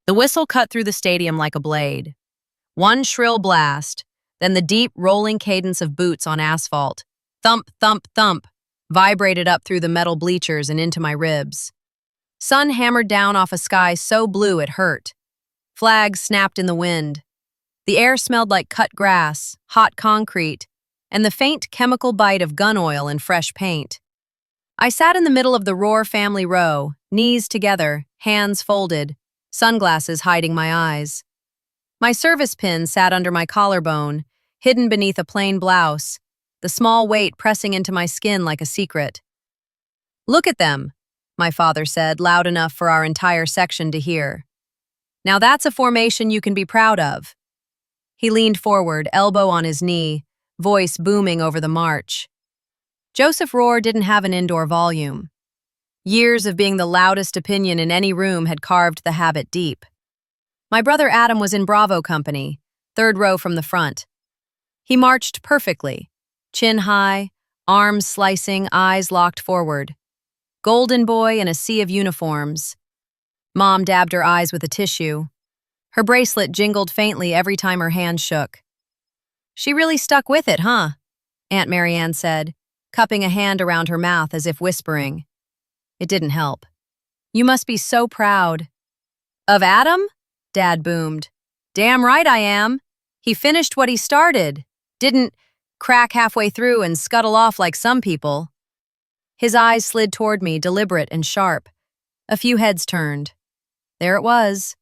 The whistle cut through the stadium like a blade. One shrill blast, then the deep, rolling cadence of boots on asphalt. Thump, thump, thump, vibrated up through the metal bleachers and into my ribs. Sun hammered down off a sky so blue it hurt. Flags snapped in the wind. The air smelled like cut grass, hot concrete, and the faint chemical bite of gun oil and fresh paint. I sat in the middle of the Roar family row, knees together, hands folded, sunglasses hiding my eyes. My service pin sat under my collarbone, hidden beneath a plain blouse, the small weight pressing into my skin like a secret. "Look at them," my father said, loud enough for our entire section to hear. "Now that's a formation you can be proud of." He leaned forward, elbow on his knee, voice booming over the march. Joseph Roar didn't have an indoor volume. Years of being the loudest opinion in any room had carved the habit deep. My brother Adam was in Bravo Company, third row from the front. He marched perfectly, chin high, arms slicing, eyes locked forward. Golden boy in a sea of uniforms. Mom dabbed her eyes with a tissue. Her bracelet jingled faintly every time her hand shook. "She really stuck with it, huh?" Aunt Marianne said, cupping a hand around her mouth as if whispering. It didn't help. "You must be so proud." "Of Adam?" Dad boomed. "Damn right I am. He finished what he started. Didn't crack halfway through and scuttle off like some people." His eyes slid toward me, deliberate and sharp. A few heads turned. There it was.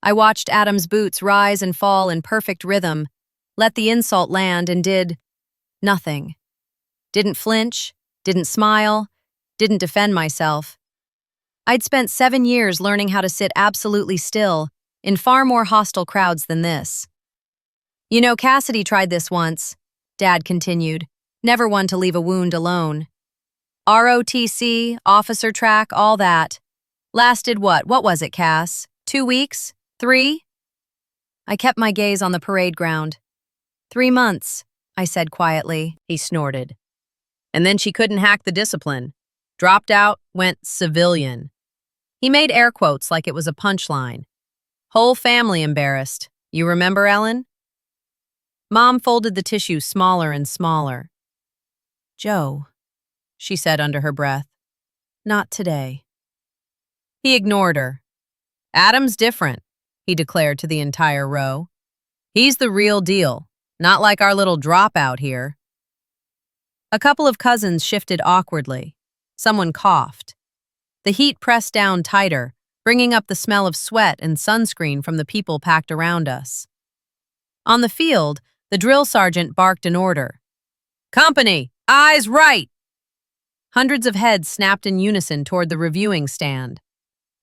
I watched Adam's boots rise and fall in perfect rhythm, let the insult land, and did nothing. Didn't flinch, didn't smile, didn't defend myself. I'd spent 7 years learning how to sit absolutely still in far more hostile crowds than this. "You know, Cassidy tried this once," Dad continued, never one to leave a wound alone. "ROTC, officer track, all that. Lasted what was it, Cass? 2 weeks? 3? I kept my gaze on the parade ground. 3 months, I said quietly. He snorted. "And then she couldn't hack the discipline. Dropped out, went civilian." He made air quotes like it was a punchline. "Whole family embarrassed. You remember, Ellen?" Mom folded the tissue smaller and smaller. "Joe," she said under her breath. "Not today." He ignored her. "Adam's different," he declared to the entire row. "He's the real deal, not like our little dropout here." A couple of cousins shifted awkwardly. Someone coughed. The heat pressed down tighter, bringing up the smell of sweat and sunscreen from the people packed around us. On the field, the drill sergeant barked an order. "Company, eyes right!" Hundreds of heads snapped in unison toward the reviewing stand.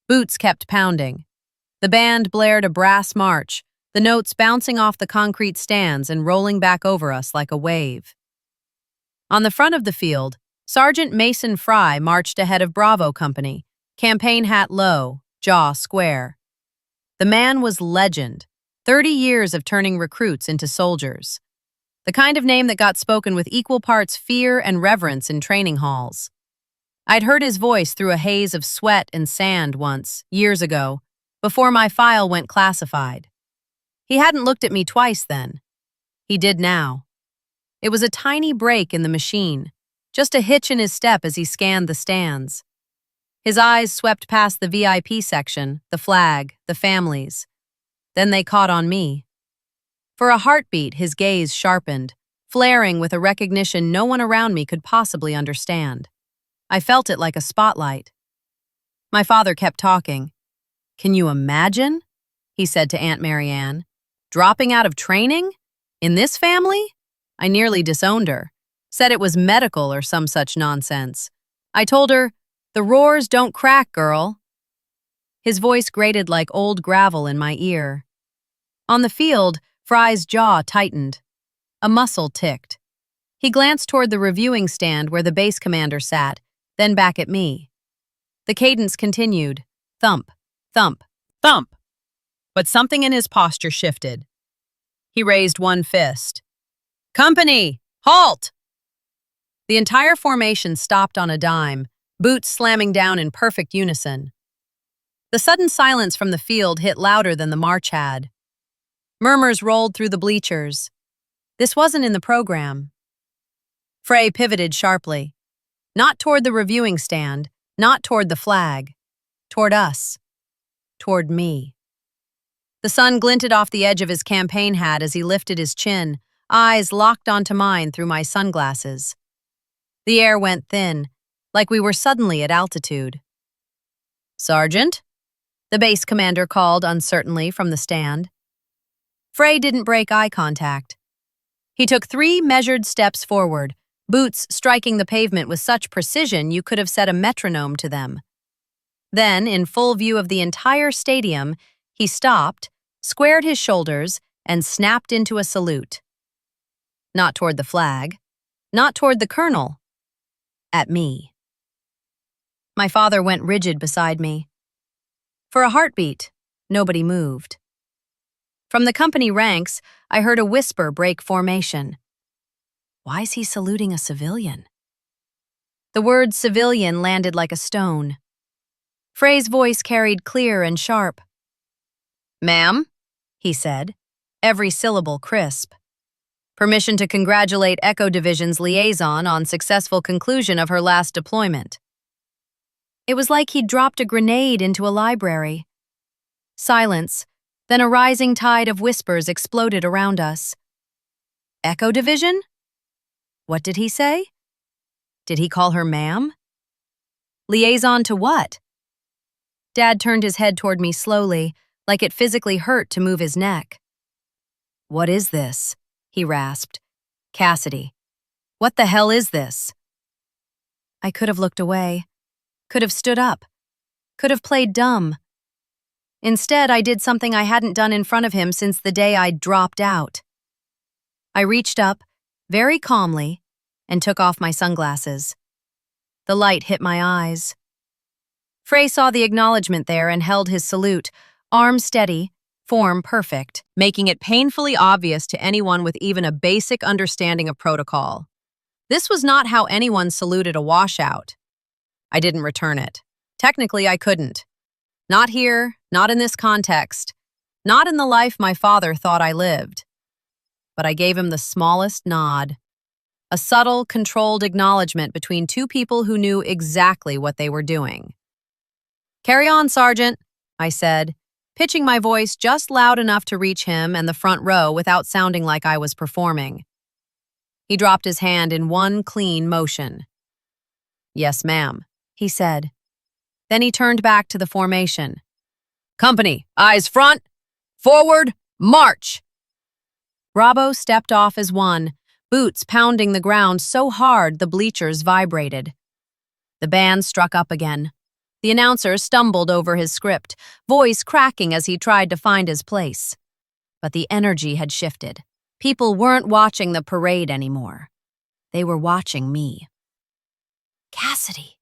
Boots kept pounding. The band blared a brass march, the notes bouncing off the concrete stands and rolling back over us like a wave. On the front of the field, Sergeant Mason Frey marched ahead of Bravo Company, campaign hat low, jaw square. The man was legend, 30 years of turning recruits into soldiers. The kind of name that got spoken with equal parts fear and reverence in training halls. I'd heard his voice through a haze of sweat and sand once, years ago, before my file went classified. He hadn't looked at me twice then. He did now. It was a tiny break in the machine, just a hitch in his step as he scanned the stands. His eyes swept past the VIP section, the flag, the families. Then they caught on me. For a heartbeat, his gaze sharpened, flaring with a recognition no one around me could possibly understand. I felt it like a spotlight. My father kept talking. "Can you imagine?" he said to Aunt Marianne. "Dropping out of training? In this family?" I nearly disowned her. Said it was medical or some such nonsense. I told her, "The roars don't crack, girl." His voice grated like old gravel in my ear. On the field, Frey's jaw tightened. A muscle ticked. He glanced toward the reviewing stand where the base commander sat, then back at me. The cadence continued. Thump, thump, thump. But something in his posture shifted. He raised one fist. "Company, halt!" The entire formation stopped on a dime, boots slamming down in perfect unison. The sudden silence from the field hit louder than the march had. Murmurs rolled through the bleachers. This wasn't in the program. Frey pivoted sharply. Not toward the reviewing stand, not toward the flag. Toward us. Toward me. The sun glinted off the edge of his campaign hat as he lifted his chin, eyes locked onto mine through my sunglasses. The air went thin, like we were suddenly at altitude. "Sergeant?" the base commander called uncertainly from the stand. Frey didn't break eye contact. He took 3 measured steps forward, boots striking the pavement with such precision you could have set a metronome to them. Then, in full view of the entire stadium, he stopped, squared his shoulders, and snapped into a salute. Not toward the flag, not toward the colonel. At me. My father went rigid beside me. For a heartbeat, nobody moved. From the company ranks, I heard a whisper break formation. Why's he saluting a civilian? The word civilian landed like a stone. Frey's voice carried clear and sharp. "Ma'am," he said, every syllable crisp. "Permission to congratulate Echo Division's liaison on successful conclusion of her last deployment." It was like he'd dropped a grenade into a library. Silence, then a rising tide of whispers exploded around us. Echo Division? What did he say? Did he call her ma'am? Liaison to what? Dad turned his head toward me slowly, like it physically hurt to move his neck. "What is this?" he rasped. "Cassidy, what the hell is this?" I could have looked away, could have stood up, could have played dumb. Instead, I did something I hadn't done in front of him since the day I'd dropped out. I reached up, very calmly, and took off my sunglasses. The light hit my eyes. Frey saw the acknowledgement there and held his salute, arm steady, form perfect, making it painfully obvious to anyone with even a basic understanding of protocol. This was not how anyone saluted a washout. I didn't return it. Technically, I couldn't. Not here, not in this context, not in the life my father thought I lived. But I gave him the smallest nod. A subtle, controlled acknowledgement between 2 people who knew exactly what they were doing. "Carry on, Sergeant," I said, pitching my voice just loud enough to reach him and the front row without sounding like I was performing. He dropped his hand in one clean motion. "Yes, ma'am," he said. Then he turned back to the formation. "Company, eyes front, forward, march!" Bravo stepped off as one, boots pounding the ground so hard the bleachers vibrated. The band struck up again. The announcer stumbled over his script, voice cracking as he tried to find his place. But the energy had shifted. People weren't watching the parade anymore. They were watching me. "Cassidy,"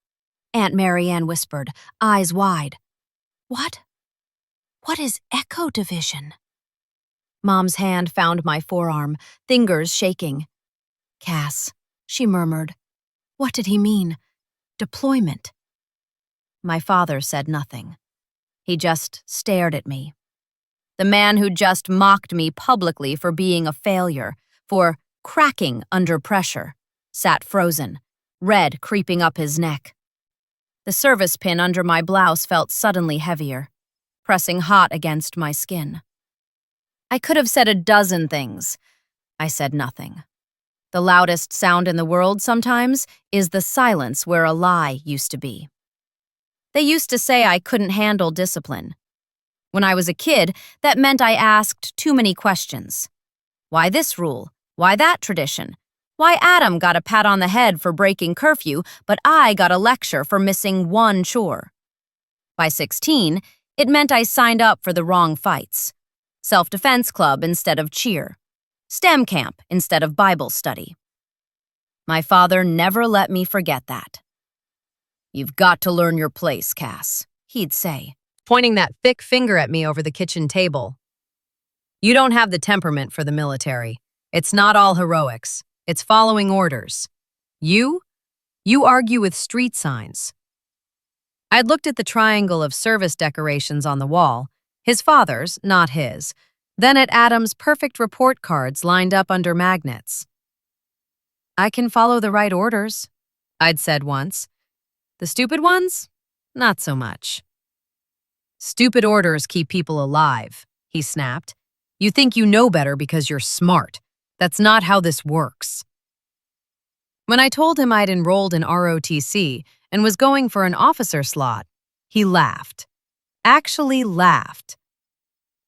Aunt Marianne whispered, eyes wide. "What? What is Echo Division?" Mom's hand found my forearm, fingers shaking. "Cass," she murmured. "What did he mean? Deployment." My father said nothing. He just stared at me. The man who just mocked me publicly for being a failure, for cracking under pressure, sat frozen, red creeping up his neck. The service pin under my blouse felt suddenly heavier, pressing hot against my skin. I could have said a dozen things. I said nothing. The loudest sound in the world sometimes is the silence where a lie used to be. They used to say I couldn't handle discipline. When I was a kid, that meant I asked too many questions. Why this rule? Why that tradition? Why Adam got a pat on the head for breaking curfew, but I got a lecture for missing one chore? By 16, it meant I signed up for the wrong fights. Self-defense club instead of cheer. STEM camp instead of Bible study. My father never let me forget that. "You've got to learn your place, Cass," he'd say, pointing that thick finger at me over the kitchen table. "You don't have the temperament for the military. It's not all heroics. It's following orders. You argue with street signs." I'd looked at the triangle of service decorations on the wall, his father's, not his, then at Adam's perfect report cards lined up under magnets. I can follow the right orders, I'd said once. The stupid ones? Not so much. Stupid orders keep people alive, he snapped. You think you know better because you're smart. That's not how this works. When I told him I'd enrolled in ROTC and was going for an officer slot, he laughed. Actually laughed.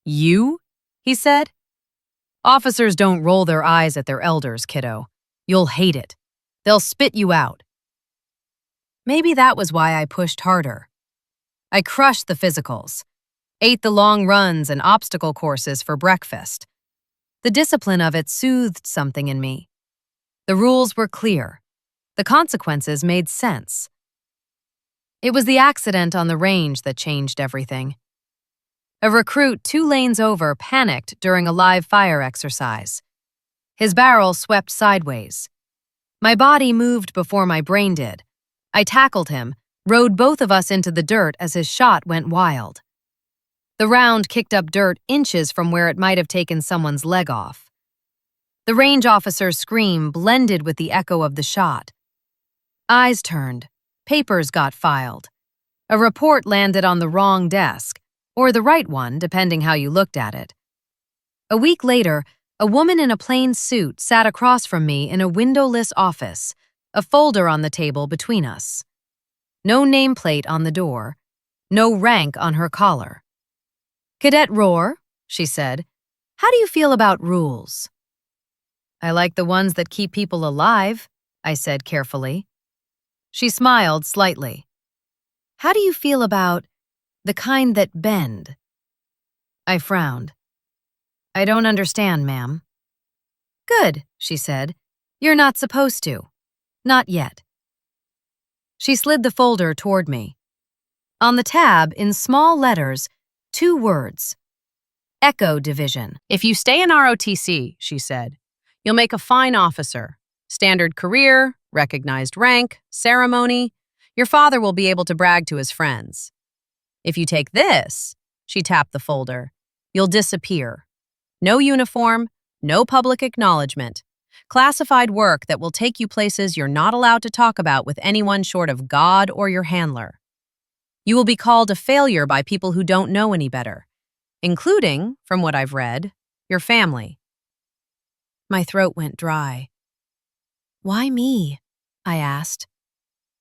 You? He said. Officers don't roll their eyes at their elders, kiddo. You'll hate it. They'll spit you out. Maybe that was why I pushed harder. I crushed the physicals, ate the long runs and obstacle courses for breakfast. The discipline of it soothed something in me. The rules were clear. The consequences made sense. It was the accident on the range that changed everything. A recruit 2 lanes over panicked during a live fire exercise. His barrel swept sideways. My body moved before my brain did. I tackled him, rode both of us into the dirt as his shot went wild. The round kicked up dirt inches from where it might have taken someone's leg off. The range officer's scream blended with the echo of the shot. Eyes turned. Papers got filed. A report landed on the wrong desk, or the right one, depending how you looked at it. A week later, a woman in a plain suit sat across from me in a windowless office, a folder on the table between us. No nameplate on the door, no rank on her collar. "Cadet Roar," she said, "how do you feel about rules?" "I like the ones that keep people alive," I said carefully. She smiled slightly. "How do you feel about the kind that bend?" I frowned. "I don't understand, ma'am." "Good," she said. "You're not supposed to. Not yet." She slid the folder toward me. On the tab, in small letters, 2 words. Echo Division. "If you stay in ROTC," she said, "you'll make a fine officer. Standard career, recognized rank, ceremony. Your father will be able to brag to his friends. If you take this," she tapped the folder, "you'll disappear. No uniform, no public acknowledgement. Classified work that will take you places you're not allowed to talk about with anyone short of God or your handler. You will be called a failure by people who don't know any better, including, from what I've read, your family." My throat went dry. "Why me?" I asked.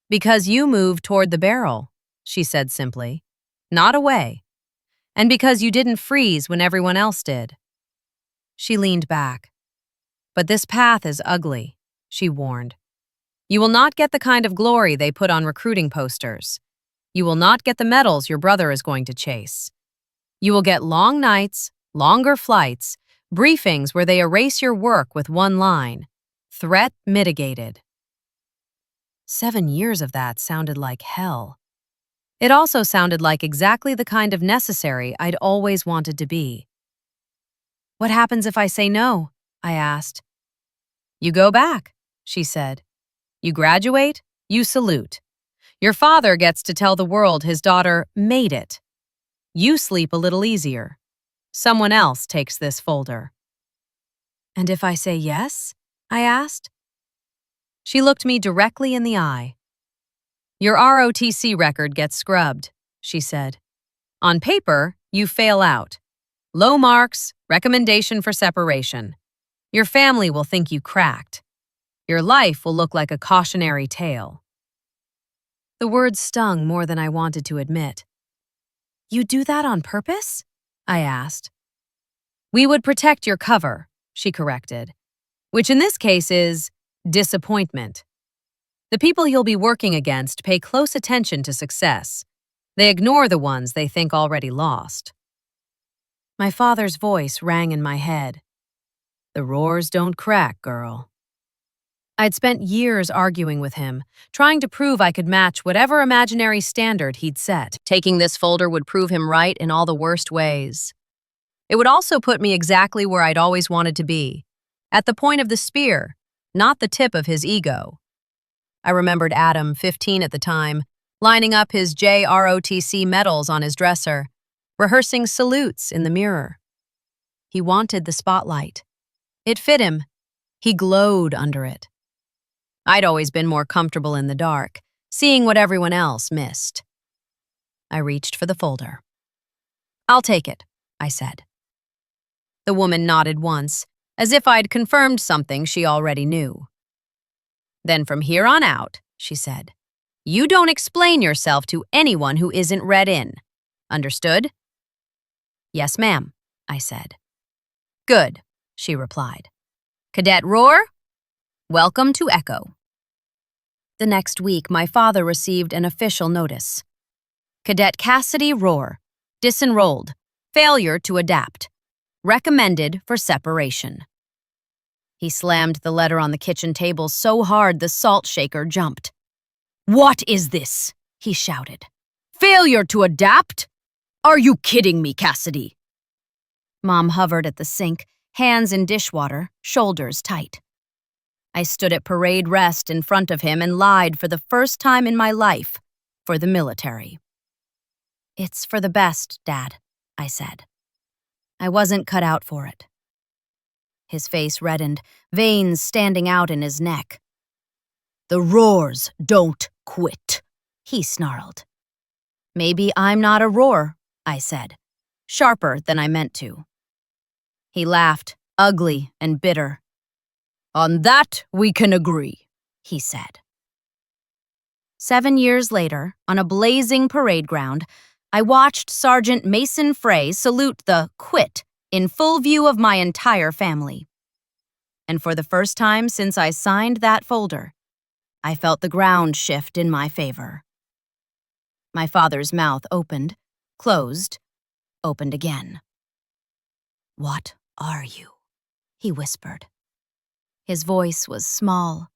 "Because you moved toward the barrel," she said simply, "not away. And because you didn't freeze when everyone else did." She leaned back. "But this path is ugly," she warned. "You will not get the kind of glory they put on recruiting posters. You will not get the medals your brother is going to chase. You will get long nights, longer flights, briefings where they erase your work with one line. Threat mitigated." 7 years of that sounded like hell. It also sounded like exactly the kind of necessary I'd always wanted to be. "What happens if I say no?" I asked. "You go back," she said. "You graduate, you salute. Your father gets to tell the world his daughter made it. You sleep a little easier. Someone else takes this folder." "And if I say yes?" I asked. She looked me directly in the eye. "Your ROTC record gets scrubbed," she said. "On paper, you fail out. Low marks, recommendation for separation. Your family will think you cracked. Your life will look like a cautionary tale." The words stung more than I wanted to admit. "You do that on purpose?" I asked. "We would protect your cover," she corrected, "which in this case is disappointment. The people you'll be working against pay close attention to success. They ignore the ones they think already lost." My father's voice rang in my head. "The roars don't crack, girl." I'd spent years arguing with him, trying to prove I could match whatever imaginary standard he'd set. Taking this folder would prove him right in all the worst ways. It would also put me exactly where I'd always wanted to be, at the point of the spear, not the tip of his ego. I remembered Adam, 15 at the time, lining up his JROTC medals on his dresser, rehearsing salutes in the mirror. He wanted the spotlight. It fit him. He glowed under it. I'd always been more comfortable in the dark, seeing what everyone else missed. I reached for the folder. "I'll take it," I said. The woman nodded once, as if I'd confirmed something she already knew. "Then from here on out," she said, "you don't explain yourself to anyone who isn't read in. Understood?" "Yes, ma'am," I said. "Good," she replied. "Cadet Roar, welcome to Echo." The next week, my father received an official notice. Cadet Cassidy Roar, disenrolled, failure to adapt, recommended for separation. He slammed the letter on the kitchen table so hard the salt shaker jumped. "What is this?" he shouted. "Failure to adapt? Are you kidding me, Cassidy?" Mom hovered at the sink, hands in dishwater, shoulders tight. I stood at parade rest in front of him and lied for the first time in my life for the military. "It's for the best, Dad," I said. I wasn't cut out for it. His face reddened, veins standing out in his neck. "The Roars don't quit," he snarled. "Maybe I'm not a roar," I said, sharper than I meant to. He laughed, ugly and bitter. "On that we can agree," he said. 7 years later, on a blazing parade ground, I watched Sergeant Mason Frey salute the quit in full view of my entire family. And for the first time since I signed that folder, I felt the ground shift in my favor. My father's mouth opened, closed, opened again. "What are you?" he whispered. His voice was small.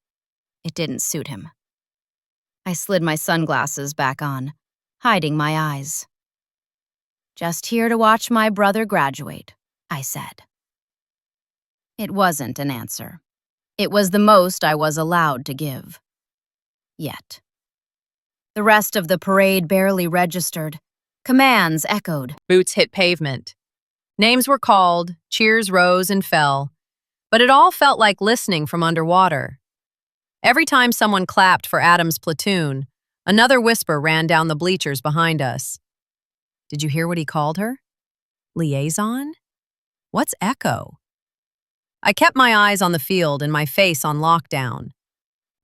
It didn't suit him. I slid my sunglasses back on, hiding my eyes. "Just here to watch my brother graduate," I said. It wasn't an answer. It was the most I was allowed to give. Yet. The rest of the parade barely registered. Commands echoed. Boots hit pavement. Names were called, cheers rose and fell, but it all felt like listening from underwater. Every time someone clapped for Adam's platoon, another whisper ran down the bleachers behind us. "Did you hear what he called her? Liaison? What's Echo?" I kept my eyes on the field and my face on lockdown.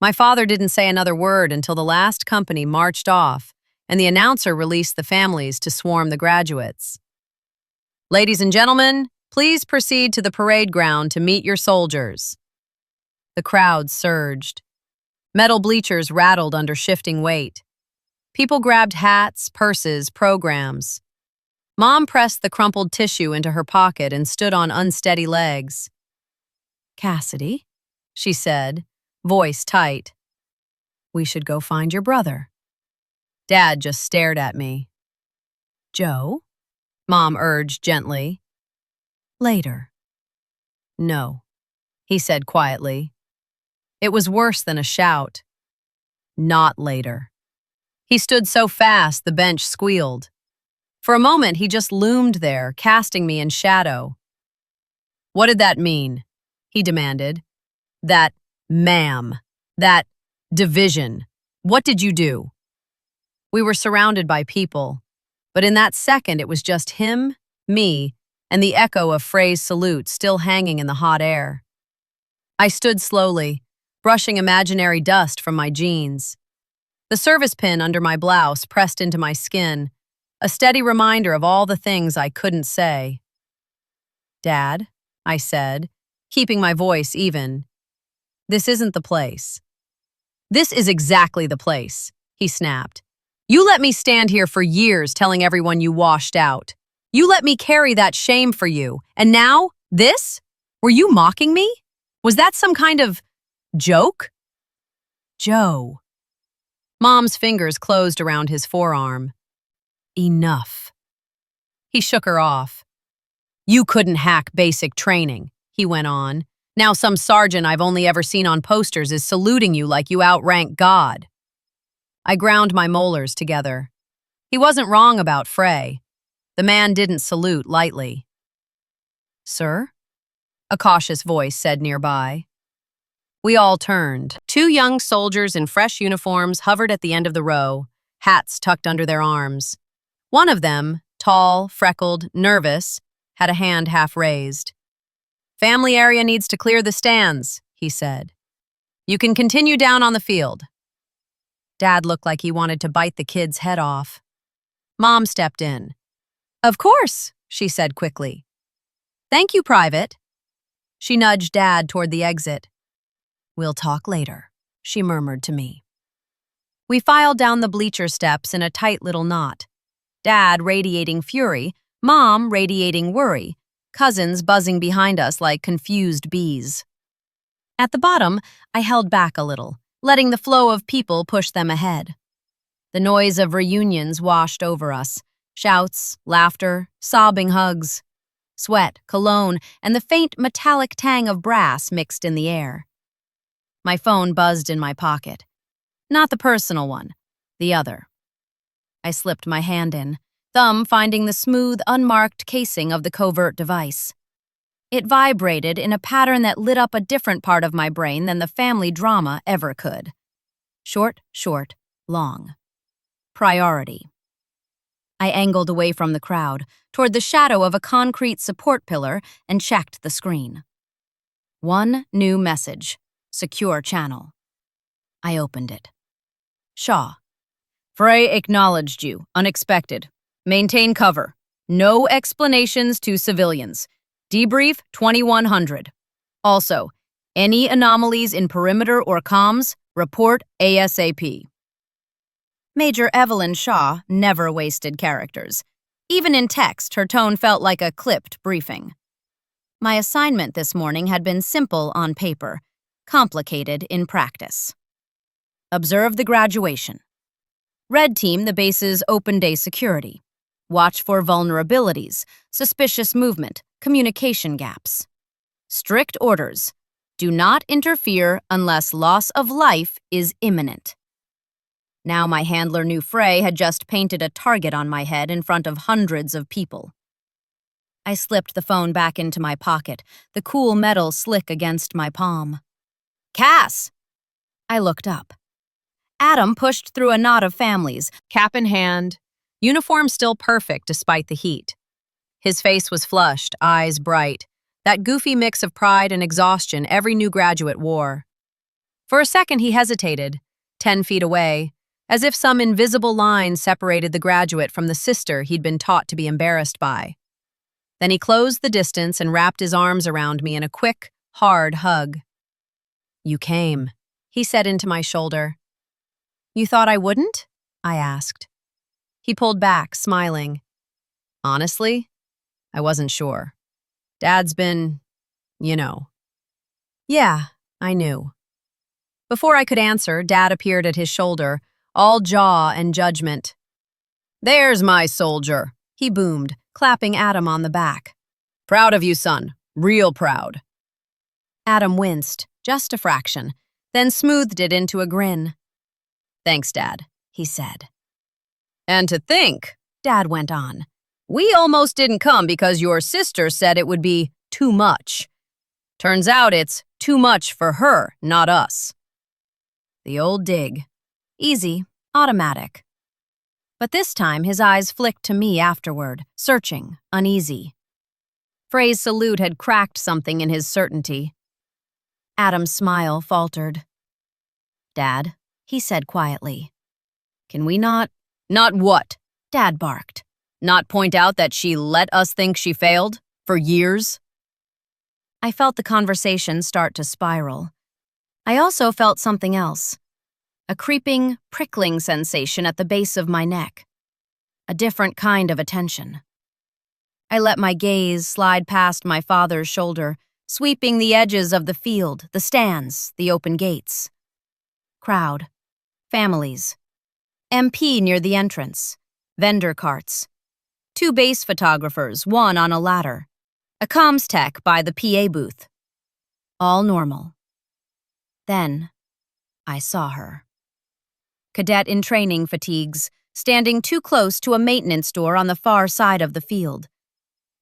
My father didn't say another word until the last company marched off and the announcer released the families to swarm the graduates. "Ladies and gentlemen, please proceed to the parade ground to meet your soldiers." The crowd surged. Metal bleachers rattled under shifting weight. People grabbed hats, purses, programs. Mom pressed the crumpled tissue into her pocket and stood on unsteady legs. "Cassidy," she said, voice tight. "We should go find your brother." Dad just stared at me. "Joe?" Mom urged gently. "Later." "No," he said quietly. It was worse than a shout. "Not later." He stood so fast the bench squealed. For a moment he just loomed there, casting me in shadow. "What did that mean?" he demanded. "That ma'am, that division. What did you do?" We were surrounded by people, but in that second it was just him, me, and the echo of Frey's salute still hanging in the hot air. I stood slowly, brushing imaginary dust from my jeans. The service pin under my blouse pressed into my skin, a steady reminder of all the things I couldn't say. "Dad," I said, keeping my voice even, "this isn't the place." "This is exactly the place," he snapped. "You let me stand here for years telling everyone you washed out. You let me carry that shame for you. And now, this? Were you mocking me? Was that some kind of joke?" "Joe." Mom's fingers closed around his forearm. "Enough." He shook her off. "You couldn't hack basic training," he went on. "Now some sergeant I've only ever seen on posters is saluting you like you outrank God." I ground my molars together. He wasn't wrong about Frey. The man didn't salute lightly. "Sir?" a cautious voice said nearby. We all turned. Two young soldiers in fresh uniforms hovered at the end of the row, hats tucked under their arms. One of them, tall, freckled, nervous, had a hand half raised. "Family area needs to clear the stands," he said. "You can continue down on the field." Dad looked like he wanted to bite the kid's head off. Mom stepped in. "Of course," she said quickly. "Thank you, Private." She nudged Dad toward the exit. "We'll talk later," she murmured to me. We filed down the bleacher steps in a tight little knot. Dad radiating fury, Mom radiating worry, cousins buzzing behind us like confused bees. At the bottom, I held back a little, letting the flow of people push them ahead. The noise of reunions washed over us. Shouts, laughter, sobbing hugs. Sweat, cologne, and the faint metallic tang of brass mixed in the air. My phone buzzed in my pocket. Not the personal one, the other. I slipped my hand in, thumb finding the smooth, unmarked casing of the covert device. It vibrated in a pattern that lit up a different part of my brain than the family drama ever could. Short, long. Priority. I angled away from the crowd, toward the shadow of a concrete support pillar, and checked the screen. One new message. Secure channel. I opened it. Shaw. "Frey acknowledged you. Unexpected. Maintain cover. No explanations to civilians. Debrief 2100. Also, any anomalies in perimeter or comms, report ASAP." Major Evelyn Shaw never wasted characters. Even in text, her tone felt like a clipped briefing. My assignment this morning had been simple on paper, complicated in practice. Observe the graduation. Red team the base's open day security. Watch for vulnerabilities, suspicious movement, communication gaps. Strict orders. Do not interfere unless loss of life is imminent. Now my handler knew Frey had just painted a target on my head in front of hundreds of people. I slipped the phone back into my pocket, the cool metal slick against my palm. "Cass!" I looked up. Adam pushed through a knot of families, cap in hand, uniform still perfect despite the heat. His face was flushed, eyes bright, that goofy mix of pride and exhaustion every new graduate wore. For a second he hesitated, 10 feet away, as if some invisible line separated the graduate from the sister he'd been taught to be embarrassed by. Then he closed the distance and wrapped his arms around me in a quick, hard hug. "You came," he said into my shoulder. "You thought I wouldn't?" I asked. He pulled back, smiling. "Honestly, I wasn't sure. Dad's been, you know." Yeah, I knew. Before I could answer, Dad appeared at his shoulder, all jaw and judgment. "There's my soldier," he boomed, clapping Adam on the back. "Proud of you, son. Real proud." Adam winced, just a fraction, then smoothed it into a grin. "Thanks, Dad," he said. "And to think," Dad went on, "we almost didn't come because your sister said it would be too much. Turns out it's too much for her, not us." The old dig. Easy, automatic. But this time his eyes flicked to me afterward, searching, uneasy. Frey's salute had cracked something in his certainty. Adam's smile faltered. "Dad," he said quietly, "can we not—" "Not what?" Dad barked. "Not point out that she let us think she failed? For years?" I felt the conversation start to spiral. I also felt something else. A creeping, prickling sensation at the base of my neck. A different kind of attention. I let my gaze slide past my father's shoulder, sweeping the edges of the field, the stands, the open gates. Crowd. Families. MP near the entrance. Vendor carts. 2 base photographers, one on a ladder. A comms tech by the PA booth. All normal. Then, I saw her. cadet in training fatigues, standing too close to a maintenance door on the far side of the field.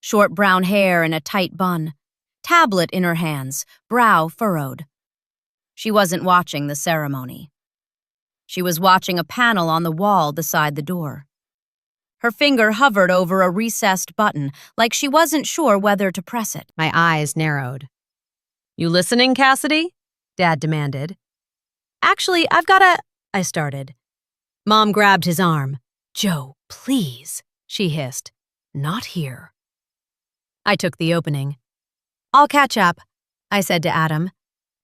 Short brown hair in a tight bun, tablet in her hands, brow furrowed. She wasn't watching the ceremony. She was watching a panel on the wall beside the door. Her finger hovered over a recessed button, like she wasn't sure whether to press it. My eyes narrowed. "You listening, Cassidy?" Dad demanded. "Actually, I started. Mom grabbed his arm. "Joe, please," she hissed. "Not here." I took the opening. "I'll catch up," I said to Adam.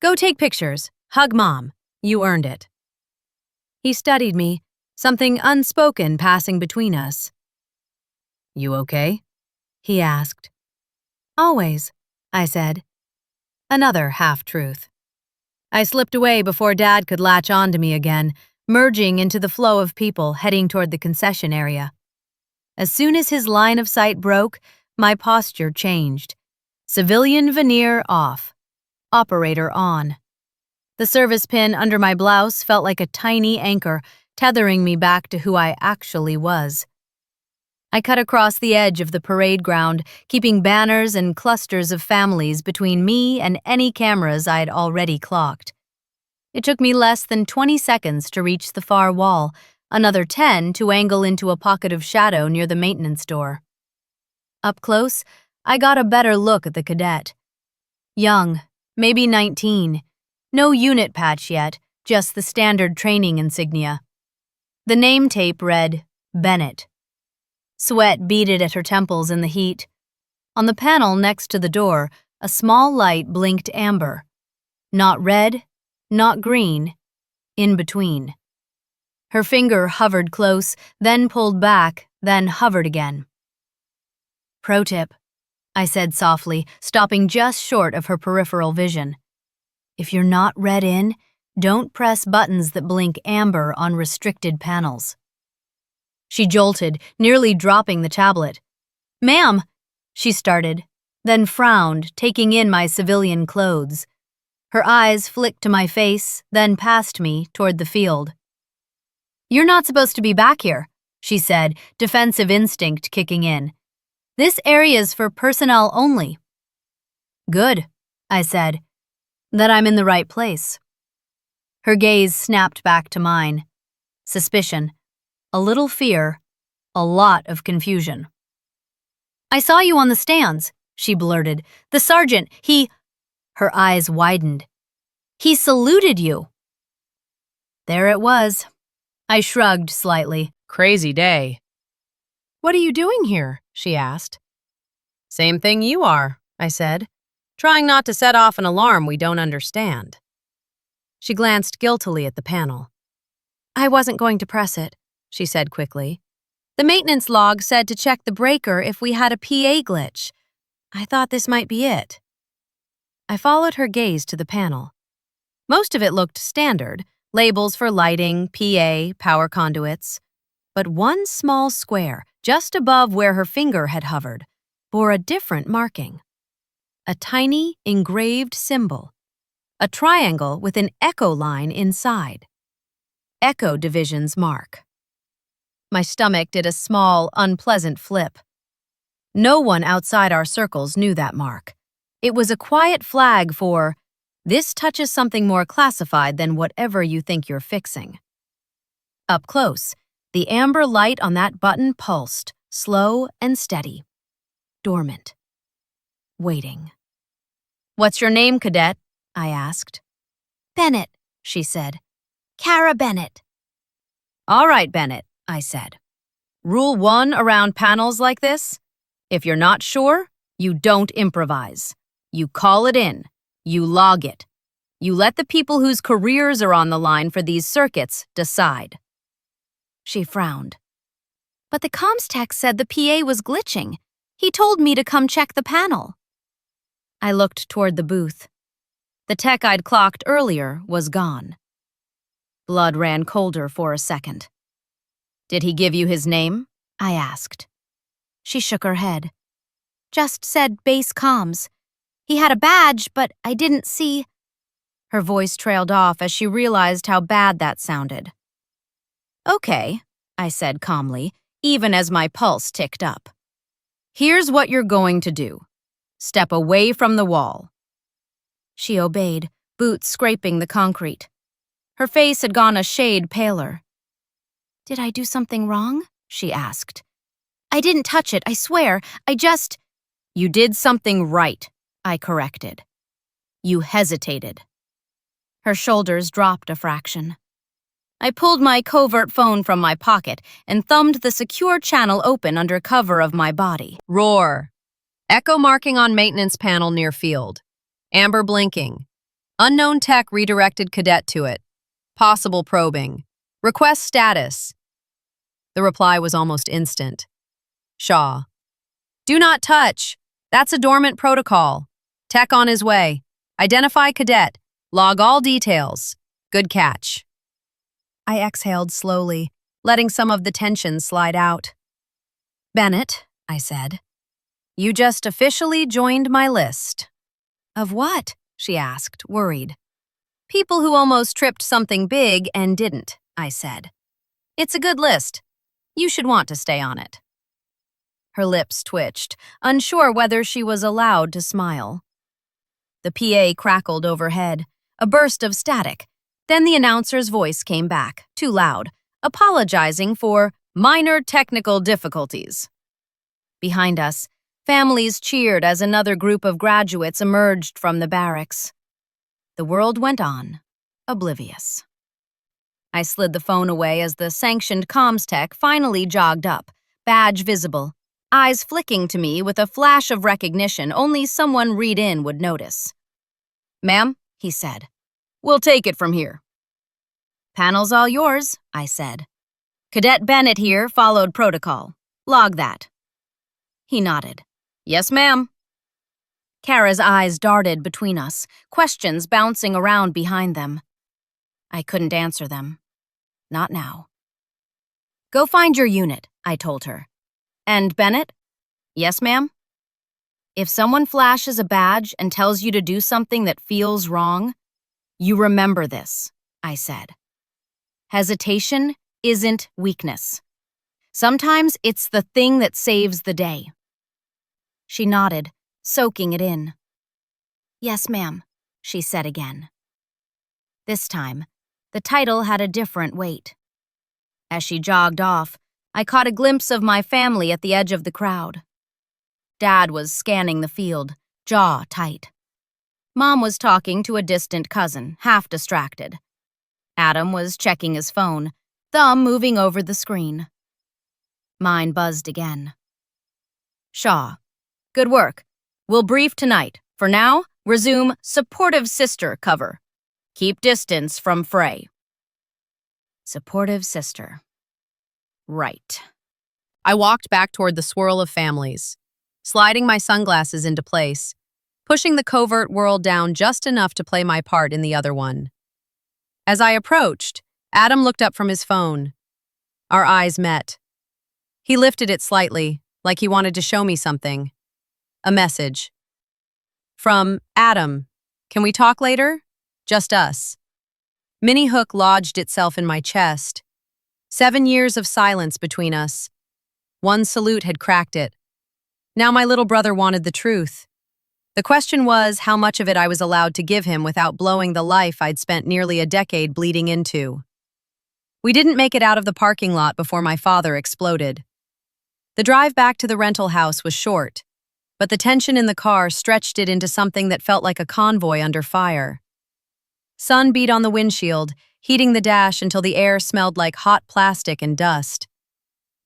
"Go take pictures. Hug Mom. You earned it." He studied me, something unspoken passing between us. "You okay?" he asked. "Always," I said. Another half-truth. I slipped away before Dad could latch on to me again, merging into the flow of people heading toward the concession area. As soon as his line of sight broke, my posture changed. Civilian veneer off. Operator on. The service pin under my blouse felt like a tiny anchor, tethering me back to who I actually was. I cut across the edge of the parade ground, keeping banners and clusters of families between me and any cameras I'd already clocked. It took me less than 20 seconds to reach the far wall, another 10 to angle into a pocket of shadow near the maintenance door. Up close, I got a better look at the cadet. Young, maybe 19. No unit patch yet, just the standard training insignia. The name tape read, Bennett. Sweat beaded at her temples in the heat. On the panel next to the door, a small light blinked amber. Not red, not green, in between. Her finger hovered close, then pulled back, then hovered again. "Pro tip," I said softly, stopping just short of her peripheral vision. "If you're not read in, don't press buttons that blink amber on restricted panels." She jolted, nearly dropping the tablet. "Ma'am," she started, then frowned, taking in my civilian clothes. Her eyes flicked to my face, then past me, toward the field. "You're not supposed to be back here," she said, defensive instinct kicking in. "This area's for personnel only." "Good," I said. "That I'm in the right place." Her gaze snapped back to mine. Suspicion. A little fear. A lot of confusion. "I saw you on the stands," she blurted. "The sergeant, he—" Her eyes widened. "He saluted you." There it was. I shrugged slightly. "Crazy day." "What are you doing here?" she asked. "Same thing you are," I said, trying not to set off an alarm we don't understand. She glanced guiltily at the panel. "I wasn't going to press it," she said quickly. "The maintenance log said to check the breaker if we had a PA glitch. I thought this might be it." I followed her gaze to the panel. Most of it looked standard, labels for lighting, PA, power conduits. But one small square, just above where her finger had hovered, bore a different marking. A tiny, engraved symbol. A triangle with an echo line inside. Echo Division's mark. My stomach did a small, unpleasant flip. No one outside our circles knew that mark. It was a quiet flag for, "This touches something more classified than whatever you think you're fixing." Up close, the amber light on that button pulsed, slow and steady. Dormant. Waiting. "What's your name, cadet?" I asked. "Bennett," she said. "Kara Bennett." "All right, Bennett," I said. "Rule 1 around panels like this? If you're not sure, you don't improvise. You call it in. You log it. You let the people whose careers are on the line for these circuits decide." She frowned. "But the comms tech said the PA was glitching. He told me to come check the panel." I looked toward the booth. The tech I'd clocked earlier was gone. Blood ran colder for a second. "Did he give you his name?" I asked. She shook her head. "Just said base comms. He had a badge, but I didn't see—" Her voice trailed off as she realized how bad that sounded. Okay, I said calmly, even as my pulse ticked up. Here's what you're going to do. Step away from the wall. She obeyed, boots scraping the concrete. Her face had gone a shade paler. Did I do something wrong? She asked. I didn't touch it, I swear. You did something right, I corrected. You hesitated. Her shoulders dropped a fraction. I pulled my covert phone from my pocket and thumbed the secure channel open under cover of my body. Roar. Echo marking on maintenance panel near field. Amber blinking. Unknown tech redirected cadet to it. Possible probing. Request status. The reply was almost instant. Shaw. Do not touch. That's a dormant protocol. Tech on his way. Identify cadet. Log all details. Good catch. I exhaled slowly, letting some of the tension slide out. Bennett, I said, you just officially joined my list. Of what? She asked, worried. People who almost tripped something big and didn't, I said. It's a good list. You should want to stay on it. Her lips twitched, unsure whether she was allowed to smile. The PA crackled overhead, a burst of static. Then the announcer's voice came back, too loud, apologizing for minor technical difficulties. Behind us, families cheered as another group of graduates emerged from the barracks. The world went on, oblivious. I slid the phone away as the sanctioned comms tech finally jogged up, badge visible, eyes flicking to me with a flash of recognition only someone read in would notice. Ma'am, he said, we'll take it from here. Panel's all yours, I said. Cadet Bennett here followed protocol. Log that. He nodded. Yes, ma'am. Kara's eyes darted between us, questions bouncing around behind them. I couldn't answer them. Not now. Go find your unit, I told her. And Bennett? Yes, ma'am? If someone flashes a badge and tells you to do something that feels wrong, you remember this, I said. Hesitation isn't weakness. Sometimes it's the thing that saves the day. She nodded, soaking it in. Yes, ma'am, she said again. This time, the title had a different weight. As she jogged off, I caught a glimpse of my family at the edge of the crowd. Dad was scanning the field, jaw tight. Mom was talking to a distant cousin, half distracted. Adam was checking his phone, thumb moving over the screen. Mine buzzed again. Shaw. Good work. We'll brief tonight. For now, resume supportive sister cover. Keep distance from Frey. Supportive sister. Right. I walked back toward the swirl of families, sliding my sunglasses into place, pushing the covert world down just enough to play my part in the other one. As I approached, Adam looked up from his phone. Our eyes met. He lifted it slightly, like he wanted to show me something. A message. From Adam. Can we talk later? Just us. Mini hook lodged itself in my chest. 7 years of silence between us. One salute had cracked it. Now my little brother wanted the truth. The question was how much of it I was allowed to give him without blowing the life I'd spent nearly a decade bleeding into. We didn't make it out of the parking lot before my father exploded. The drive back to the rental house was short, but the tension in the car stretched it into something that felt like a convoy under fire. Sun beat on the windshield, heating the dash until the air smelled like hot plastic and dust.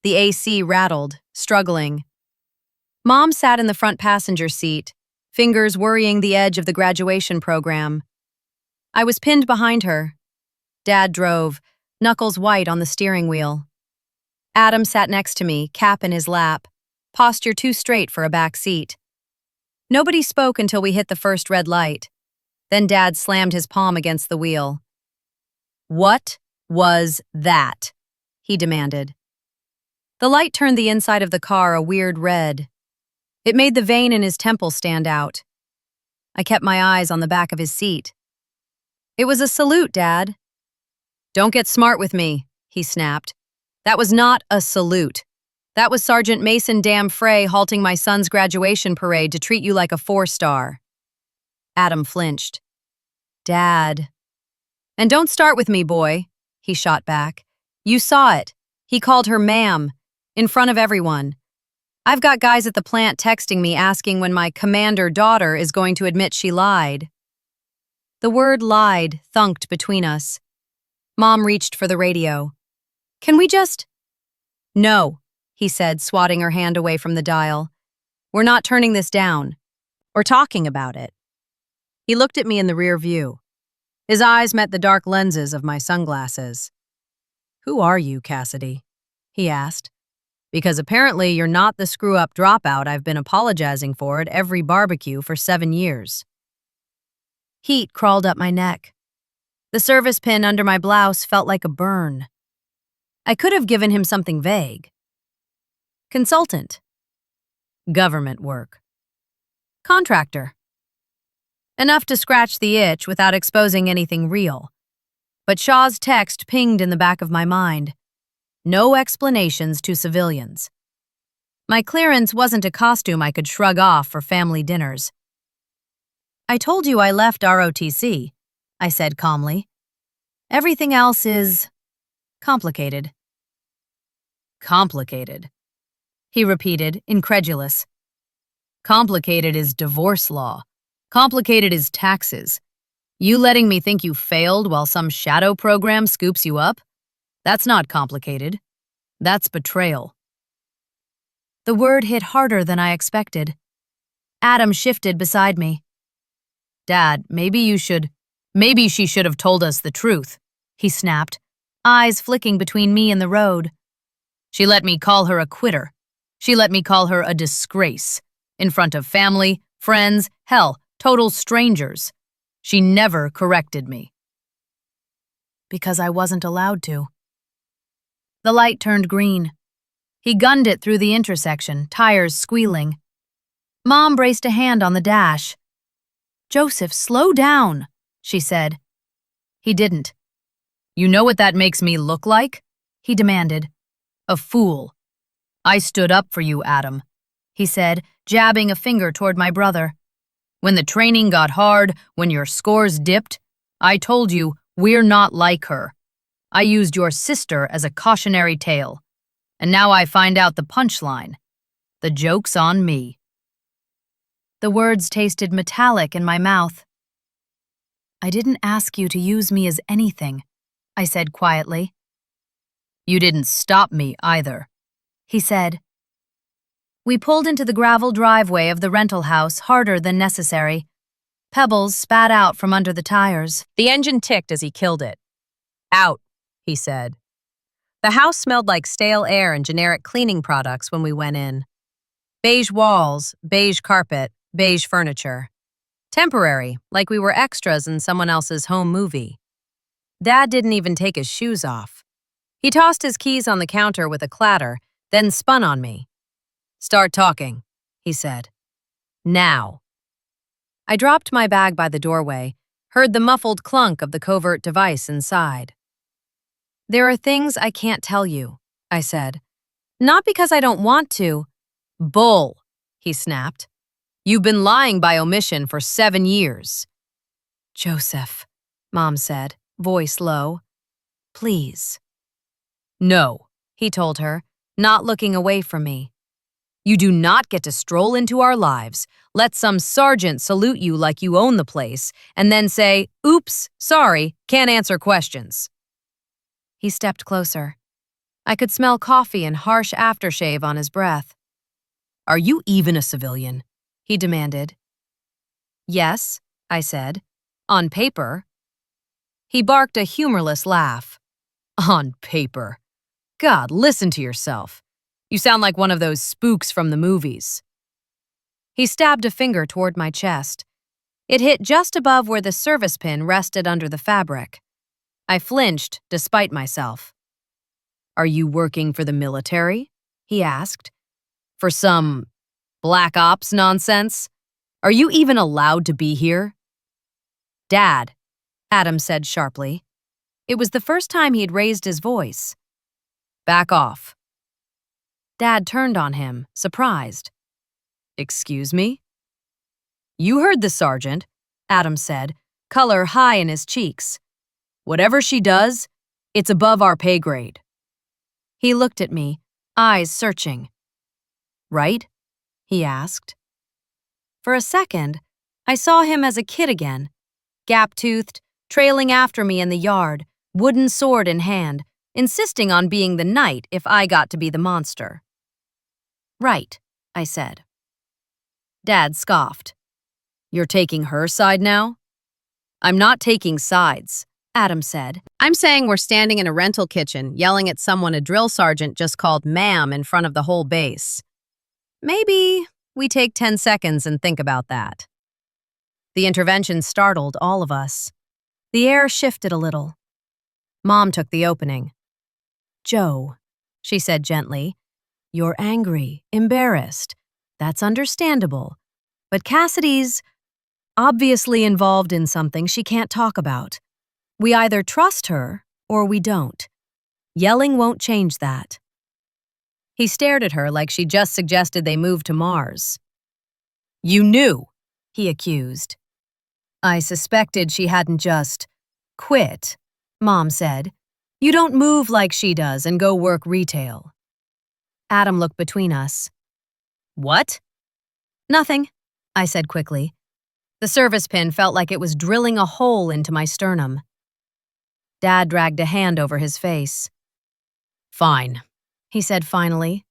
The AC rattled, struggling. Mom sat in the front passenger seat, fingers worrying the edge of the graduation program. I was pinned behind her. Dad drove, knuckles white on the steering wheel. Adam sat next to me, cap in his lap, posture too straight for a back seat. Nobody spoke until we hit the first red light. Then Dad slammed his palm against the wheel. What was that? He demanded. The light turned the inside of the car a weird red. It made the vein in his temple stand out. I kept my eyes on the back of his seat. It was a salute, Dad. Don't get smart with me, he snapped. That was not a salute. That was Sergeant Mason Frey halting my son's graduation parade to treat you like a 4-star. Adam flinched. Dad. And don't start with me, boy, he shot back. You saw it. He called her ma'am, in front of everyone. I've got guys at the plant texting me asking when my commander daughter is going to admit she lied. The word lied thunked between us. Mom reached for the radio. Can we just... No, he said, swatting her hand away from the dial. We're not turning this down, or talking about it. He looked at me in the rear view. His eyes met the dark lenses of my sunglasses. Who are you, Cassidy? He asked. Because apparently you're not the screw-up dropout I've been apologizing for at every barbecue for 7 years. Heat crawled up my neck. The service pin under my blouse felt like a burn. I could have given him something vague. Consultant. Government work. Contractor. Enough to scratch the itch without exposing anything real. But Shaw's text pinged in the back of my mind. No explanations to civilians. My clearance wasn't a costume I could shrug off for family dinners. I told you I left ROTC, I said calmly. Everything else is... complicated. Complicated, he repeated, incredulous. Complicated is divorce law. Complicated is taxes. You letting me think you failed while some shadow program scoops you up? That's not complicated. That's betrayal. The word hit harder than I expected. Adam shifted beside me. Dad, maybe she should have told us the truth, he snapped, eyes flicking between me and the road. She let me call her a quitter. She let me call her a disgrace. In front of family, friends, hell, total strangers. She never corrected me. Because I wasn't allowed to. The light turned green. He gunned it through the intersection, tires squealing. Mom braced a hand on the dash. Joseph, slow down, she said. He didn't. You know what that makes me look like? He demanded. A fool. I stood up for you, Adam, he said, jabbing a finger toward my brother. When the training got hard, when your scores dipped, I told you, we're not like her. I used your sister as a cautionary tale. And now I find out the punchline. The joke's on me. The words tasted metallic in my mouth. I didn't ask you to use me as anything, I said quietly. You didn't stop me either, he said. We pulled into the gravel driveway of the rental house harder than necessary. Pebbles spat out from under the tires. The engine ticked as he killed it. Out, he said. The house smelled like stale air and generic cleaning products when we went in. Beige walls, beige carpet, beige furniture. Temporary, like we were extras in someone else's home movie. Dad didn't even take his shoes off. He tossed his keys on the counter with a clatter, then spun on me. Start talking, he said. Now. I dropped my bag by the doorway, heard the muffled clunk of the covert device inside. There are things I can't tell you, I said. Not because I don't want to. Bull, he snapped. You've been lying by omission for 7 years. Joseph, Mom said, voice low. Please. No, he told her, not looking away from me. You do not get to stroll into our lives, let some sergeant salute you like you own the place, and then say, oops, sorry, can't answer questions. He stepped closer. I could smell coffee and harsh aftershave on his breath. Are you even a civilian? He demanded. Yes, I said. On paper. He barked a humorless laugh. On paper. God, listen to yourself. You sound like one of those spooks from the movies. He stabbed a finger toward my chest. It hit just above where the service pin rested under the fabric. I flinched, despite myself. Are you working for the military? He asked. For some black ops nonsense? Are you even allowed to be here? Dad, Adam said sharply. It was the first time he had raised his voice. Back off. Dad turned on him, surprised. Excuse me? You heard the sergeant, Adam said, color high in his cheeks. Whatever she does, it's above our pay grade. He looked at me, eyes searching. Right? He asked. For a second, I saw him as a kid again, gap-toothed, trailing after me in the yard, wooden sword in hand, insisting on being the knight if I got to be the monster. Right, I said. Dad scoffed. You're taking her side now? I'm not taking sides, Adam said. I'm saying we're standing in a rental kitchen, yelling at someone a drill sergeant just called ma'am in front of the whole base. Maybe we take 10 seconds and think about that. The intervention startled all of us. The air shifted a little. Mom took the opening. Joe, she said gently, you're angry, embarrassed. That's understandable. But Cassidy's obviously involved in something she can't talk about. We either trust her or we don't. Yelling won't change that. He stared at her like she just suggested they move to Mars. You knew, he accused. I suspected she hadn't just quit, Mom said. You don't move like she does and go work retail. Adam looked between us. What? Nothing, I said quickly. The service pin felt like it was drilling a hole into my sternum. Dad dragged a hand over his face. Fine, he said finally.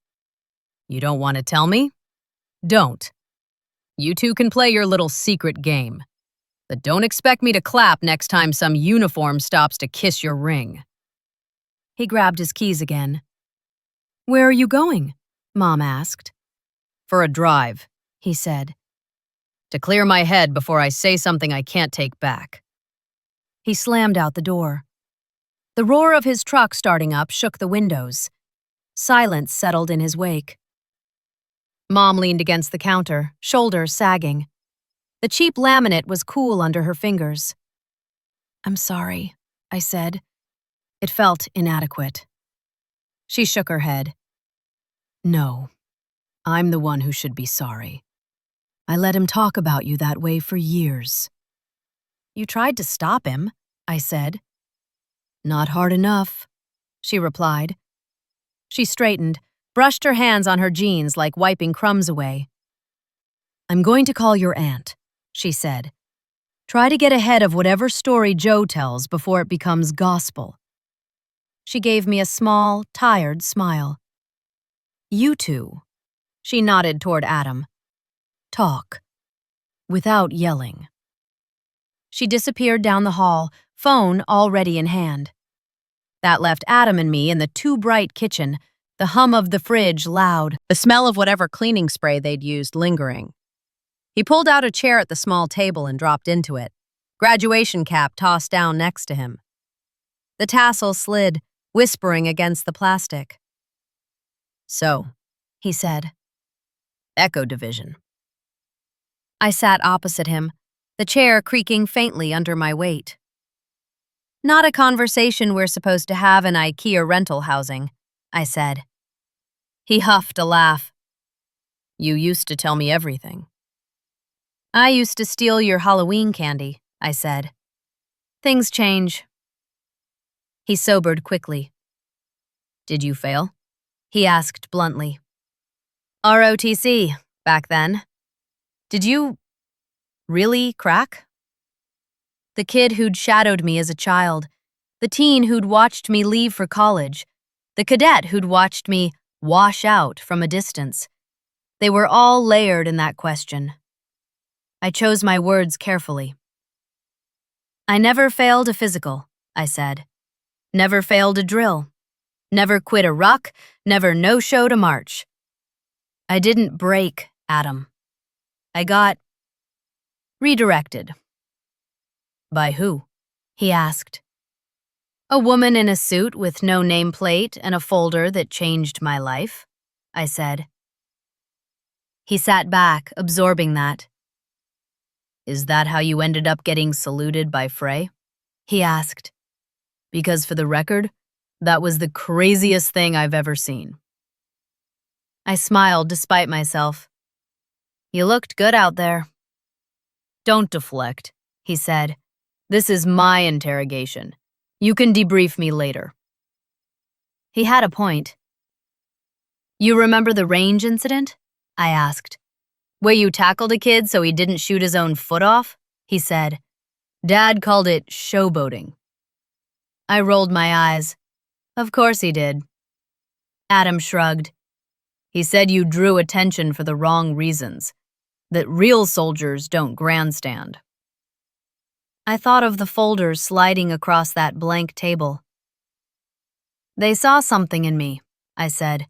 You don't want to tell me? Don't. You two can play your little secret game. But don't expect me to clap next time some uniform stops to kiss your ring. He grabbed his keys again. Where are you going? Mom asked. For a drive, he said. To clear my head before I say something I can't take back. He slammed out the door. The roar of his truck starting up shook the windows. Silence settled in his wake. Mom leaned against the counter, shoulders sagging. The cheap laminate was cool under her fingers. I'm sorry, I said. It felt inadequate. She shook her head. No, I'm the one who should be sorry. I let him talk about you that way for years. You tried to stop him, I said. Not hard enough, she replied. She straightened, brushed her hands on her jeans like wiping crumbs away. I'm going to call your aunt, she said. Try to get ahead of whatever story Joe tells before it becomes gospel. She gave me a small, tired smile. You two, she nodded toward Adam. Talk. Without yelling. She disappeared down the hall, phone already in hand. That left Adam and me in the too-bright kitchen, the hum of the fridge loud, the smell of whatever cleaning spray they'd used lingering. He pulled out a chair at the small table and dropped into it, graduation cap tossed down next to him. The tassel slid, whispering against the plastic. So, he said. Echo Division. I sat opposite him, the chair creaking faintly under my weight. Not a conversation we're supposed to have in IKEA rental housing, I said. He huffed a laugh. You used to tell me everything. I used to steal your Halloween candy, I said. Things change. He sobered quickly. Did you fail? He asked bluntly. ROTC, back then. Did you really crack? The kid who'd shadowed me as a child, the teen who'd watched me leave for college, the cadet who'd watched me wash out from a distance. They were all layered in that question. I chose my words carefully. I never failed a physical, I said. Never failed a drill. Never quit a ruck, never no-showed a march. I didn't break, Adam. I got redirected. By who? He asked. A woman in a suit with no nameplate and a folder that changed my life, I said. He sat back, absorbing that. Is that how you ended up getting saluted by Frey? He asked. Because for the record, That was the craziest thing I've ever seen. I smiled despite myself. You looked good out there. Don't deflect, he said. This is my interrogation. You can debrief me later. He had a point. You remember the range incident? I asked. Where you tackled a kid so he didn't shoot his own foot off? He said. Dad called it showboating. I rolled my eyes. Of course he did. Adam shrugged. He said you drew attention for the wrong reasons, that real soldiers don't grandstand. I thought of the folders sliding across that blank table. They saw something in me, I said.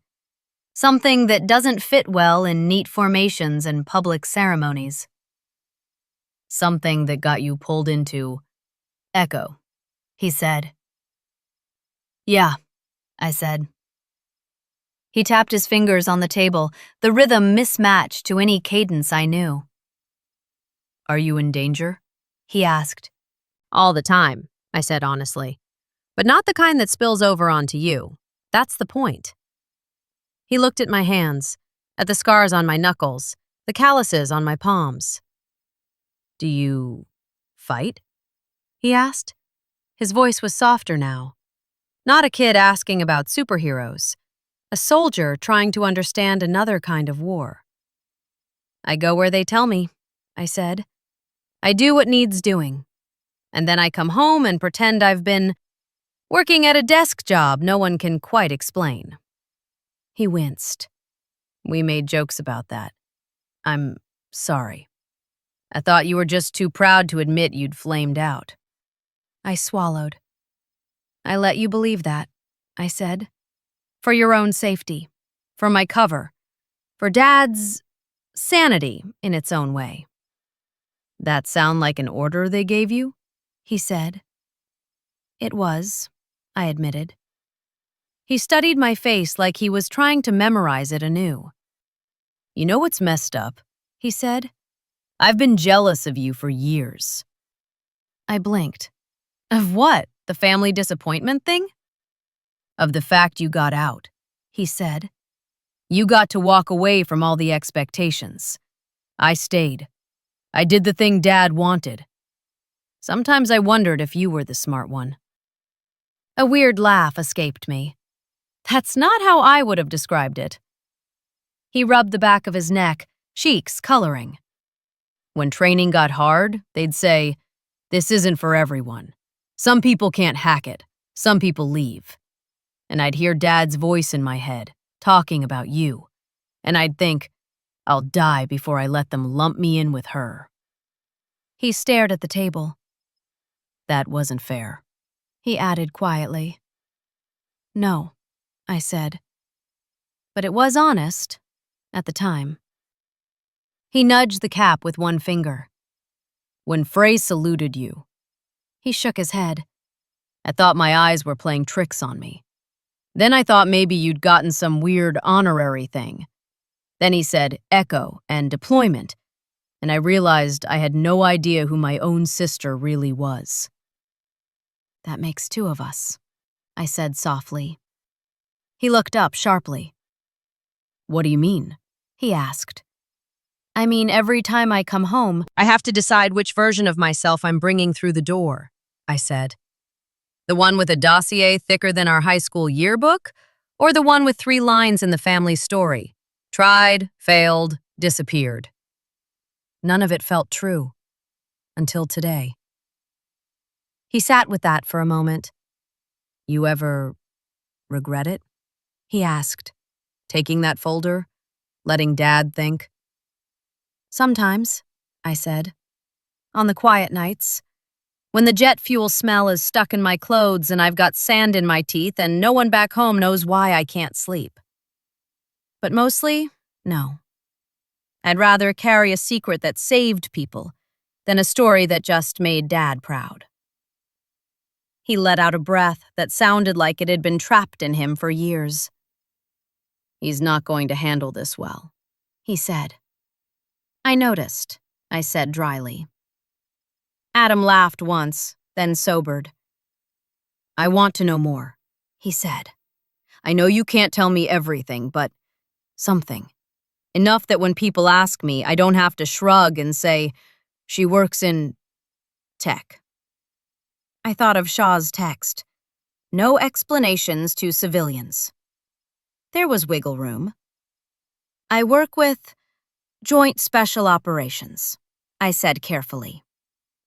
Something that doesn't fit well in neat formations and public ceremonies. Something that got you pulled into echo, he said. Yeah, I said. He tapped his fingers on the table, the rhythm mismatched to any cadence I knew. Are you in danger? He asked. All the time, I said honestly. But not the kind that spills over onto you. That's the point. He looked at my hands, at the scars on my knuckles, the calluses on my palms. Do you fight? He asked. His voice was softer now. Not a kid asking about superheroes. A soldier trying to understand another kind of war. I go where they tell me, I said. I do what needs doing. And then I come home and pretend I've been working at a desk job no one can quite explain. He winced. We made jokes about that. I'm sorry. I thought you were just too proud to admit you'd flamed out. I swallowed. I let you believe that, I said. For your own safety, for my cover, for Dad's sanity in its own way. That sound like an order they gave you? He said. It was, I admitted. He studied my face like he was trying to memorize it anew. You know what's messed up? He said. I've been jealous of you for years. I blinked. Of what? The family disappointment thing? Of the fact you got out, he said. You got to walk away from all the expectations. I stayed. I did the thing Dad wanted. Sometimes I wondered if you were the smart one. A weird laugh escaped me. That's not how I would have described it. He rubbed the back of his neck, cheeks coloring. When training got hard, they'd say, this isn't for everyone. Some people can't hack it. Some people leave. And I'd hear Dad's voice in my head, talking about you. And I'd think, I'll die before I let them lump me in with her. He stared at the table. That wasn't fair. He added quietly. No, I said. But it was honest, at the time. He nudged the cap with one finger. When Frey saluted you. He shook his head. I thought my eyes were playing tricks on me. Then I thought maybe you'd gotten some weird honorary thing. Then he said echo and deployment, and I realized I had no idea who my own sister really was. That makes two of us, I said softly. He looked up sharply. What do you mean? He asked. I mean, every time I come home, I have to decide which version of myself I'm bringing through the door, I said. The one with a dossier thicker than our high school yearbook, or the one with 3 lines in the family story? Tried, failed, disappeared. None of it felt true. Until today. He sat with that for a moment. You ever regret it? He asked, taking that folder, letting Dad think. Sometimes, I said. On the quiet nights. When the jet fuel smell is stuck in my clothes and I've got sand in my teeth and no one back home knows why I can't sleep. But mostly, no. I'd rather carry a secret that saved people than a story that just made Dad proud. He let out a breath that sounded like it had been trapped in him for years. He's not going to handle this well, he said. I noticed, I said dryly. Adam laughed once, then sobered. I want to know more, he said. I know you can't tell me everything, but something. Enough that when people ask me, I don't have to shrug and say, she works in tech. I thought of Shaw's text. No explanations to civilians. There was wiggle room. I work with Joint Special Operations, I said carefully.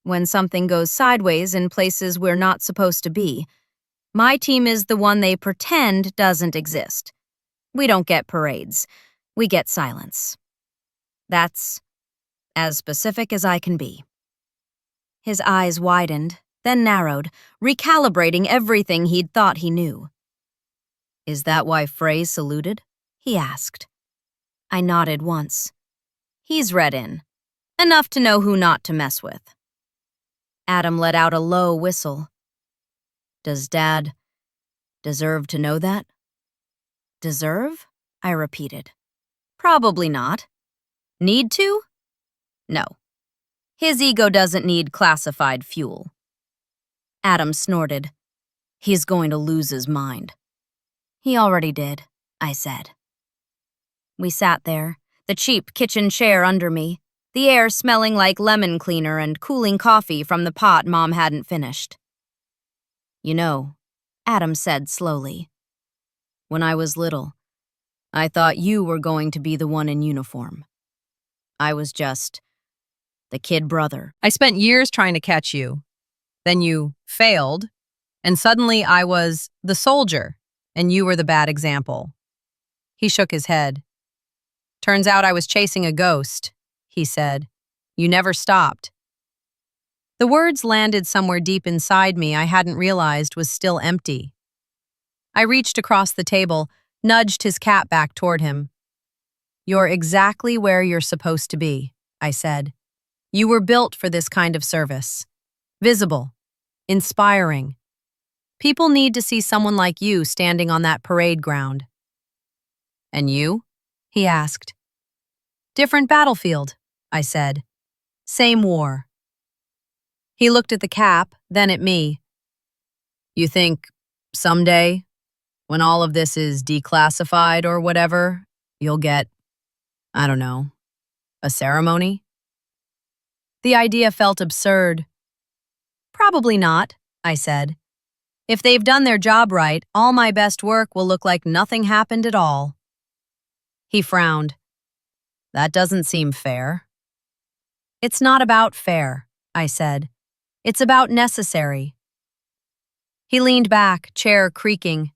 When something goes sideways in places we're not supposed to be, my team is the one they pretend doesn't exist. We don't get parades. We get silence. That's as specific as I can be. His eyes widened, then narrowed, recalibrating everything he'd thought he knew. Is that why Frey saluted? He asked. I nodded once. He's read in. Enough to know who not to mess with. Adam let out a low whistle. Does Dad deserve to know that? Deserve? I repeated. Probably not. Need to? No. His ego doesn't need classified fuel. Adam snorted. He's going to lose his mind. He already did, I said. We sat there, the cheap kitchen chair under me, the air smelling like lemon cleaner and cooling coffee from the pot Mom hadn't finished. You know, Adam said slowly, when I was little, I thought you were going to be the one in uniform. I was just the kid brother. I spent years trying to catch you. Then you failed, and suddenly I was the soldier, and you were the bad example. He shook his head. Turns out I was chasing a ghost, he said. You never stopped. The words landed somewhere deep inside me I hadn't realized was still empty. I reached across the table, nudged his cap back toward him. You're exactly where you're supposed to be, I said. You were built for this kind of service. Visible. Inspiring. People need to see someone like you standing on that parade ground. And you? He asked. Different battlefield, I said. Same war. He looked at the cap, then at me. You think someday, when all of this is declassified or whatever, you'll get, I don't know, a ceremony? The idea felt absurd. Probably not, I said. If they've done their job right, all my best work will look like nothing happened at all. He frowned. That doesn't seem fair. It's not about fair, I said. It's about necessary. He leaned back, chair creaking.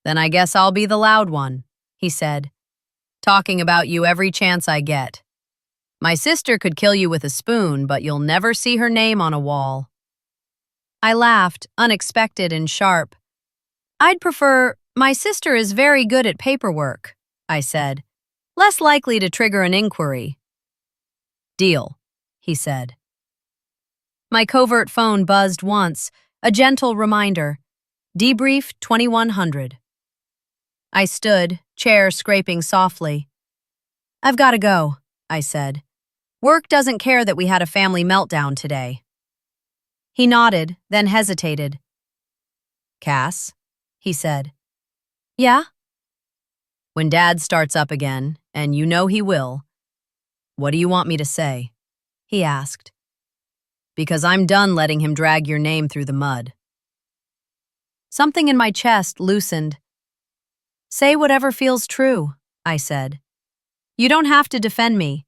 Then I guess I'll be the loud one, he said. Talking about you every chance I get. My sister could kill you with a spoon, but you'll never see her name on a wall. I laughed, unexpected and sharp. I'd prefer, my sister is very good at paperwork, I said. Less likely to trigger an inquiry. Deal, he said. My covert phone buzzed once, a gentle reminder. Debrief 2100. I stood, chair scraping softly. I've got to go, I said. Work doesn't care that we had a family meltdown today. He nodded, then hesitated. Cass, he said. Yeah? When Dad starts up again, and you know he will, what do you want me to say? He asked. Because I'm done letting him drag your name through the mud. Something in my chest loosened. Say whatever feels true, I said. You don't have to defend me,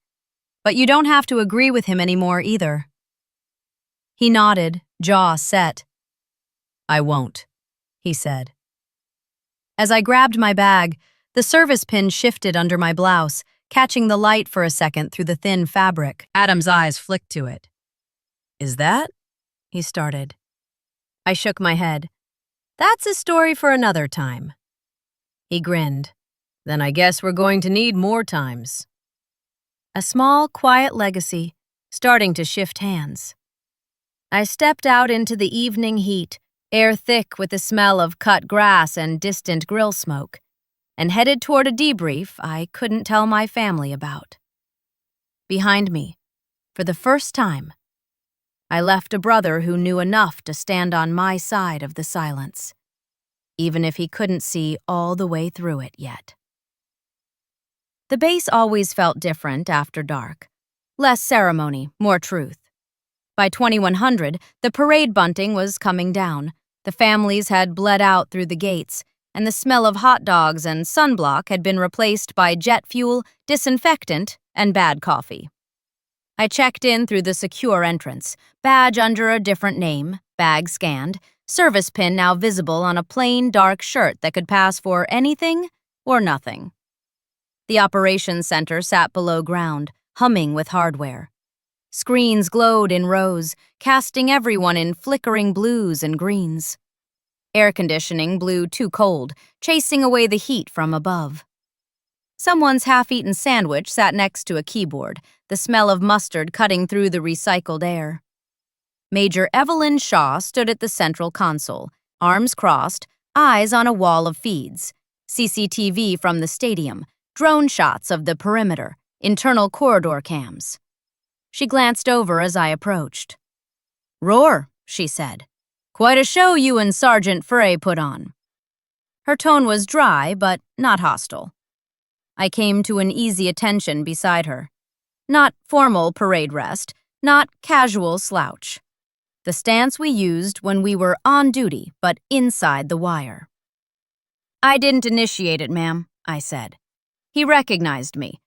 but you don't have to agree with him anymore either. He nodded, jaw set. I won't, he said. As I grabbed my bag, the service pin shifted under my blouse, catching the light for a second through the thin fabric. Adam's eyes flicked to it. Is that? He started. I shook my head. That's a story for another time. He grinned. Then I guess we're going to need more times. A small, quiet legacy, starting to shift hands. I stepped out into the evening heat, air thick with the smell of cut grass and distant grill smoke, and headed toward a debrief I couldn't tell my family about. Behind me, for the first time, I left a brother who knew enough to stand on my side of the silence. even if he couldn't see all the way through it yet. The base always felt different after dark. Less ceremony, more truth. By 2100, the parade bunting was coming down. The families had bled out through the gates, and the smell of hot dogs and sunblock had been replaced by jet fuel, disinfectant, and bad coffee. I checked in through the secure entrance, badge under a different name, bag scanned, service pin now visible on a plain, dark shirt that could pass for anything or nothing. The operations center sat below ground, humming with hardware. Screens glowed in rows, casting everyone in flickering blues and greens. Air conditioning blew too cold, chasing away the heat from above. Someone's half-eaten sandwich sat next to a keyboard, the smell of mustard cutting through the recycled air. Major Evelyn Shaw stood at the central console, arms crossed, eyes on a wall of feeds. CCTV from the stadium, drone shots of the perimeter, internal corridor cams. She glanced over as I approached. "Roar," she said. "Quite a show you and Sergeant Frey put on." Her tone was dry, but not hostile. I came to an easy attention beside her. Not formal parade rest, not casual slouch. The stance we used when we were on duty, but inside the wire. "I didn't initiate it, ma'am," I said. He recognized me.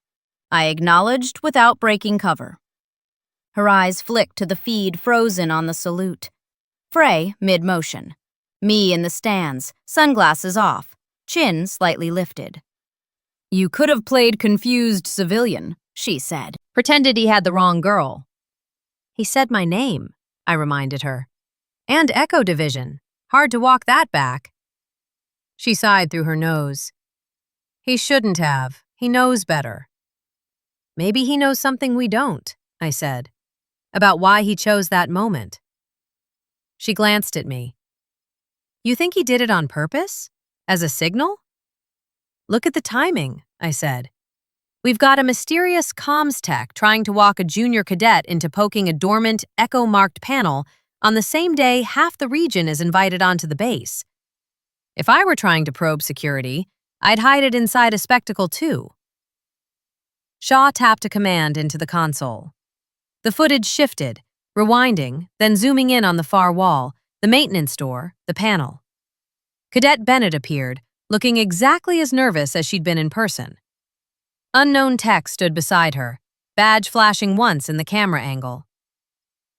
I acknowledged without breaking cover. Her eyes flicked to the feed frozen on the salute. Frey, mid-motion. Me in the stands, sunglasses off, chin slightly lifted. "You could have played confused civilian," she said. "Pretended he had the wrong girl." "He said my name," I reminded her. "And Echo Division. Hard to walk that back." She sighed through her nose. "He shouldn't have. He knows better." "Maybe he knows something we don't," I said. "About why he chose that moment." She glanced at me. "You think he did it on purpose? As a signal?" "Look at the timing," I said. "We've got a mysterious comms tech trying to walk a junior cadet into poking a dormant, echo-marked panel on the same day half the region is invited onto the base. If I were trying to probe security, I'd hide it inside a spectacle too." Shaw tapped a command into the console. The footage shifted, rewinding, then zooming in on the far wall, the maintenance door, the panel. Cadet Bennett appeared, looking exactly as nervous as she'd been in person. Unknown tech stood beside her, badge flashing once in the camera angle.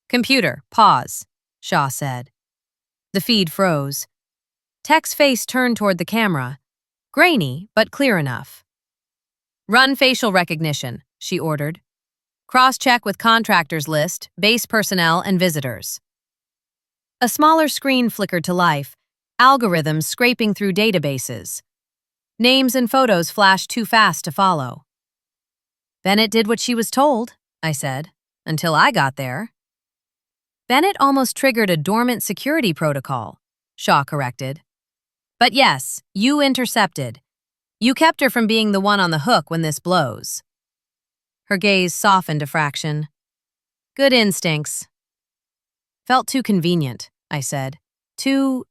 "Computer, pause," Shaw said. The feed froze. Tech's face turned toward the camera, grainy but clear enough. "Run facial recognition," she ordered. "Cross-check with contractors list, base personnel, and visitors." A smaller screen flickered to life, algorithms scraping through databases. Names and photos flashed too fast to follow. "Bennett did what she was told," I said, "until I got there." "Bennett almost triggered a dormant security protocol," Shaw corrected. "But yes, you intercepted. You kept her from being the one on the hook when this blows." Her gaze softened a fraction. "Good instincts." "Felt too convenient," I said. "Too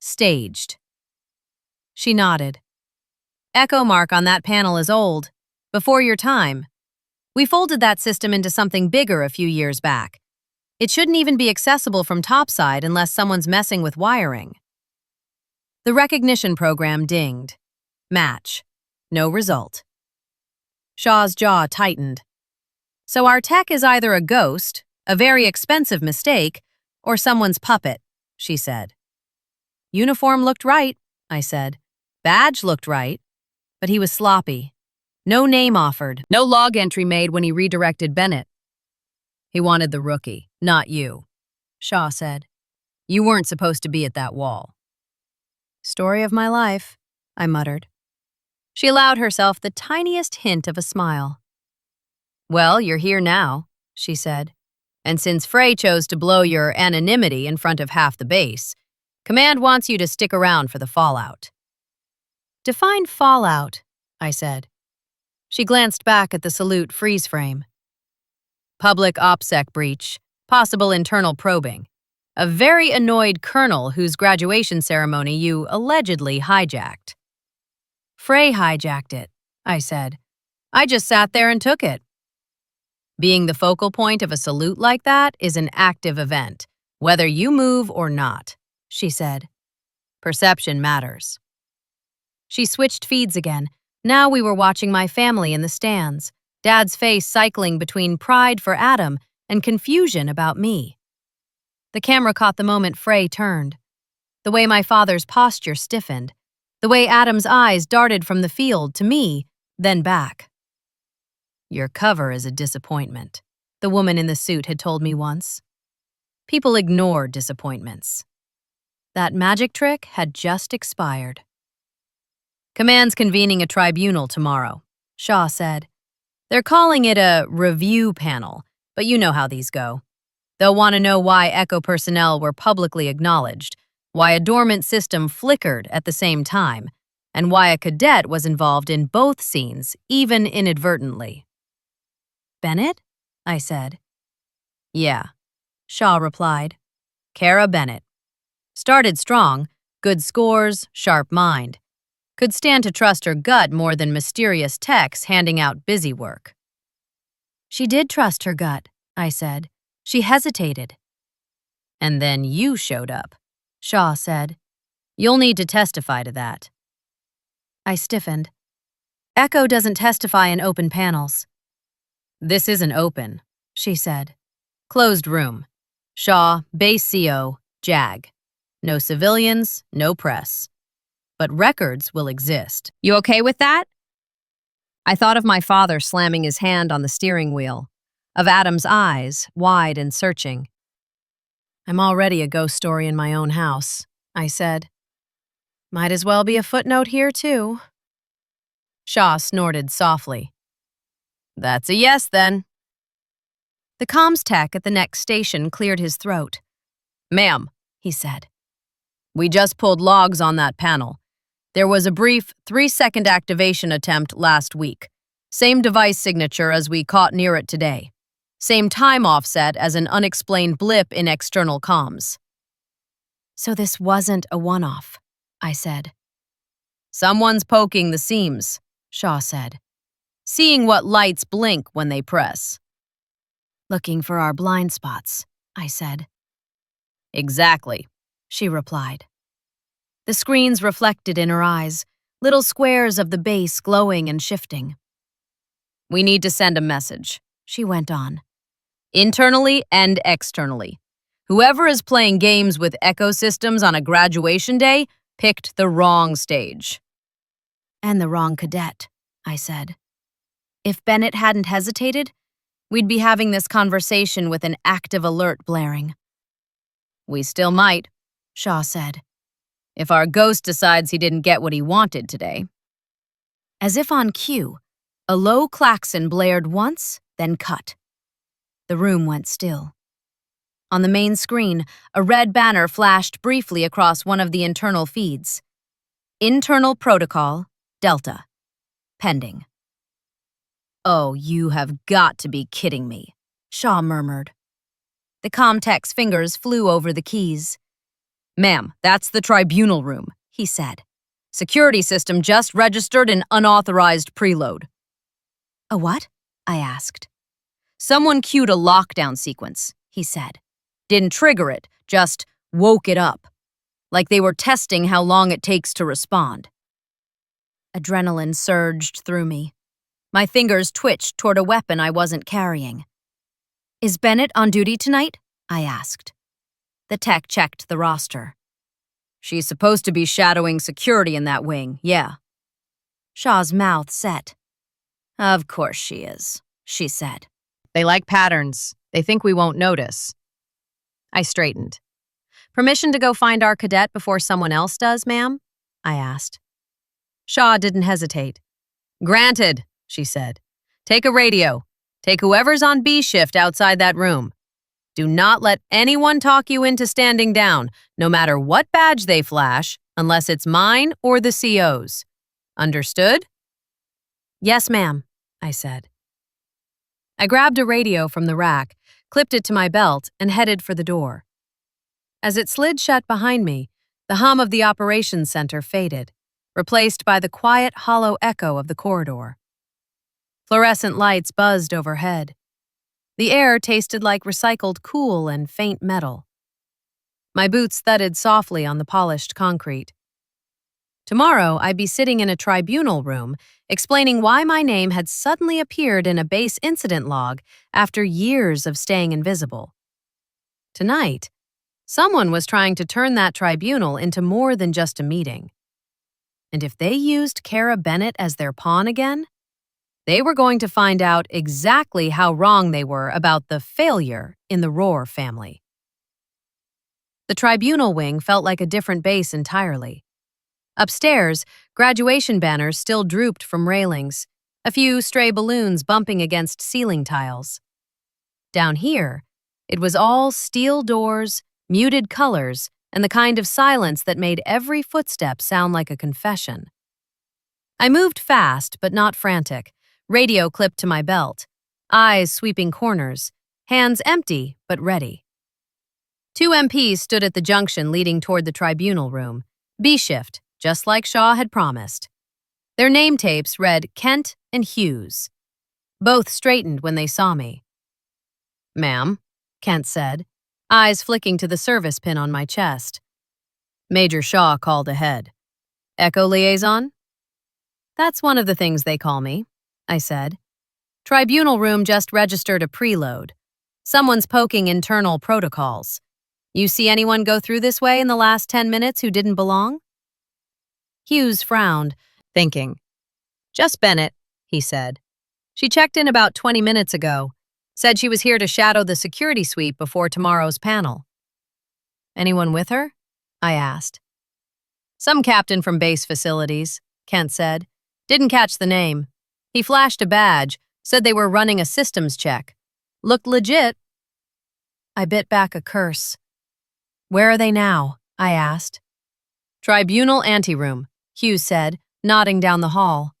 staged." She nodded. "Echo mark on that panel is old. Before your time. We folded that system into something bigger a few years back. It shouldn't even be accessible from topside unless someone's messing with wiring." The recognition program dinged. Match. No result. Shaw's jaw tightened. "So our tech is either a ghost, a very expensive mistake, or someone's puppet," she said. "Uniform looked right," I said. "Badge looked right. But he was sloppy. No name offered, no log entry made when he redirected Bennett." "He wanted the rookie, not you," Shaw said. "You weren't supposed to be at that wall." "Story of my life," I muttered. She allowed herself the tiniest hint of a smile. "Well, you're here now," she said. "And since Frey chose to blow your anonymity in front of half the base, Command wants you to stick around for the fallout." "Define fallout," I said. She glanced back at the salute freeze frame. "Public OPSEC breach, possible internal probing. A very annoyed colonel whose graduation ceremony you allegedly hijacked. Frey hijacked it, I said. I just sat there and took it. Being the focal point of a salute like that is an active event, whether you move or not, she said. Perception matters. She switched feeds again. Now we were watching my family in the stands, Dad's face cycling between pride for Adam and confusion about me. The camera caught the moment Frey turned, the way my father's posture stiffened, the way Adam's eyes darted from the field to me, then back. Your cover is a disappointment, the woman in the suit had told me once. People ignore disappointments. That magic trick had just expired. Command's convening a tribunal tomorrow, Shaw said. They're calling it a review panel, but you know how these go. They'll want to know why Echo personnel were publicly acknowledged, why a dormant system flickered at the same time, and why a cadet was involved in both scenes, even inadvertently. Bennett? I said. Yeah, Shaw replied. Kara Bennett. Started strong, good scores, sharp mind. Could stand to trust her gut more than mysterious techs handing out busy work. She did trust her gut, I said. She hesitated. And then you showed up, Shaw said. You'll need to testify to that. I stiffened. Echo doesn't testify in open panels. This isn't open, she said. Closed room. Shaw, Base CO, JAG. No civilians, no press. But records will exist. You okay with that? I thought of my father slamming his hand on the steering wheel, of Adam's eyes, wide and searching. I'm already a ghost story in my own house, I said. Might as well be a footnote here, too. Shaw snorted softly. That's a yes, then. The comms tech at the next station cleared his throat. Ma'am, he said. We just pulled logs on that panel. There was a brief 3-second activation attempt last week. Same device signature as we caught near it today. Same time offset as an unexplained blip in external comms. So this wasn't a one-off, I said. Someone's poking the seams, Shaw said. Seeing what lights blink when they press. Looking for our blind spots, I said. Exactly, she replied. The screens reflected in her eyes, little squares of the base glowing and shifting. We need to send a message, she went on. Internally and externally. Whoever is playing games with ecosystems on a graduation day picked the wrong stage. And the wrong cadet, I said. If Bennett hadn't hesitated, we'd be having this conversation with an active alert blaring. We still might, Shaw said. If our ghost decides he didn't get what he wanted today. As if on cue, a low klaxon blared once, then cut. The room went still. On the main screen, a red banner flashed briefly across one of the internal feeds. Internal Protocol, Delta. Pending. Oh, you have got to be kidding me, Shaw murmured. The Comtech's fingers flew over the keys. Ma'am, that's the tribunal room, he said. Security system just registered an unauthorized preload. A what? I asked. Someone queued a lockdown sequence, he said. Didn't trigger it, just woke it up. Like they were testing how long it takes to respond. Adrenaline surged through me. My fingers twitched toward a weapon I wasn't carrying. Is Bennett on duty tonight? I asked. The tech checked the roster. She's supposed to be shadowing security in that wing, yeah. Shaw's mouth set. Of course she is, she said. They like patterns. They think we won't notice. I straightened. Permission to go find our cadet before someone else does, ma'am? I asked. Shaw didn't hesitate. Granted, she said. Take a radio. Take whoever's on B shift outside that room. Do not let anyone talk you into standing down, no matter what badge they flash, unless it's mine or the CO's. Understood? Yes, ma'am, I said. I grabbed a radio from the rack, clipped it to my belt, and headed for the door. As it slid shut behind me, the hum of the operations center faded, replaced by the quiet, hollow echo of the corridor. Fluorescent lights buzzed overhead. The air tasted like recycled cool and faint metal. My boots thudded softly on the polished concrete. Tomorrow, I'd be sitting in a tribunal room, explaining why my name had suddenly appeared in a base incident log after years of staying invisible. Tonight, someone was trying to turn that tribunal into more than just a meeting. And if they used Kara Bennett as their pawn again, they were going to find out exactly how wrong they were about the failure in the Roar family. The tribunal wing felt like a different base entirely. Upstairs, graduation banners still drooped from railings, a few stray balloons bumping against ceiling tiles. Down here, it was all steel doors, muted colors, and the kind of silence that made every footstep sound like a confession. I moved fast, but not frantic, radio clipped to my belt, eyes sweeping corners, hands empty, but ready. 2 MPs stood at the junction leading toward the tribunal room, B-shift, just like Shaw had promised. Their name tapes read Kent and Hughes. Both straightened when they saw me. "Ma'am," Kent said, eyes flicking to the service pin on my chest. Major Shaw called ahead. "Echo liaison?" "That's one of the things they call me," I said. "Tribunal room just registered a preload. Someone's poking internal protocols. You see anyone go through this way in the last 10 minutes who didn't belong?" Hughes frowned, thinking. "Just Bennett," he said. "She checked in about 20 minutes ago. Said she was here to shadow the security sweep before tomorrow's panel." "Anyone with her?" I asked. "Some captain from base facilities," Kent said. "Didn't catch the name. He flashed a badge, said they were running a systems check. Looked legit." I bit back a curse. "Where are they now?" I asked. "Tribunal anteroom," Hughes said, nodding down the hall.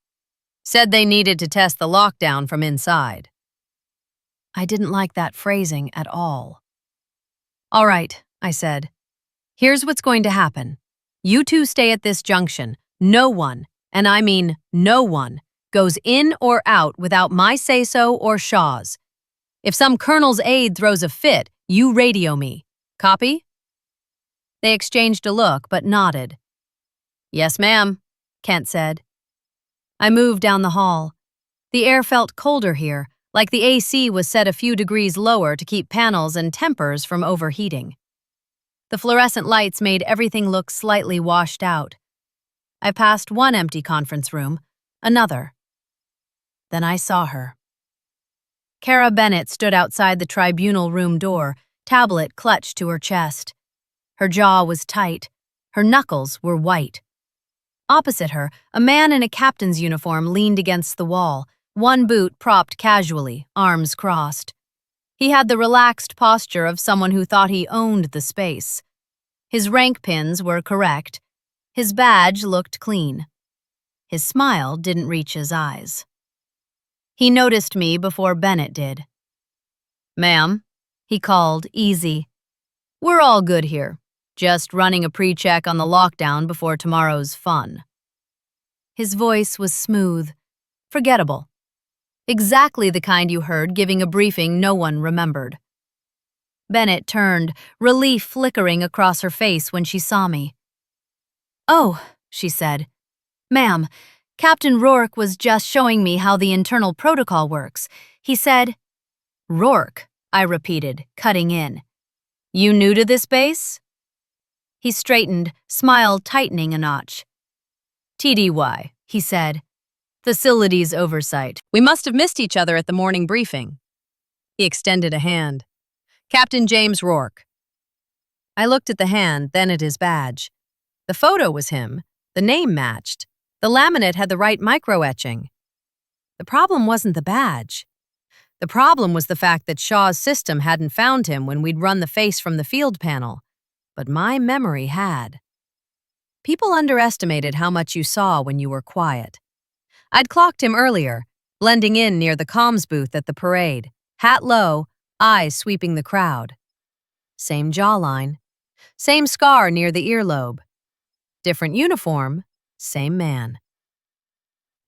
"Said they needed to test the lockdown from inside." I didn't like that phrasing at all. "All right," I said. "Here's what's going to happen. You two stay at this junction. No one, and I mean no one, goes in or out without my say-so or Shaw's. If some colonel's aide throws a fit, you radio me. Copy?" They exchanged a look, but nodded. "Yes, ma'am," Kent said. I moved down the hall. The air felt colder here, like the AC was set a few degrees lower to keep panels and tempers from overheating. The fluorescent lights made everything look slightly washed out. I passed one empty conference room, another. Then I saw her. Kara Bennett stood outside the tribunal room door, tablet clutched to her chest. Her jaw was tight. Her knuckles were white. Opposite her, a man in a captain's uniform leaned against the wall, one boot propped casually, arms crossed. He had the relaxed posture of someone who thought he owned the space. His rank pins were correct. His badge looked clean. His smile didn't reach his eyes. He noticed me before Bennett did. "Ma'am," he called, easy. "We're all good here. Just running a pre-check on the lockdown before tomorrow's fun." His voice was smooth, forgettable. Exactly the kind you heard giving a briefing no one remembered. Bennett turned, relief flickering across her face when she saw me. "Oh," she said. "Ma'am, Captain Rourke was just showing me how the internal protocol works. He said—" "Rourke," I repeated, cutting in. "You new to this base?" He straightened, smile tightening a notch. "TDY," he said. "Facilities oversight. We must have missed each other at the morning briefing." He extended a hand. "Captain James Rourke." I looked at the hand, then at his badge. The photo was him. The name matched. The laminate had the right micro-etching. The problem wasn't the badge. The problem was the fact that Shaw's system hadn't found him when we'd run the face from the field panel. But my memory had. People underestimated how much you saw when you were quiet. I'd clocked him earlier, blending in near the comms booth at the parade, hat low, eyes sweeping the crowd. Same jawline. Same scar near the earlobe. Different uniform, same man.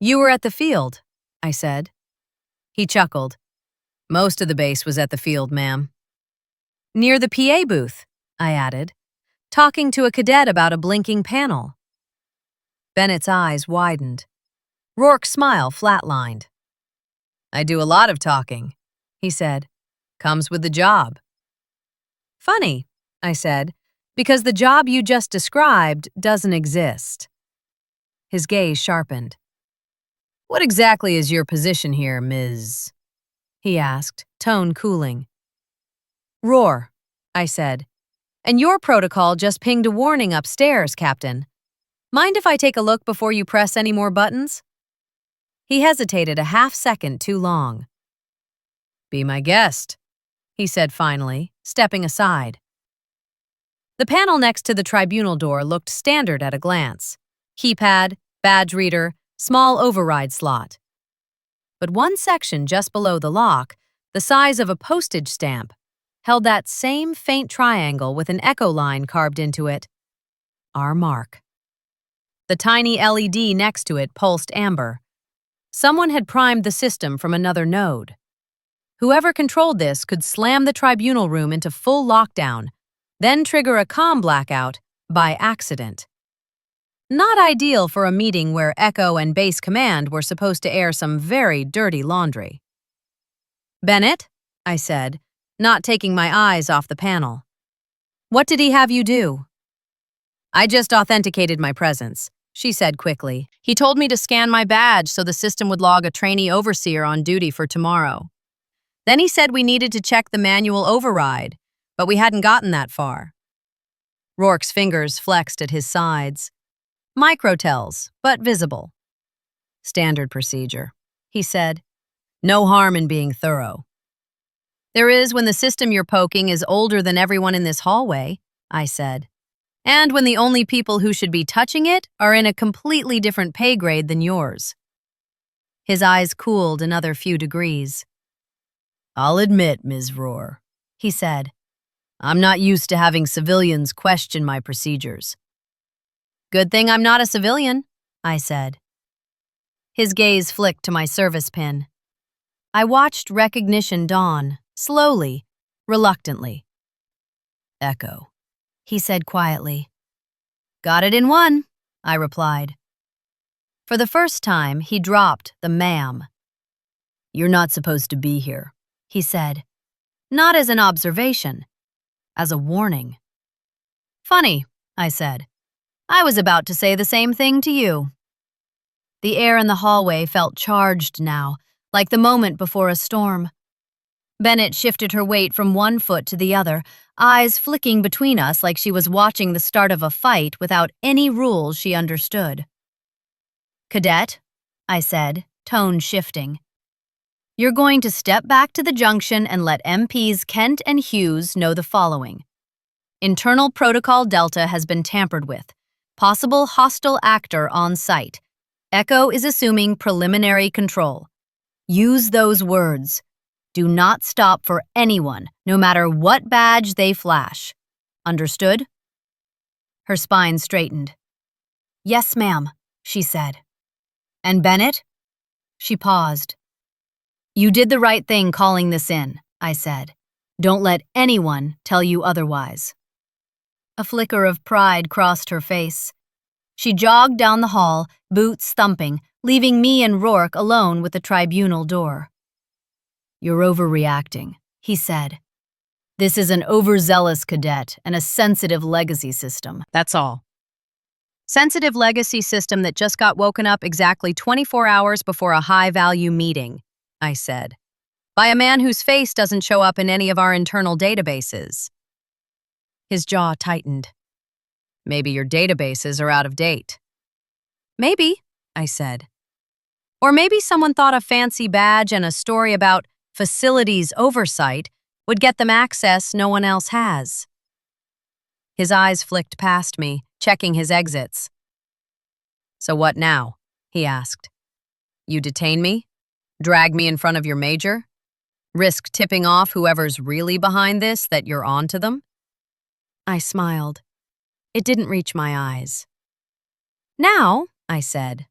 You were at the field, I said. He chuckled. Most of the base was at the field, ma'am. Near the PA booth, I added, talking to a cadet about a blinking panel. Bennett's eyes widened. Rourke's smile flatlined. I do a lot of talking, he said. Comes with the job. Funny, I said, because the job you just described doesn't exist. His gaze sharpened. What exactly is your position here, Ms.? He asked, tone cooling. Roar, I said. And your protocol just pinged a warning upstairs, Captain. Mind if I take a look before you press any more buttons? He hesitated a half-second too long. Be my guest, he said finally, stepping aside. The panel next to the tribunal door looked standard at a glance. Keypad, badge reader, small override slot. But one section just below the lock, the size of a postage stamp, held that same faint triangle with an echo line carved into it. Our mark. The tiny LED next to it pulsed amber. Someone had primed the system from another node. Whoever controlled this could slam the tribunal room into full lockdown, then trigger a comm blackout by accident. Not ideal for a meeting where Echo and Base Command were supposed to air some very dirty laundry. Bennett, I said, not taking my eyes off the panel. What did he have you do? I just authenticated my presence, she said quickly. He told me to scan my badge so the system would log a trainee overseer on duty for tomorrow. Then he said we needed to check the manual override, but we hadn't gotten that far. Rourke's fingers flexed at his sides. Microtells, but visible. Standard procedure, he said. No harm in being thorough. There is when the system you're poking is older than everyone in this hallway, I said. And when the only people who should be touching it are in a completely different pay grade than yours. His eyes cooled another few degrees. I'll admit, Ms. Roar, he said. I'm not used to having civilians question my procedures. Good thing I'm not a civilian, I said. His gaze flicked to my service pin. I watched recognition dawn, slowly, reluctantly. Echo, he said quietly. Got it in one, I replied. For the first time, he dropped the ma'am. You're not supposed to be here, he said. Not as an observation, as a warning. Funny, I said. I was about to say the same thing to you. The air in the hallway felt charged now, like the moment before a storm. Bennett shifted her weight from one foot to the other, eyes flicking between us like she was watching the start of a fight without any rules she understood. Cadet, I said, tone shifting. You're going to step back to the junction and let MPs Kent and Hughes know the following. Internal Protocol Delta has been tampered with. Possible hostile actor on site. Echo is assuming preliminary control. Use those words. Do not stop for anyone, no matter what badge they flash. Understood? Her spine straightened. Yes, ma'am, she said. And Bennett? She paused. You did the right thing calling this in, I said. Don't let anyone tell you otherwise. A flicker of pride crossed her face. She jogged down the hall, boots thumping, leaving me and Rourke alone with the tribunal door. You're overreacting, he said. This is an overzealous cadet and a sensitive legacy system. That's all. Sensitive legacy system that just got woken up exactly 24 hours before a high-value meeting, I said, by a man whose face doesn't show up in any of our internal databases. His jaw tightened. Maybe your databases are out of date. Maybe, I said. Or maybe someone thought a fancy badge and a story about facilities oversight would get them access no one else has. His eyes flicked past me, checking his exits. So what now? He asked. You detain me? Drag me in front of your major? Risk tipping off whoever's really behind this that you're on to them? I smiled. It didn't reach my eyes. Now, I said,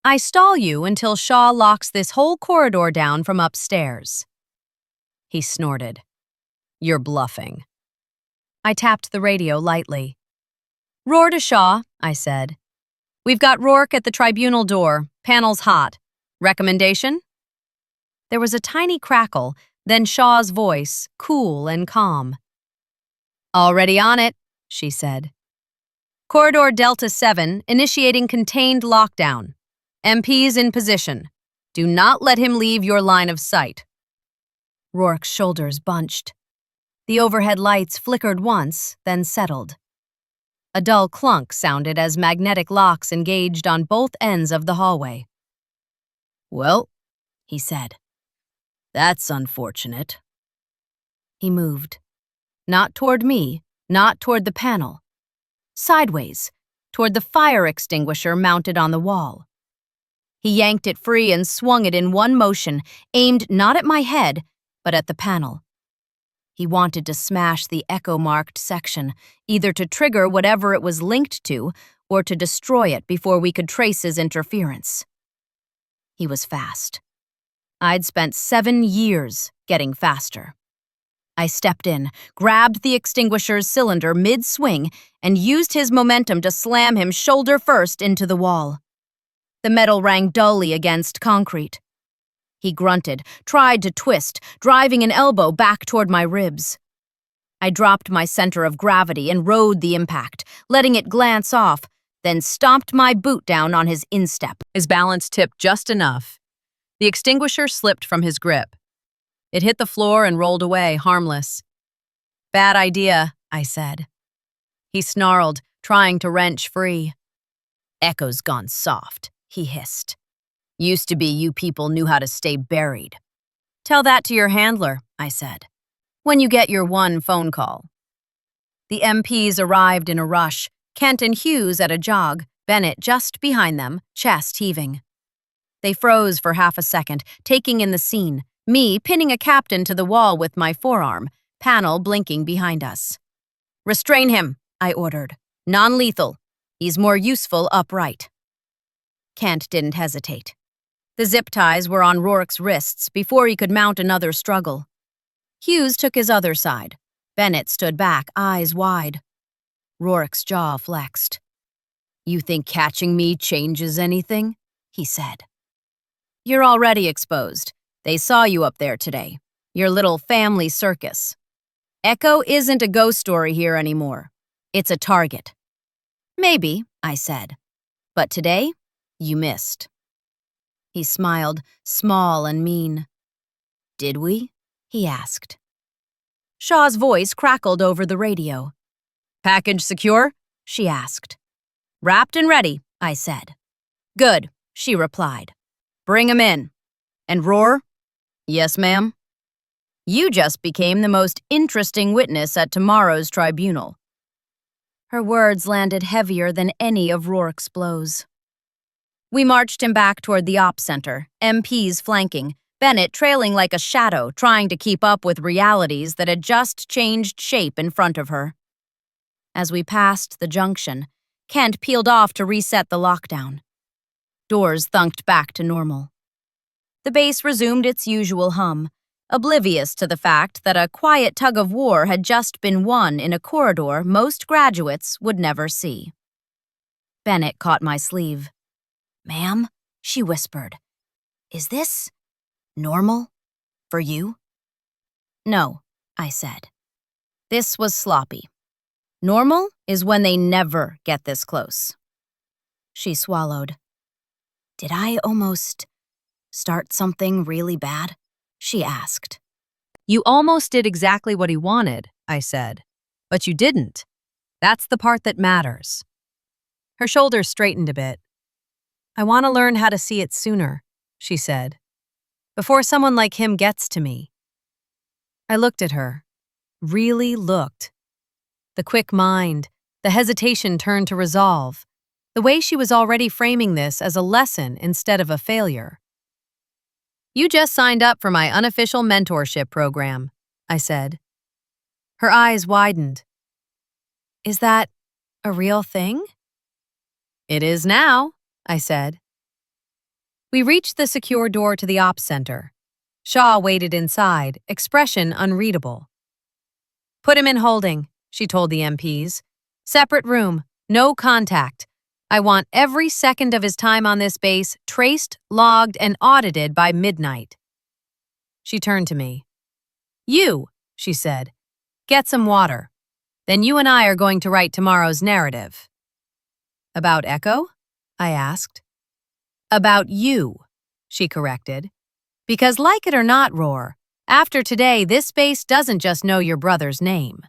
I stall you until Shaw locks this whole corridor down from upstairs. He snorted. You're bluffing. I tapped the radio lightly. Roar to Shaw, I said. We've got Rourke at the tribunal door. Panel's hot. Recommendation? There was a tiny crackle, then Shaw's voice, cool and calm. Already on it, she said. Corridor Delta 7, initiating contained lockdown. MPs in position. Do not let him leave your line of sight. Rourke's shoulders bunched. The overhead lights flickered once, then settled. A dull clunk sounded as magnetic locks engaged on both ends of the hallway. Well, he said. That's unfortunate. He moved. Not toward me, not toward the panel. Sideways, toward the fire extinguisher mounted on the wall. He yanked it free and swung it in one motion, aimed not at my head, but at the panel. He wanted to smash the echo-marked section, either to trigger whatever it was linked to, or to destroy it before we could trace his interference. He was fast. I'd spent 7 years getting faster. I stepped in, grabbed the extinguisher's cylinder mid-swing, and used his momentum to slam him shoulder first into the wall. The metal rang dully against concrete. He grunted, tried to twist, driving an elbow back toward my ribs. I dropped my center of gravity and rode the impact, letting it glance off, then stomped my boot down on his instep. His balance tipped just enough. The extinguisher slipped from his grip. It hit the floor and rolled away, harmless. Bad idea, I said. He snarled, trying to wrench free. Echo's gone soft, he hissed. Used to be you people knew how to stay buried. Tell that to your handler, I said. When you get your one phone call. The MPs arrived in a rush, Kent and Hughes at a jog, Bennett just behind them, chest heaving. They froze for half a second, taking in the scene, me pinning a captain to the wall with my forearm, panel blinking behind us. Restrain him, I ordered. Non-lethal. He's more useful upright. Kent didn't hesitate. The zip ties were on Rourke's wrists before he could mount another struggle. Hughes took his other side. Bennett stood back, eyes wide. Rourke's jaw flexed. You think catching me changes anything? He said. You're already exposed. They saw you up there today. Your little family circus. Echo isn't a ghost story here anymore. It's a target. Maybe, I said. But today, you missed. He smiled, small and mean. Did we? He asked. Shaw's voice crackled over the radio. Package secure? She asked. Wrapped and ready, I said. Good, she replied. Bring him in. And Roar? Yes, ma'am. You just became the most interesting witness at tomorrow's tribunal. Her words landed heavier than any of Rourke's blows. We marched him back toward the ops center, MPs flanking, Bennett trailing like a shadow, trying to keep up with realities that had just changed shape in front of her. As we passed the junction, Kent peeled off to reset the lockdown. Doors thunked back to normal. The base resumed its usual hum, oblivious to the fact that a quiet tug-of-war had just been won in a corridor most graduates would never see. Bennett caught my sleeve. Ma'am, she whispered, is this normal for you? No, I said. This was sloppy. Normal is when they never get this close. She swallowed. Did I almost start something really bad? She asked. You almost did exactly what he wanted, I said. But you didn't. That's the part that matters. Her shoulders straightened a bit. I want to learn how to see it sooner, she said, before someone like him gets to me. I looked at her, really looked. The quick mind, the hesitation turned to resolve, the way she was already framing this as a lesson instead of a failure. You just signed up for my unofficial mentorship program, I said. Her eyes widened. Is that a real thing? It is now, I said. We reached the secure door to the ops center. Shaw waited inside, expression unreadable. Put him in holding, she told the MPs. Separate room, no contact. I want every second of his time on this base traced, logged, and audited by midnight. She turned to me. You, she said, get some water. Then you and I are going to write tomorrow's narrative. About Echo? I asked. About you, she corrected. Because like it or not, Roar, after today, this base doesn't just know your brother's name.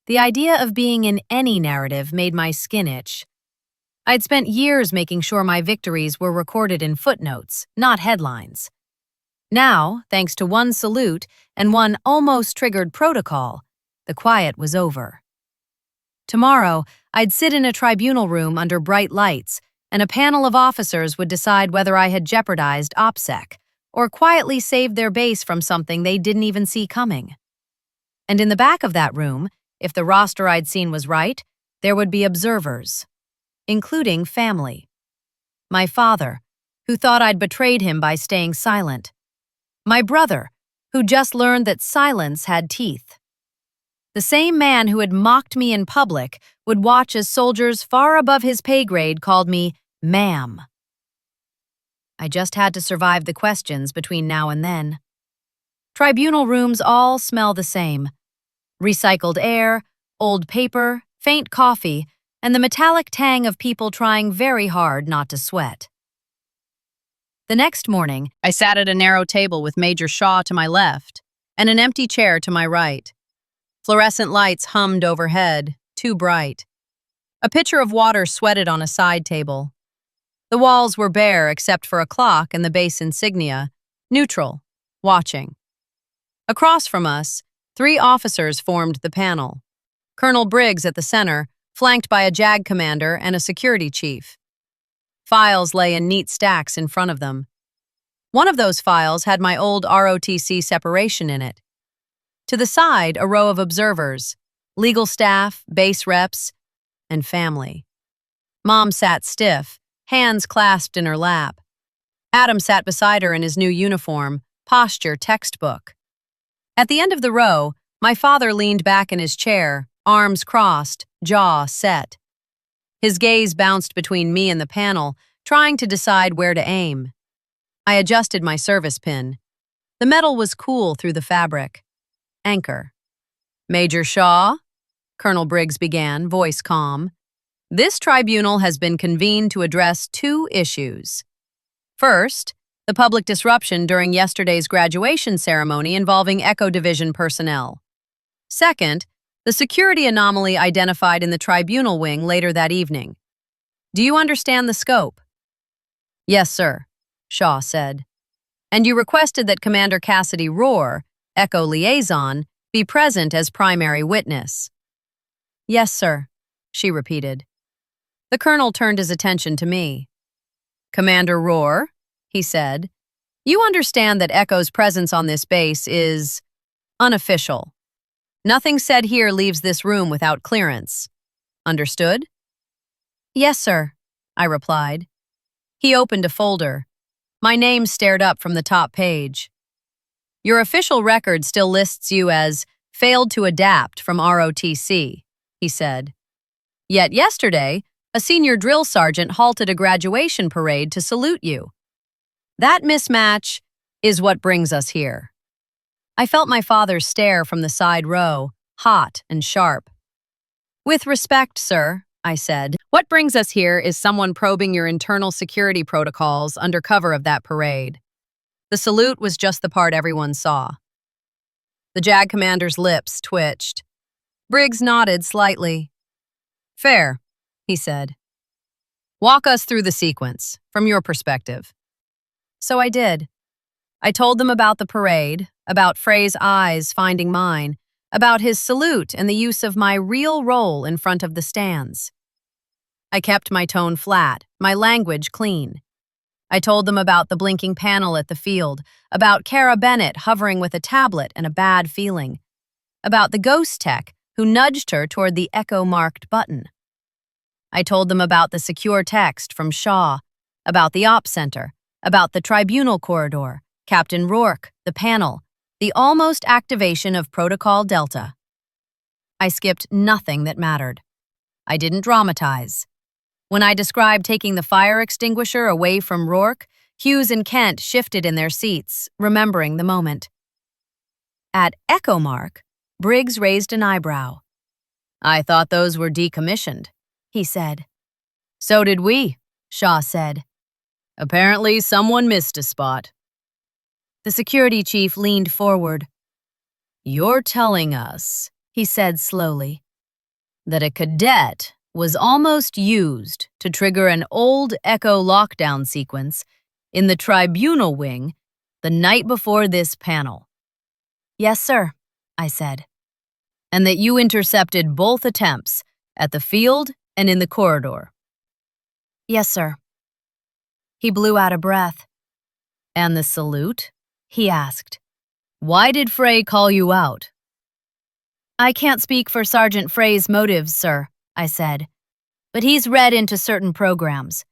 The idea of being in any narrative made my skin itch. I'd spent years making sure my victories were recorded in footnotes, not headlines. Now, thanks to one salute and one almost triggered protocol, the quiet was over. Tomorrow, I'd sit in a tribunal room under bright lights, and a panel of officers would decide whether I had jeopardized OPSEC or quietly saved their base from something they didn't even see coming. And in the back of that room, if the roster I'd seen was right, there would be observers, including family. My father, who thought I'd betrayed him by staying silent. My brother, who just learned that silence had teeth. The same man who had mocked me in public would watch as soldiers far above his pay grade called me ma'am. I just had to survive the questions between now and then. Tribunal rooms all smell the same. Recycled air, old paper, faint coffee, and the metallic tang of people trying very hard not to sweat. The next morning, I sat at a narrow table with Major Shaw to my left and an empty chair to my right. Fluorescent lights hummed overhead, too bright. A pitcher of water sweated on a side table. The walls were bare except for a clock and the base insignia, neutral, watching. Across from us, 3 officers formed the panel. Colonel Briggs at the center, flanked by a JAG commander and a security chief. Files lay in neat stacks in front of them. One of those files had my old ROTC separation in it. To the side, a row of observers, legal staff, base reps, and family. Mom sat stiff, hands clasped in her lap. Adam sat beside her in his new uniform, posture textbook. At the end of the row, my father leaned back in his chair, arms crossed, jaw set. His gaze bounced between me and the panel, trying to decide where to aim. I adjusted my service pin. The metal was cool through the fabric. Anchor. Major Shaw, Colonel Briggs began, voice calm. This tribunal has been convened to address 2 issues. First, the public disruption during yesterday's graduation ceremony involving Echo Division personnel. Second, the security anomaly identified in the tribunal wing later that evening. Do you understand the scope? Yes, sir, Shaw said. And you requested that Commander Cassidy Roar, Echo liaison, be present as primary witness. Yes, sir, she repeated. The colonel turned his attention to me. Commander Roar, he said, you understand that Echo's presence on this base is unofficial. Nothing said here leaves this room without clearance. Understood? Yes, sir, I replied. He opened a folder. My name stared up from the top page. Your official record still lists you as failed to adapt from ROTC, he said. Yet yesterday, a senior drill sergeant halted a graduation parade to salute you. That mismatch is what brings us here. I felt my father's stare from the side row, hot and sharp. With respect, sir, I said, what brings us here is someone probing your internal security protocols under cover of that parade. The salute was just the part everyone saw. The JAG commander's lips twitched. Briggs nodded slightly. Fair, he said. Walk us through the sequence, from your perspective. So I did. I told them about the parade, about Frey's eyes finding mine, about his salute and the use of my real role in front of the stands. I kept my tone flat, my language clean. I told them about the blinking panel at the field, about Kara Bennett hovering with a tablet and a bad feeling, about the ghost tech who nudged her toward the echo-marked button. I told them about the secure text from Shaw, about the Ops Center, about the tribunal corridor, Captain Rourke, the panel, the almost activation of Protocol Delta. I skipped nothing that mattered. I didn't dramatize. When I described taking the fire extinguisher away from Rourke, Hughes and Kent shifted in their seats, remembering the moment. At Echo Mark, Briggs raised an eyebrow. "I thought those were decommissioned," he said. "So did we," Shaw said. "Apparently someone missed a spot." The security chief leaned forward. "You're telling us," he said slowly, "that a cadet was almost used to trigger an old Echo lockdown sequence in the tribunal wing the night before this panel." "Yes, sir," I said. "And that you intercepted both attempts, at the field and in the corridor?" "Yes, sir." He blew out a breath. "And the salute?" he asked. "Why did Frey call you out?" "I can't speak for Sergeant Frey's motives, sir," I said. "But he's read into certain programs.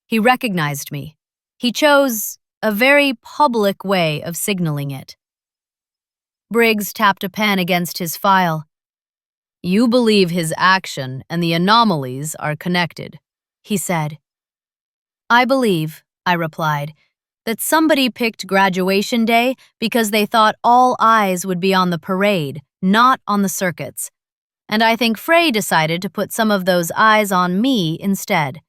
He recognized me. He chose a very public way of signaling it." Briggs tapped a pen against his file. "You believe his action and the anomalies are connected," he said. "I believe," I replied, "that somebody picked graduation day because they thought all eyes would be on the parade, not on the circuits. And I think Frey decided to put some of those eyes on me instead,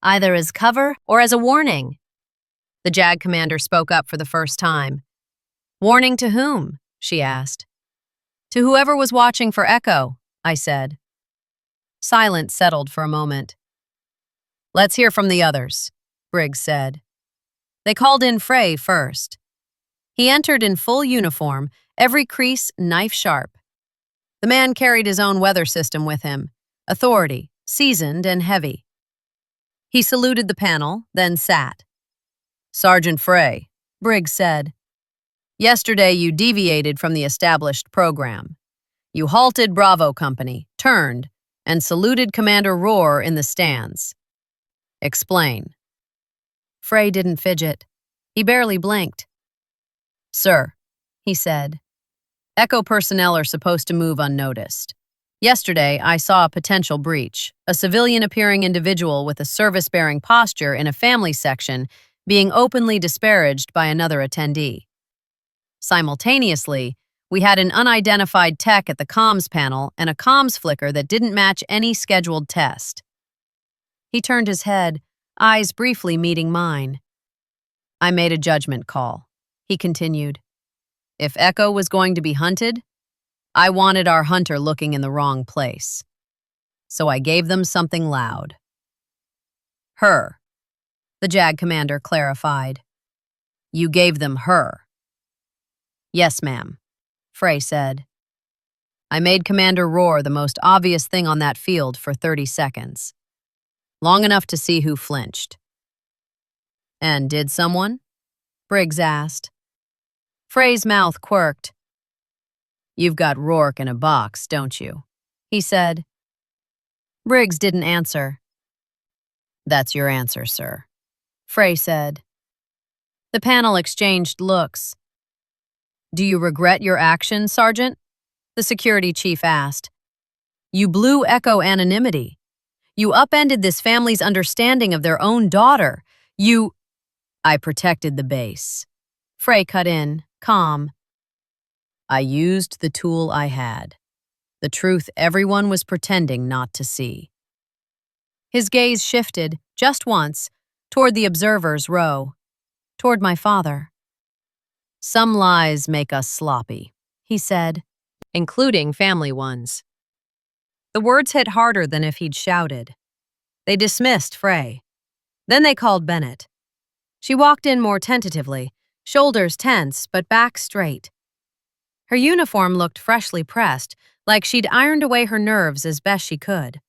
either as cover or as a warning." The JAG commander spoke up for the first time. "Warning to whom?" she asked. "To whoever was watching for Echo," I said. Silence settled for a moment. "Let's hear from the others," Briggs said. They called in Frey first. He entered in full uniform, every crease knife-sharp. The man carried his own weather system with him, authority, seasoned and heavy. He saluted the panel, then sat. "Sergeant Frey," Briggs said. "Yesterday you deviated from the established program. You halted Bravo Company, turned, and saluted Commander Roar in the stands. Explain." Frey didn't fidget. He barely blinked. "Sir," he said, "Echo personnel are supposed to move unnoticed. Yesterday, I saw a potential breach, a civilian-appearing individual with a service-bearing posture in a family section being openly disparaged by another attendee. Simultaneously, we had an unidentified tech at the comms panel and a comms flicker that didn't match any scheduled test." He turned his head, eyes briefly meeting mine. "I made a judgment call," he continued. "If Echo was going to be hunted, I wanted our hunter looking in the wrong place. So I gave them something loud." "Her," the JAG commander clarified. "You gave them her." "Yes, ma'am," Frey said. "I made Commander Roar the most obvious thing on that field for 30 seconds. Long enough to see who flinched." "And did someone?" Briggs asked. Frey's mouth quirked. "You've got Rourke in a box, don't you?" he said. Briggs didn't answer. "That's your answer, sir," Frey said. The panel exchanged looks. "Do you regret your action, Sergeant?" the security chief asked. "You blew Echo anonymity. You upended this family's understanding of their own daughter. You—" "I protected the base," Frey cut in, calm. "I used the tool I had, the truth everyone was pretending not to see." His gaze shifted, just once, toward the observers' row, toward my father. "Some lies make us sloppy," he said, "including family ones." The words hit harder than if he'd shouted. They dismissed Frey. Then they called Bennett. She walked in more tentatively, shoulders tense but back straight. Her uniform looked freshly pressed, like she'd ironed away her nerves as best she could.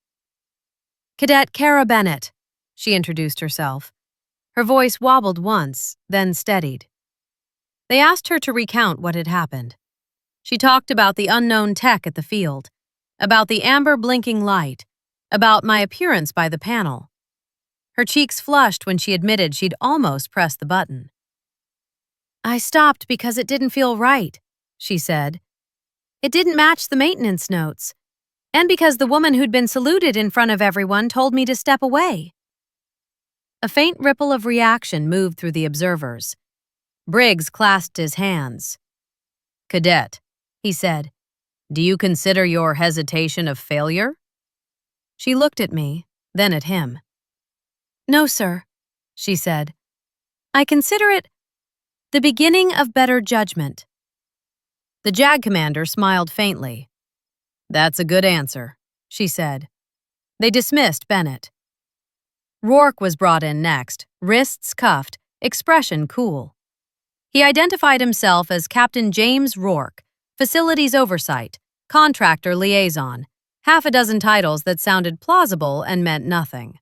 "Cadet Kara Bennett," she introduced herself. Her voice wobbled once, then steadied. They asked her to recount what had happened. She talked about the unknown tech at the field, about the amber blinking light, about my appearance by the panel. Her cheeks flushed when she admitted she'd almost pressed the button. "I stopped because it didn't feel right," she said. "It didn't match the maintenance notes, and because the woman who'd been saluted in front of everyone told me to step away." A faint ripple of reaction moved through the observers. Briggs clasped his hands. "Cadet," he said, "do you consider your hesitation a failure?" She looked at me, then at him. "No, sir," she said. "I consider it the beginning of better judgment." The JAG commander smiled faintly. "That's a good answer," she said. They dismissed Bennett. Rourke was brought in next, wrists cuffed, expression cool. He identified himself as Captain James Rourke, Facilities Oversight, Contractor Liaison, half a dozen titles that sounded plausible and meant nothing.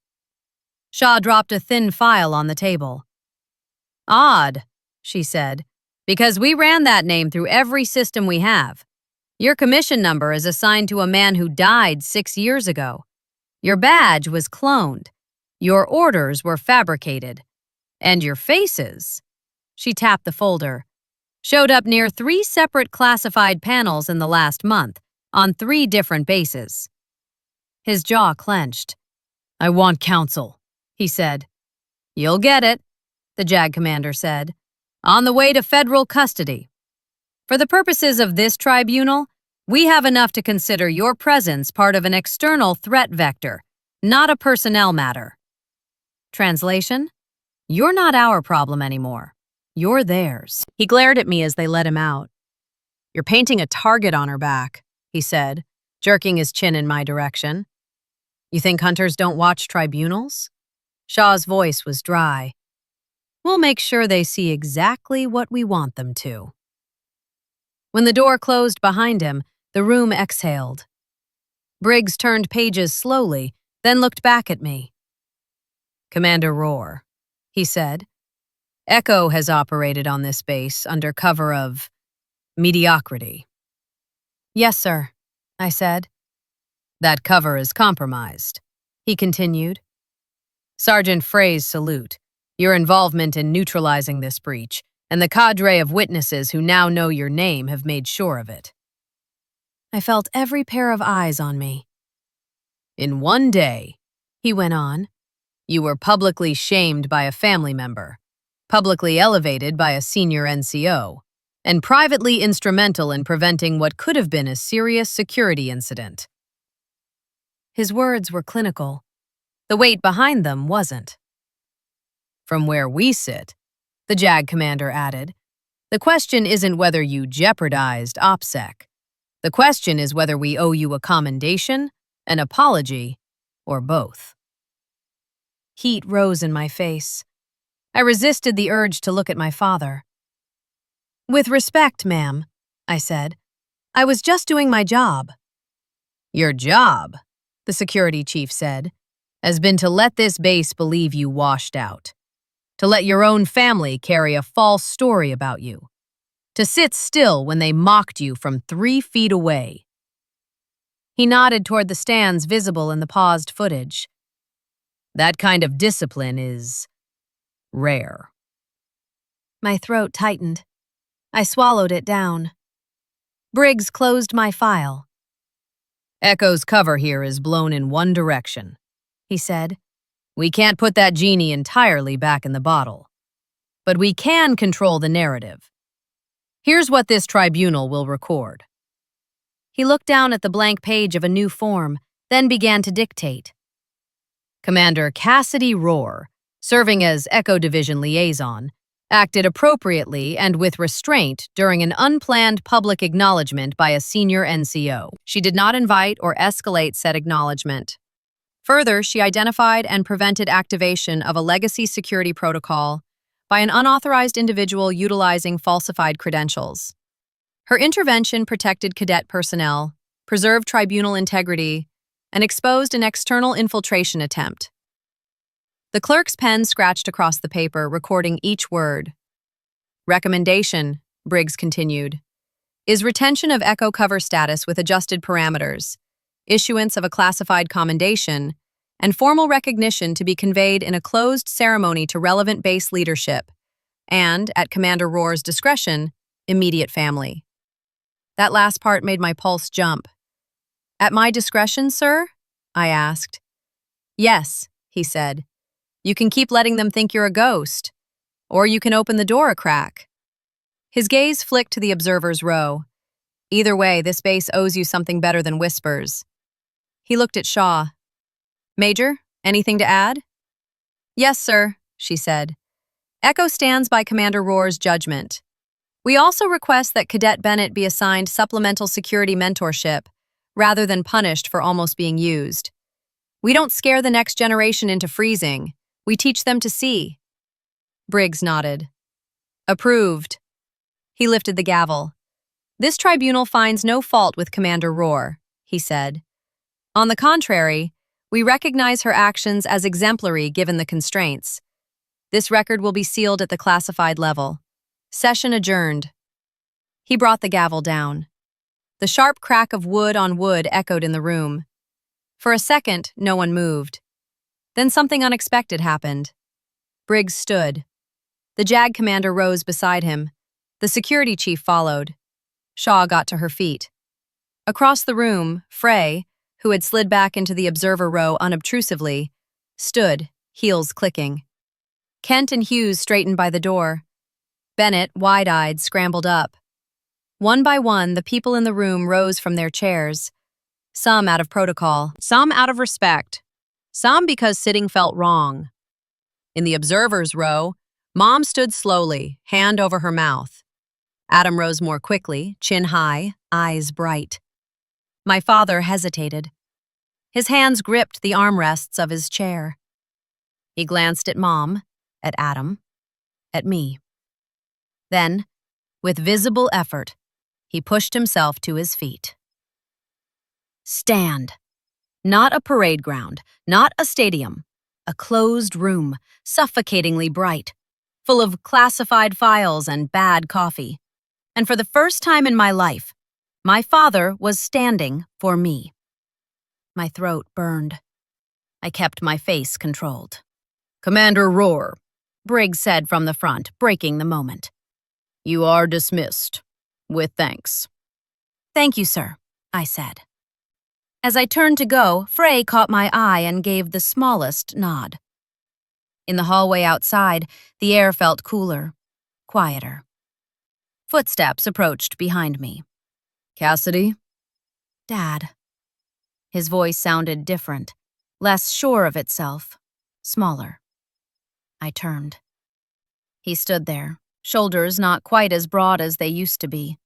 Shaw dropped a thin file on the table. "Odd," she said, "because we ran that name through every system we have. Your commission number is assigned to a man who died 6 years ago. Your badge was cloned. Your orders were fabricated. And your faces," she tapped the folder, "showed up near 3 separate classified panels in the last month, on 3 different bases." His jaw clenched. "I want counsel," he said. "You'll get it," the JAG commander said. "On the way to federal custody. For the purposes of this tribunal, we have enough to consider your presence part of an external threat vector, not a personnel matter." Translation? You're not our problem anymore. You're theirs. He glared at me as they let him out. "You're painting a target on her back," he said, jerking his chin in my direction. "You think hunters don't watch tribunals?" Shaw's voice was dry. "We'll make sure they see exactly what we want them to." When the door closed behind him, the room exhaled. Briggs turned pages slowly, then looked back at me. "Commander Roar," he said, "Echo has operated on this base under cover of mediocrity." "Yes, sir," I said. "That cover is compromised," he continued. "Sergeant Frey's salute, your involvement in neutralizing this breach, and the cadre of witnesses who now know your name have made sure of it." I felt every pair of eyes on me. "In one day," he went on, "you were publicly shamed by a family member, publicly elevated by a senior NCO, and privately instrumental in preventing what could have been a serious security incident." His words were clinical. The weight behind them wasn't. "From where we sit," the JAG commander added, "the question isn't whether you jeopardized OPSEC. The question is whether we owe you a commendation, an apology, or both." Heat rose in my face. I resisted the urge to look at my father. "With respect, ma'am," I said, "I was just doing my job." "Your job," the security chief said, "has been to let this base believe you washed out. To let your own family carry a false story about you. To sit still when they mocked you from 3 feet away." He nodded toward the stands visible in the paused footage. "That kind of discipline is rare." My throat tightened. I swallowed it down. Briggs closed my file. "Echo's cover here is blown in one direction," he said. "We can't put that genie entirely back in the bottle. But we can control the narrative. Here's what this tribunal will record." He looked down at the blank page of a new form, then began to dictate. "Commander Cassidy Roar, serving as Echo Division Liaison, acted appropriately and with restraint during an unplanned public acknowledgement by a senior NCO. She did not invite or escalate said acknowledgement. Further, she identified and prevented activation of a legacy security protocol by an unauthorized individual utilizing falsified credentials. Her intervention protected cadet personnel, preserved tribunal integrity, and exposed an external infiltration attempt." The clerk's pen scratched across the paper, recording each word. "Recommendation," Briggs continued, "is retention of Echo cover status with adjusted parameters. issuance of a classified commendation, and formal recognition to be conveyed in a closed ceremony to relevant base leadership, and, at Commander Roar's discretion, immediate family. That last part made my pulse jump. "At my discretion, sir?" I asked. "Yes," he said. "You can keep letting them think you're a ghost, or you can open the door a crack." His gaze flicked to the observer's row. "Either way, this base owes you something better than whispers." He looked at Shaw. "Major, anything to add?" "Yes, sir," she said. "Echo stands by Commander Roar's judgment. We also request that Cadet Bennett be assigned supplemental security mentorship, rather than punished for almost being used. We don't scare the next generation into freezing. We teach them to see." Briggs nodded. "Approved." He lifted the gavel. "This tribunal finds no fault with Commander Roar," he said. "On the contrary, we recognize her actions as exemplary given the constraints. This record will be sealed at the classified level. Session adjourned." He brought the gavel down. The sharp crack of wood on wood echoed in the room. For a second, no one moved. Then something unexpected happened. Briggs stood. The JAG commander rose beside him. The security chief followed. Shaw got to her feet. Across the room, Frey, who had slid back into the observer row unobtrusively, stood, heels clicking. Kent and Hughes straightened by the door. Bennett, wide-eyed, scrambled up. One by one, the people in the room rose from their chairs, some out of protocol, some out of respect, some because sitting felt wrong. In the observer's row, Mom stood slowly, hand over her mouth. Adam rose more quickly, chin high, eyes bright. My father hesitated. His hands gripped the armrests of his chair. He glanced at Mom, at Adam, at me. Then, with visible effort, he pushed himself to his feet. Stand. Not a parade ground, not a stadium. A closed room, suffocatingly bright, full of classified files and bad coffee. And for the first time in my life, my father was standing for me. My throat burned. I kept my face controlled. "Commander Roar," Briggs said from the front, breaking the moment. "You are dismissed. With thanks." "Thank you, sir," I said. As I turned to go, Frey caught my eye and gave the smallest nod. In the hallway outside, the air felt cooler, quieter. Footsteps approached behind me. "Cassidy?" "Dad." His voice sounded different, less sure of itself, smaller. I turned. He stood there, shoulders not quite as broad as they used to be,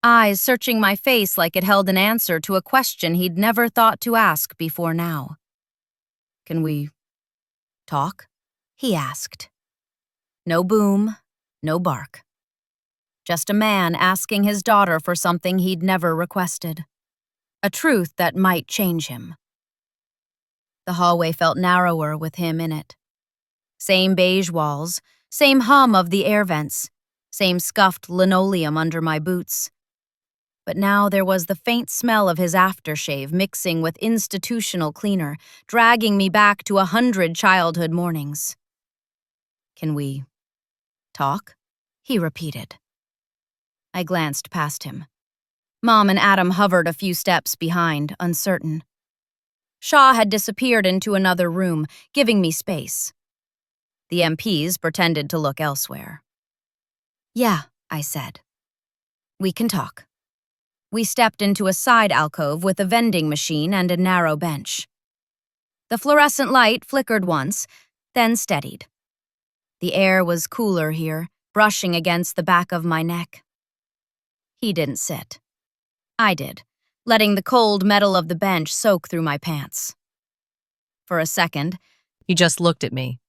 eyes searching my face like it held an answer to a question he'd never thought to ask before now. "Can we talk?" he asked. No boom, no bark. Just a man asking his daughter for something he'd never requested. A truth that might change him. The hallway felt narrower with him in it. Same beige walls, same hum of the air vents, same scuffed linoleum under my boots. But now there was the faint smell of his aftershave mixing with institutional cleaner, dragging me back to 100 childhood mornings. "Can we talk?" he repeated. I glanced past him. Mom and Adam hovered a few steps behind, uncertain. Shaw had disappeared into another room, giving me space. The MPs pretended to look elsewhere. "Yeah," I said. "We can talk." We stepped into a side alcove with a vending machine and a narrow bench. The fluorescent light flickered once, then steadied. The air was cooler here, brushing against the back of my neck. He didn't sit. I did, letting the cold metal of the bench soak through my pants. For a second, he just looked at me.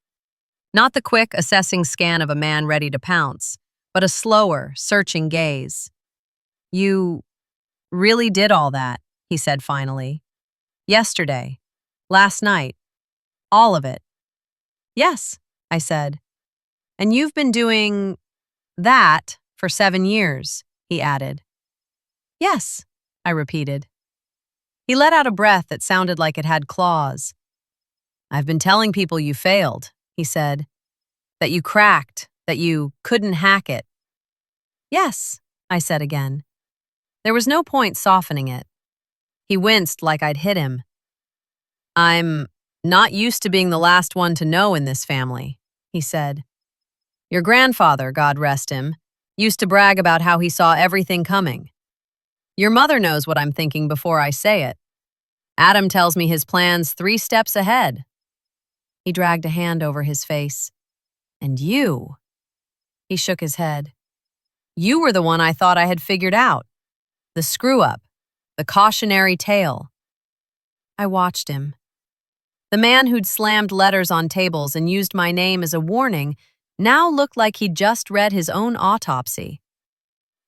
Not the quick, assessing scan of a man ready to pounce, but a slower, searching gaze. "You really did all that," he said finally. "Yesterday. Last night. All of it." "Yes," I said. "And you've been doing that for 7 years," he added. "Yes," I repeated. He let out a breath that sounded like it had claws. "I've been telling people you failed," he said. "That you cracked, that you couldn't hack it." "Yes," I said again. There was no point softening it. He winced like I'd hit him. "I'm not used to being the last one to know in this family," he said. "Your grandfather, God rest him, used to brag about how he saw everything coming. Your mother knows what I'm thinking before I say it. Adam tells me his plan's 3 steps ahead." He dragged a hand over his face. "And you?" He shook his head. "You were the one I thought I had figured out. The screw-up, the cautionary tale." I watched him. The man who'd slammed letters on tables and used my name as a warning now looked like he'd just read his own autopsy.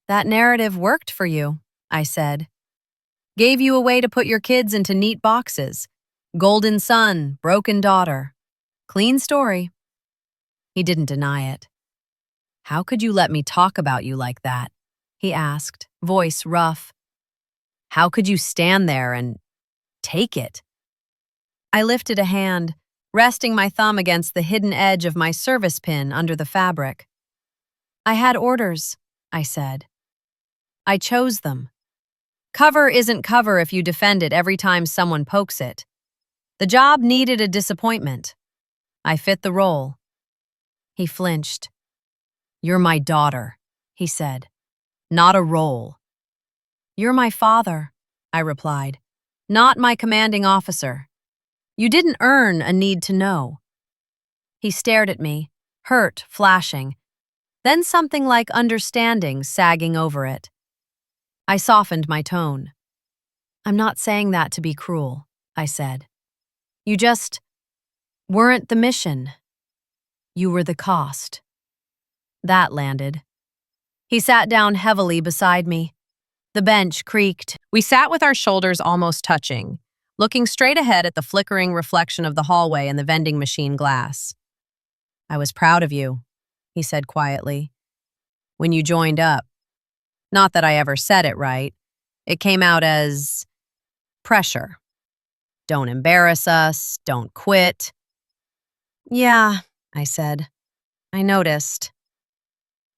"That narrative worked for you," I said. "Gave you a way to put your kids into neat boxes. Golden son, broken daughter. Clean story." He didn't deny it. "How could you let me talk about you like that?" he asked, voice rough. "How could you stand there and take it?" I lifted a hand, resting my thumb against the hidden edge of my service pin under the fabric. "I had orders," I said. "I chose them. Cover isn't cover if you defend it every time someone pokes it. The job needed a disappointment. I fit the role." He flinched. "You're my daughter," he said. "Not a role." "You're my father," I replied. "Not my commanding officer. You didn't earn a need to know." He stared at me, hurt flashing, then something like understanding sagging over it. I softened my tone. "I'm not saying that to be cruel," I said. "You just weren't the mission. You were the cost." That landed. He sat down heavily beside me. The bench creaked. We sat with our shoulders almost touching, looking straight ahead at the flickering reflection of the hallway and the vending machine glass. "I was proud of you," he said quietly, "when you joined up. Not that I ever said it right. It came out as pressure. Don't embarrass us, don't quit." "Yeah," I said. "I noticed."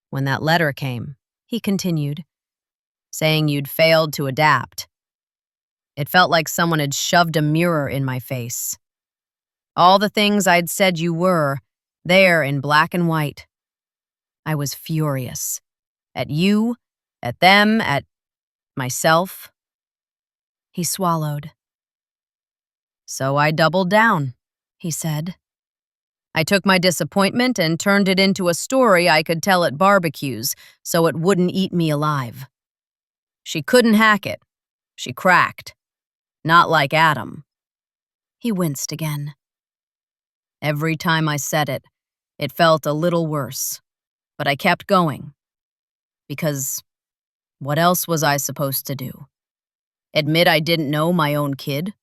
"When that letter came," he continued, "saying you'd failed to adapt. It felt like someone had shoved a mirror in my face. All the things I'd said you were, there in black and white. I was furious. At you, at them, at myself." He swallowed. "So I doubled down," he said. "I took my disappointment and turned it into a story I could tell at barbecues so it wouldn't eat me alive. She couldn't hack it. She cracked. Not like Adam." He winced again. "Every time I said it, it felt a little worse. But I kept going. Because what else was I supposed to do? Admit I didn't know my own kid?"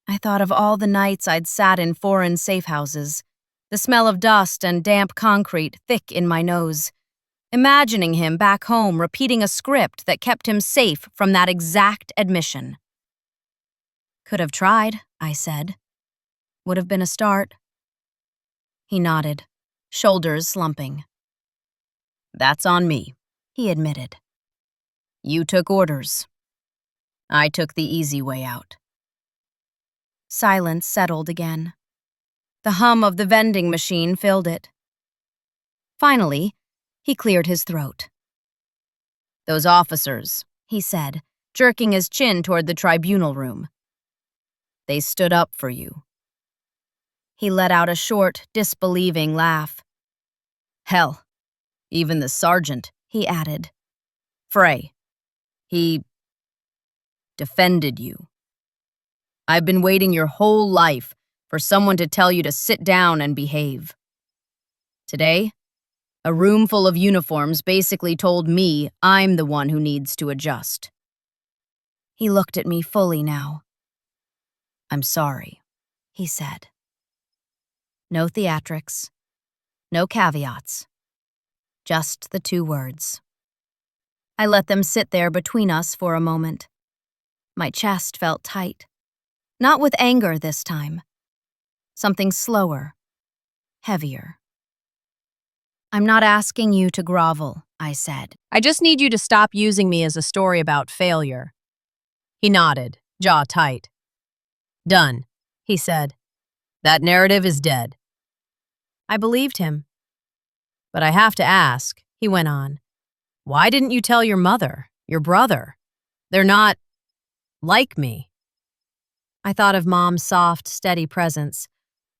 I thought of all the nights I'd sat in foreign safe houses, the smell of dust and damp concrete thick in my nose, imagining him back home repeating a script that kept him safe from that exact admission. "Could have tried," I said. "Would have been a start." He nodded, shoulders slumping. "That's on me," he admitted. "You took orders. I took the easy way out." Silence settled again. The hum of the vending machine filled it. Finally, he cleared his throat. "Those officers," he said, jerking his chin toward the tribunal room. "They stood up for you." He let out a short, disbelieving laugh. "Hell, even the sergeant," he added. "Frey. He defended you. I've been waiting your whole life for someone to tell you to sit down and behave. Today, a room full of uniforms basically told me I'm the one who needs to adjust." He looked at me fully now. "I'm sorry," he said. No theatrics, no caveats, just the 2 words. I let them sit there between us for a moment. My chest felt tight. Not with anger this time. Something slower, heavier. I'm not asking you to grovel, I said. I just need you to stop using me as a story about failure. He nodded, jaw tight. Done, he said. That narrative is dead. I believed him. But I have to ask, he went on. Why didn't you tell your mother, your brother? They're not like me. I thought of Mom's soft, steady presence,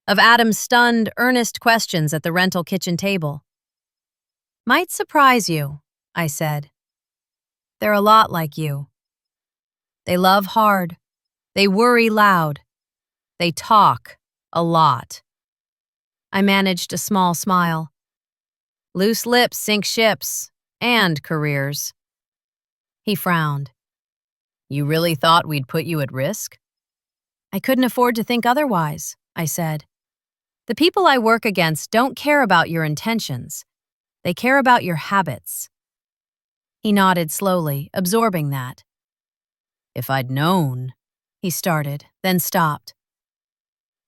of Adam's stunned, earnest questions at the rental kitchen table. Might surprise you, I said. They're a lot like you. They love hard. They worry loud. They talk a lot. I managed a small smile. Loose lips sink ships and careers. He frowned. You really thought we'd put you at risk? I couldn't afford to think otherwise, I said. The people I work against don't care about your intentions. They care about your habits. He nodded slowly, absorbing that. If I'd known, he started, then stopped.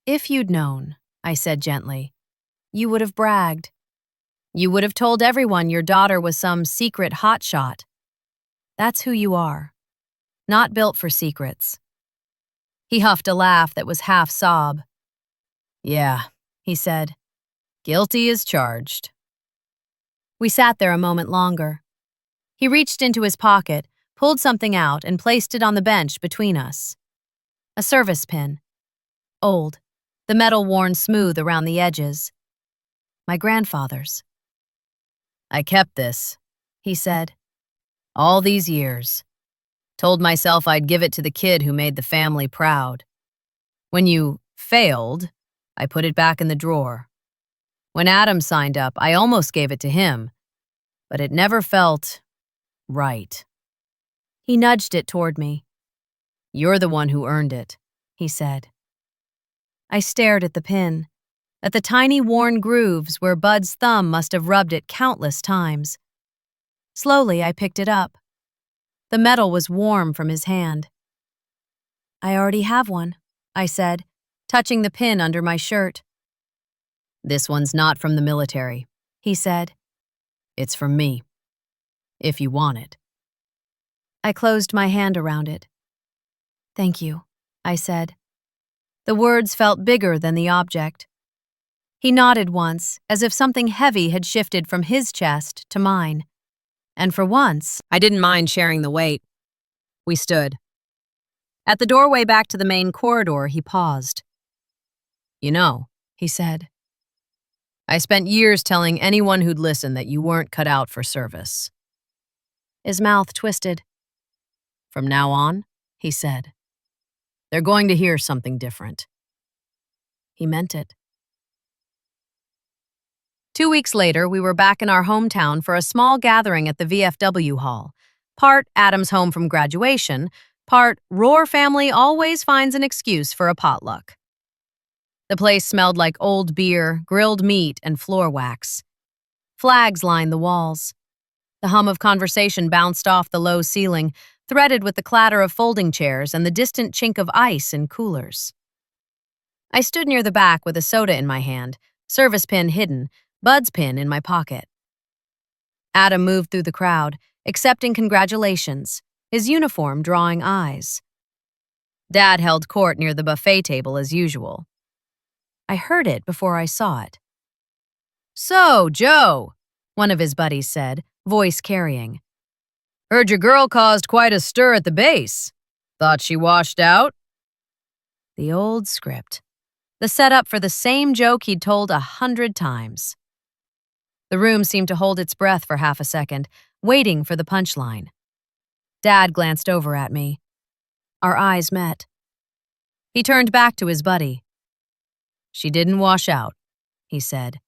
If you'd known, I said gently, you would have bragged. You would have told everyone your daughter was some secret hotshot. That's who you are. Not built for secrets. He huffed a laugh that was half sob. Yeah, he said. Guilty as charged. We sat there a moment longer. He reached into his pocket, pulled something out, and placed it on the bench between us. A service pin. Old, the metal worn smooth around the edges. My grandfather's. I kept this, he said. All these years. Told myself I'd give it to the kid who made the family proud. When you failed, I put it back in the drawer. When Adam signed up, I almost gave it to him, but it never felt right. He nudged it toward me. You're the one who earned it, he said. I stared at the pin, at the tiny worn grooves where Bud's thumb must have rubbed it countless times. Slowly, I picked it up. The metal was warm from his hand. I already have one, I said, touching the pin under my shirt. This one's not from the military, he said. It's from me, if you want it. I closed my hand around it. Thank you, I said. The words felt bigger than the object. He nodded once, as if something heavy had shifted from his chest to mine. And for once, I didn't mind sharing the weight. We stood. At the doorway back to the main corridor, he paused. You know, he said, I spent years telling anyone who'd listen that you weren't cut out for service. His mouth twisted. From now on, he said, they're going to hear something different. He meant it. 2 weeks later, we were back in our hometown for a small gathering at the VFW hall. Part Adam's home from graduation, part Roar family always finds an excuse for a potluck. The place smelled like old beer, grilled meat, and floor wax. Flags lined the walls. The hum of conversation bounced off the low ceiling, threaded with the clatter of folding chairs and the distant chink of ice in coolers. I stood near the back with a soda in my hand, service pin hidden, Bud's pin in my pocket. Adam moved through the crowd, accepting congratulations, his uniform drawing eyes. Dad held court near the buffet table as usual. I heard it before I saw it. So, Joe, one of his buddies said, voice carrying. Heard your girl caused quite a stir at the base. Thought she washed out? The old script. The setup for the same joke he'd told 100 times. The room seemed to hold its breath for half a second, waiting for the punchline. Dad glanced over at me. Our eyes met. He turned back to his buddy. She didn't wash out, he said.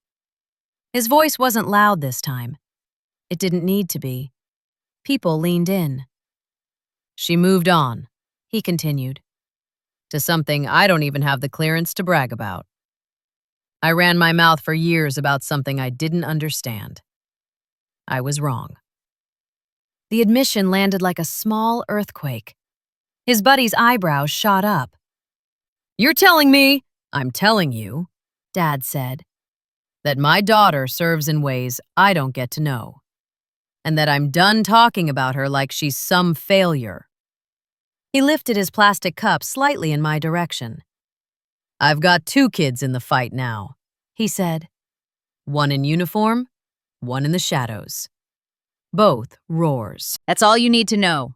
His voice wasn't loud this time. It didn't need to be. People leaned in. She moved on, he continued, to something I don't even have the clearance to brag about. I ran my mouth for years about something I didn't understand. I was wrong. The admission landed like a small earthquake. His buddy's eyebrows shot up. "You're telling me," "I'm telling you," Dad said. "that my daughter serves in ways I don't get to know, and that I'm done talking about her like she's some failure." He lifted his plastic cup slightly in my direction. "I've got 2 kids in the fight now," he said. "One in uniform, one in the shadows. Both roars." "That's all you need to know."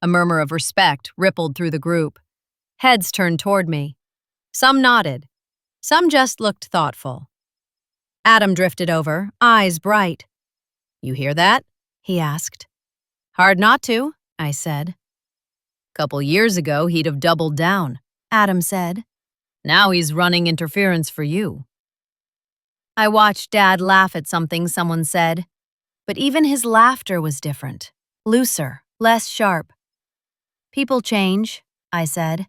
A murmur of respect rippled through the group. Heads turned toward me. Some nodded. Some just looked thoughtful. Adam drifted over, eyes bright. "You hear that?" he asked. "Hard not to," I said. "Couple years ago, he'd have doubled down," Adam said. "Now he's running interference for you." I watched Dad laugh at something someone said, but even his laughter was different, looser, less sharp. "People change," I said,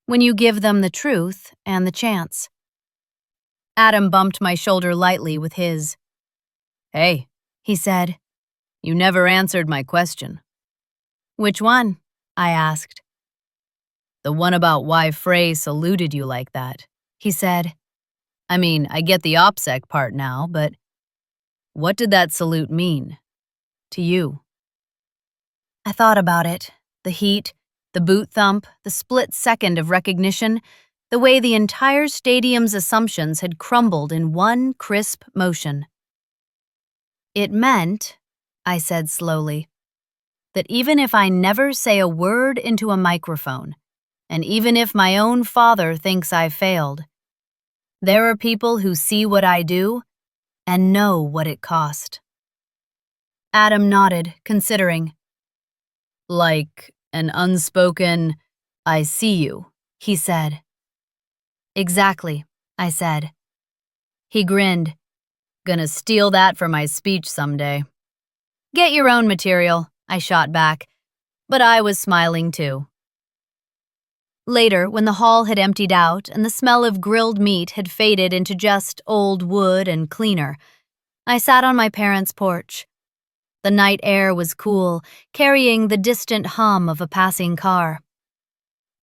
"when you give them the truth and the chance." Adam bumped my shoulder lightly with his. "Hey," he said, "you never answered my question." "Which one?" I asked. "The one about why Frey saluted you like that," he said. "I mean, I get the OPSEC part now, but what did that salute mean to you?" I thought about it. The heat, the boot thump, the split second of recognition, the way the entire stadium's assumptions had crumbled in one crisp motion. "It meant," I said slowly, "that even if I never say a word into a microphone, and even if my own father thinks I failed, there are people who see what I do and know what it cost." Adam nodded, considering. "Like an unspoken, 'I see you,'" he said. "Exactly," I said. He grinned. "Gonna steal that for my speech someday." "Get your own material," I shot back, but I was smiling too. Later, when the hall had emptied out and the smell of grilled meat had faded into just old wood and cleaner, I sat on my parents' porch. The night air was cool, carrying the distant hum of a passing car.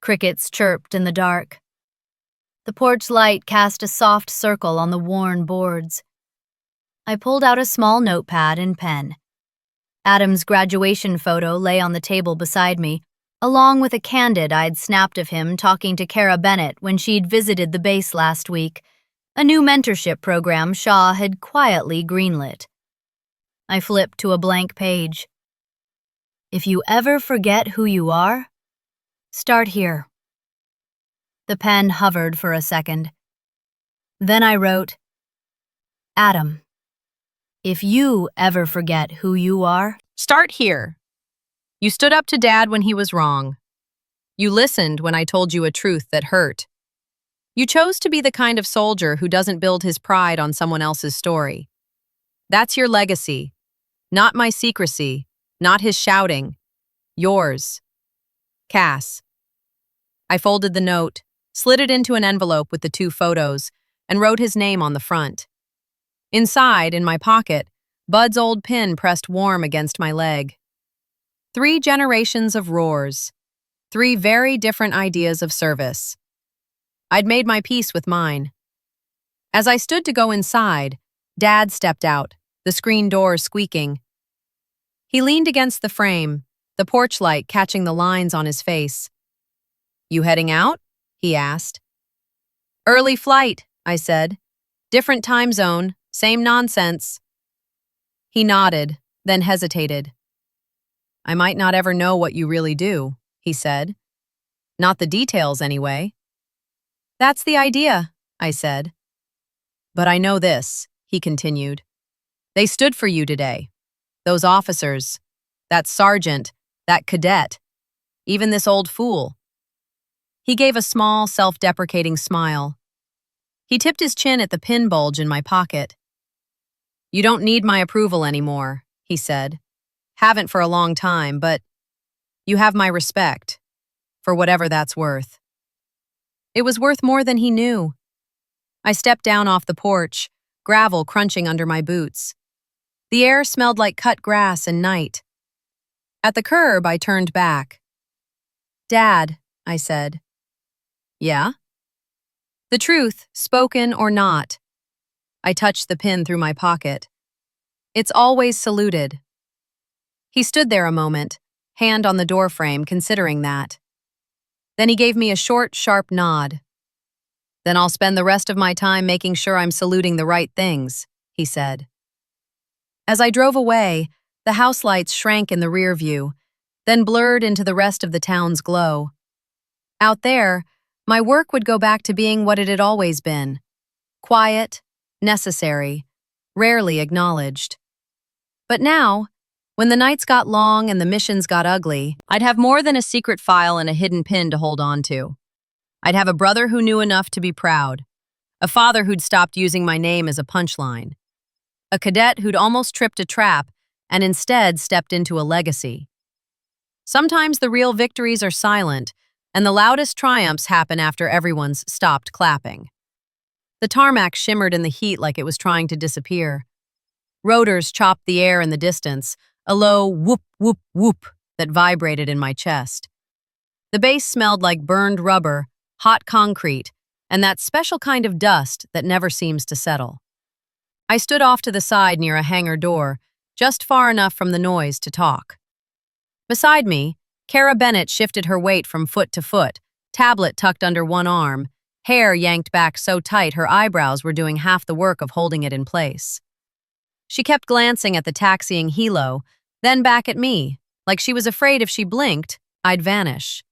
Crickets chirped in the dark. The porch light cast a soft circle on the worn boards. I pulled out a small notepad and pen. Adam's graduation photo lay on the table beside me, along with a candid I'd snapped of him talking to Kara Bennett when she'd visited the base last week, a new mentorship program Shaw had quietly greenlit. I flipped to a blank page. "If you ever forget who you are, start here." The pen hovered for a second. Then I wrote, "Adam, if you ever forget who you are, start here. You stood up to Dad when he was wrong. You listened when I told you a truth that hurt. You chose to be the kind of soldier who doesn't build his pride on someone else's story. That's your legacy. Not my secrecy, not his shouting. Yours. Cass." I folded the note, slid it into an envelope with the 2 photos, and wrote his name on the front. Inside, in my pocket, Bud's old pin pressed warm against my leg. 3 generations of roars. 3 very different ideas of service. I'd made my peace with mine. As I stood to go inside, Dad stepped out, the screen door squeaking. He leaned against the frame, the porch light catching the lines on his face. "You heading out?" he asked. "Early flight," I said. "Different time zone, same nonsense." He nodded, then hesitated. "I might not ever know what you really do," he said. "Not the details, anyway." "That's the idea," I said. "But I know this," he continued. "They stood for you today. Those officers, that sergeant, that cadet, even this old fool." He gave a small, self-deprecating smile. He tipped his chin at the pin bulge in my pocket. "You don't need my approval anymore," he said. "Haven't for a long time, but you have my respect, for whatever that's worth." It was worth more than he knew. I stepped down off the porch, gravel crunching under my boots. The air smelled like cut grass and night. At the curb, I turned back. Dad, I said. Yeah? The truth, spoken or not. I touched the pin through my pocket. It's always saluted. He stood there a moment, hand on the doorframe, considering that. Then he gave me a short, sharp nod. Then I'll spend the rest of my time making sure I'm saluting the right things, he said. As I drove away, the house lights shrank in the rear view, then blurred into the rest of the town's glow. Out there, my work would go back to being what it had always been. Quiet, necessary, rarely acknowledged. But now, when the nights got long and the missions got ugly, I'd have more than a secret file and a hidden pin to hold on to. I'd have a brother who knew enough to be proud, a father who'd stopped using my name as a punchline, a cadet who'd almost tripped a trap and instead stepped into a legacy. Sometimes the real victories are silent, and the loudest triumphs happen after everyone's stopped clapping. The tarmac shimmered in the heat like it was trying to disappear. Rotors chopped the air in the distance, a low whoop, whoop, whoop that vibrated in my chest. The base smelled like burned rubber, hot concrete, and that special kind of dust that never seems to settle. I stood off to the side near a hangar door, just far enough from the noise to talk. Beside me, Kara Bennett shifted her weight from foot to foot, tablet tucked under one arm, hair yanked back so tight her eyebrows were doing half the work of holding it in place. She kept glancing at the taxiing helo, then back at me, like she was afraid if she blinked, I'd vanish.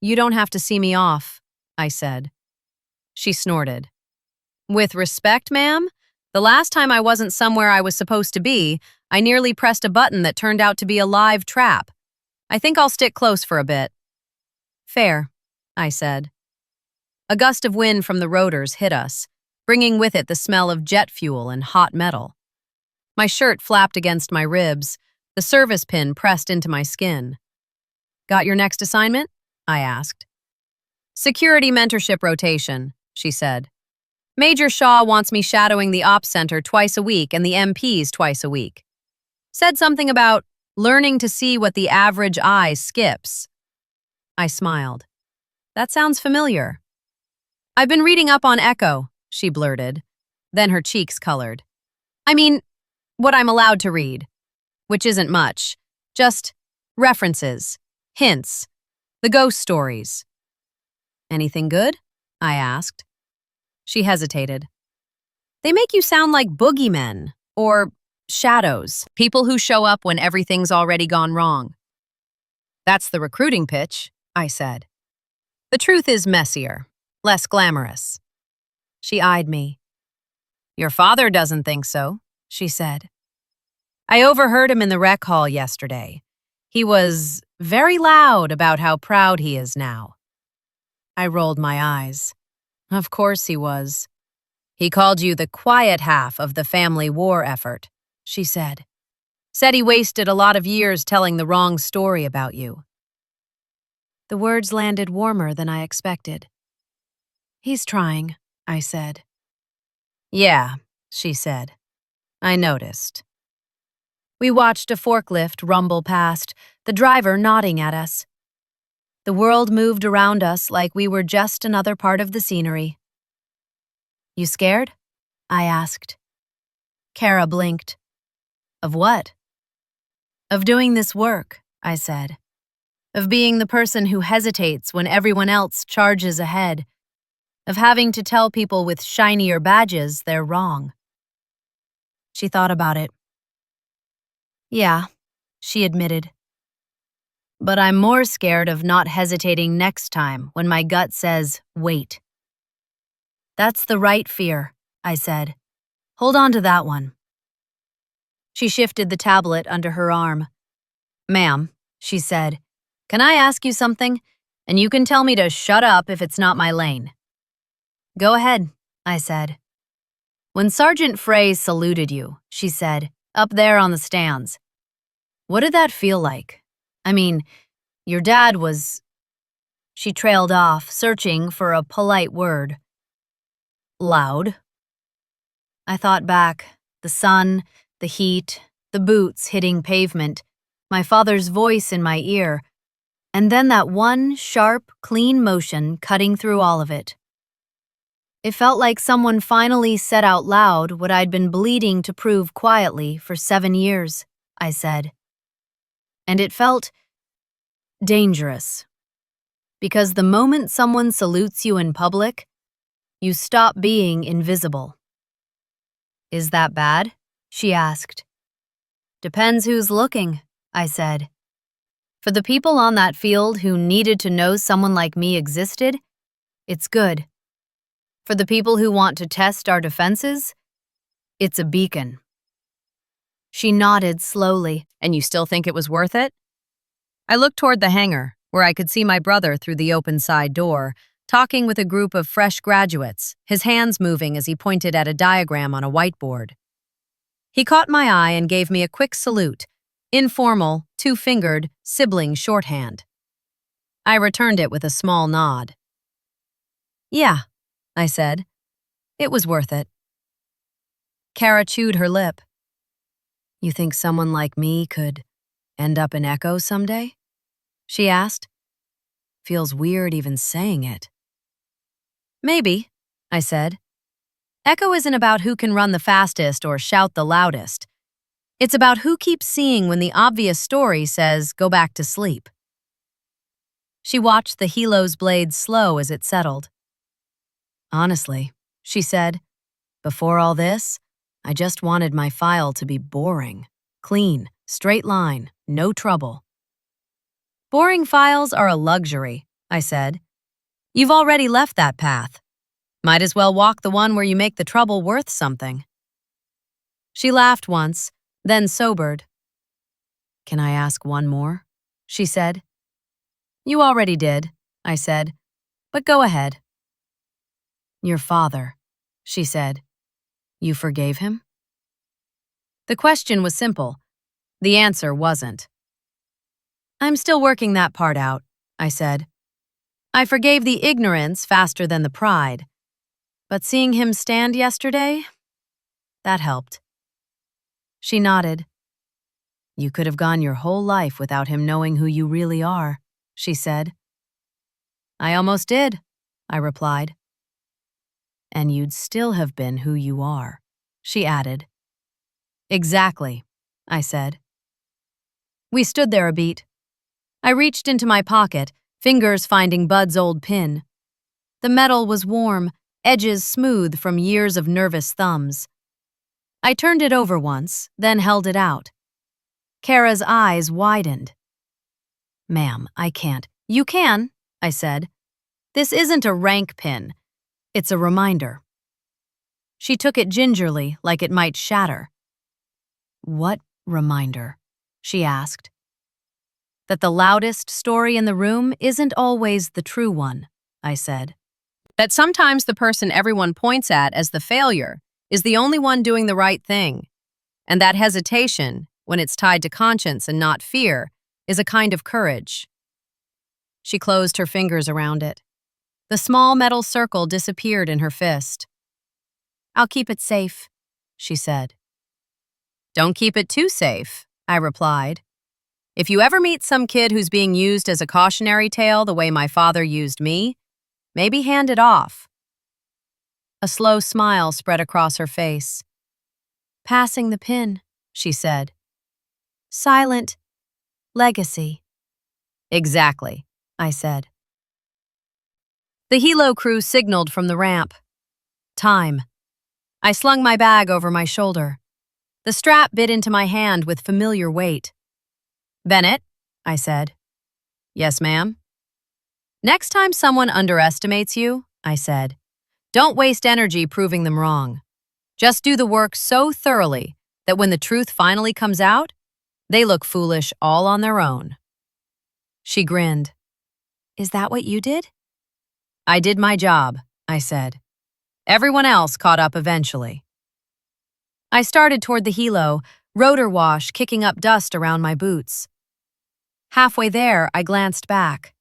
You don't have to see me off, I said. She snorted. With respect, ma'am, the last time I wasn't somewhere I was supposed to be, I nearly pressed a button that turned out to be a live trap. I think I'll stick close for a bit. Fair, I said. A gust of wind from the rotors hit us, bringing with it the smell of jet fuel and hot metal. My shirt flapped against my ribs, the service pin pressed into my skin. Got your next assignment? I asked. Security mentorship rotation, she said. Major Shaw wants me shadowing the ops center twice a week and the MPs twice a week. Said something about learning to see what the average eye skips. I smiled. That sounds familiar. I've been reading up on Echo, she blurted. Then her cheeks colored. I mean, what I'm allowed to read, which isn't much. Just references, hints, the ghost stories. Anything good? I asked. She hesitated. They make you sound like boogeymen, or shadows, people who show up when everything's already gone wrong. That's the recruiting pitch, I said. The truth is messier, less glamorous. She eyed me. Your father doesn't think so, she said. I overheard him in the rec hall yesterday. He was very loud about how proud he is now. I rolled my eyes. Of course he was. He called you the quiet half of the family war effort, she said. Said he wasted a lot of years telling the wrong story about you. The words landed warmer than I expected. He's trying, I said. Yeah, she said. I noticed. We watched a forklift rumble past, the driver nodding at us. The world moved around us like we were just another part of the scenery. You scared? I asked. Kara blinked. Of what? Of doing this work, I said. Of being the person who hesitates when everyone else charges ahead. Of having to tell people with shinier badges they're wrong. She thought about it. Yeah, she admitted. But I'm more scared of not hesitating next time when my gut says, wait. That's the right fear, I said. Hold on to that one. She shifted the tablet under her arm. Ma'am, she said, can I ask you something? And you can tell me to shut up if it's not my lane. Go ahead, I said. When Sergeant Frey saluted you, she said, up there on the stands, what did that feel like? I mean, your dad was... She trailed off, searching for a polite word. Loud. I thought back, the sun, the heat, the boots hitting pavement, my father's voice in my ear. And then that one sharp, clean motion cutting through all of it. It felt like someone finally said out loud what I'd been bleeding to prove quietly for 7 years, I said. And it felt dangerous. Because the moment someone salutes you in public, you stop being invisible. Is that bad? She asked. Depends who's looking, I said. For the people on that field who needed to know someone like me existed, it's good. For the people who want to test our defenses, it's a beacon. She nodded slowly. And you still think it was worth it? I looked toward the hangar, where I could see my brother through the open side door, talking with a group of fresh graduates, his hands moving as he pointed at a diagram on a whiteboard. He caught my eye and gave me a quick salute, informal, two-fingered, sibling shorthand. I returned it with a small nod. Yeah, I said. It was worth it. Kara chewed her lip. You think someone like me could end up in Echo someday? She asked. Feels weird even saying it. Maybe, I said. Echo isn't about who can run the fastest or shout the loudest. It's about who keeps seeing when the obvious story says, go back to sleep. She watched the helo's blade slow as it settled. Honestly, she said, before all this, I just wanted my file to be boring, clean, straight line, no trouble. Boring files are a luxury, I said. You've already left that path. Might as well walk the one where you make the trouble worth something. She laughed once, then sobered. Can I ask one more? She said. You already did, I said, but go ahead. Your father, she said. You forgave him? The question was simple. The answer wasn't. I'm still working that part out, I said. I forgave the ignorance faster than the pride. But seeing him stand yesterday, that helped. She nodded. You could have gone your whole life without him knowing who you really are, she said. I almost did, I replied. And you'd still have been who you are, she added. Exactly, I said. We stood there a beat. I reached into my pocket, fingers finding Bud's old pin. The metal was warm, edges smooth from years of nervous thumbs. I turned it over once, then held it out. Kara's eyes widened. Ma'am, I can't. You can, I said. This isn't a rank pin. It's a reminder. She took it gingerly, like it might shatter. What reminder? She asked. That the loudest story in the room isn't always the true one, I said. That sometimes the person everyone points at as the failure is the only one doing the right thing. And that hesitation, when it's tied to conscience and not fear, is a kind of courage. She closed her fingers around it. The small metal circle disappeared in her fist. I'll keep it safe, she said. Don't keep it too safe, I replied. If you ever meet some kid who's being used as a cautionary tale the way my father used me, maybe hand it off. A slow smile spread across her face. Passing the pin, she said. Silent legacy. Exactly, I said. The helo crew signaled from the ramp. Time. I slung my bag over my shoulder. The strap bit into my hand with familiar weight. Bennett, I said. Yes, ma'am. Next time someone underestimates you, I said, don't waste energy proving them wrong. Just do the work so thoroughly that when the truth finally comes out, they look foolish all on their own. She grinned. Is that what you did? I did my job, I said. Everyone else caught up eventually. I started toward the helo, rotor wash kicking up dust around my boots. Halfway there, I glanced back.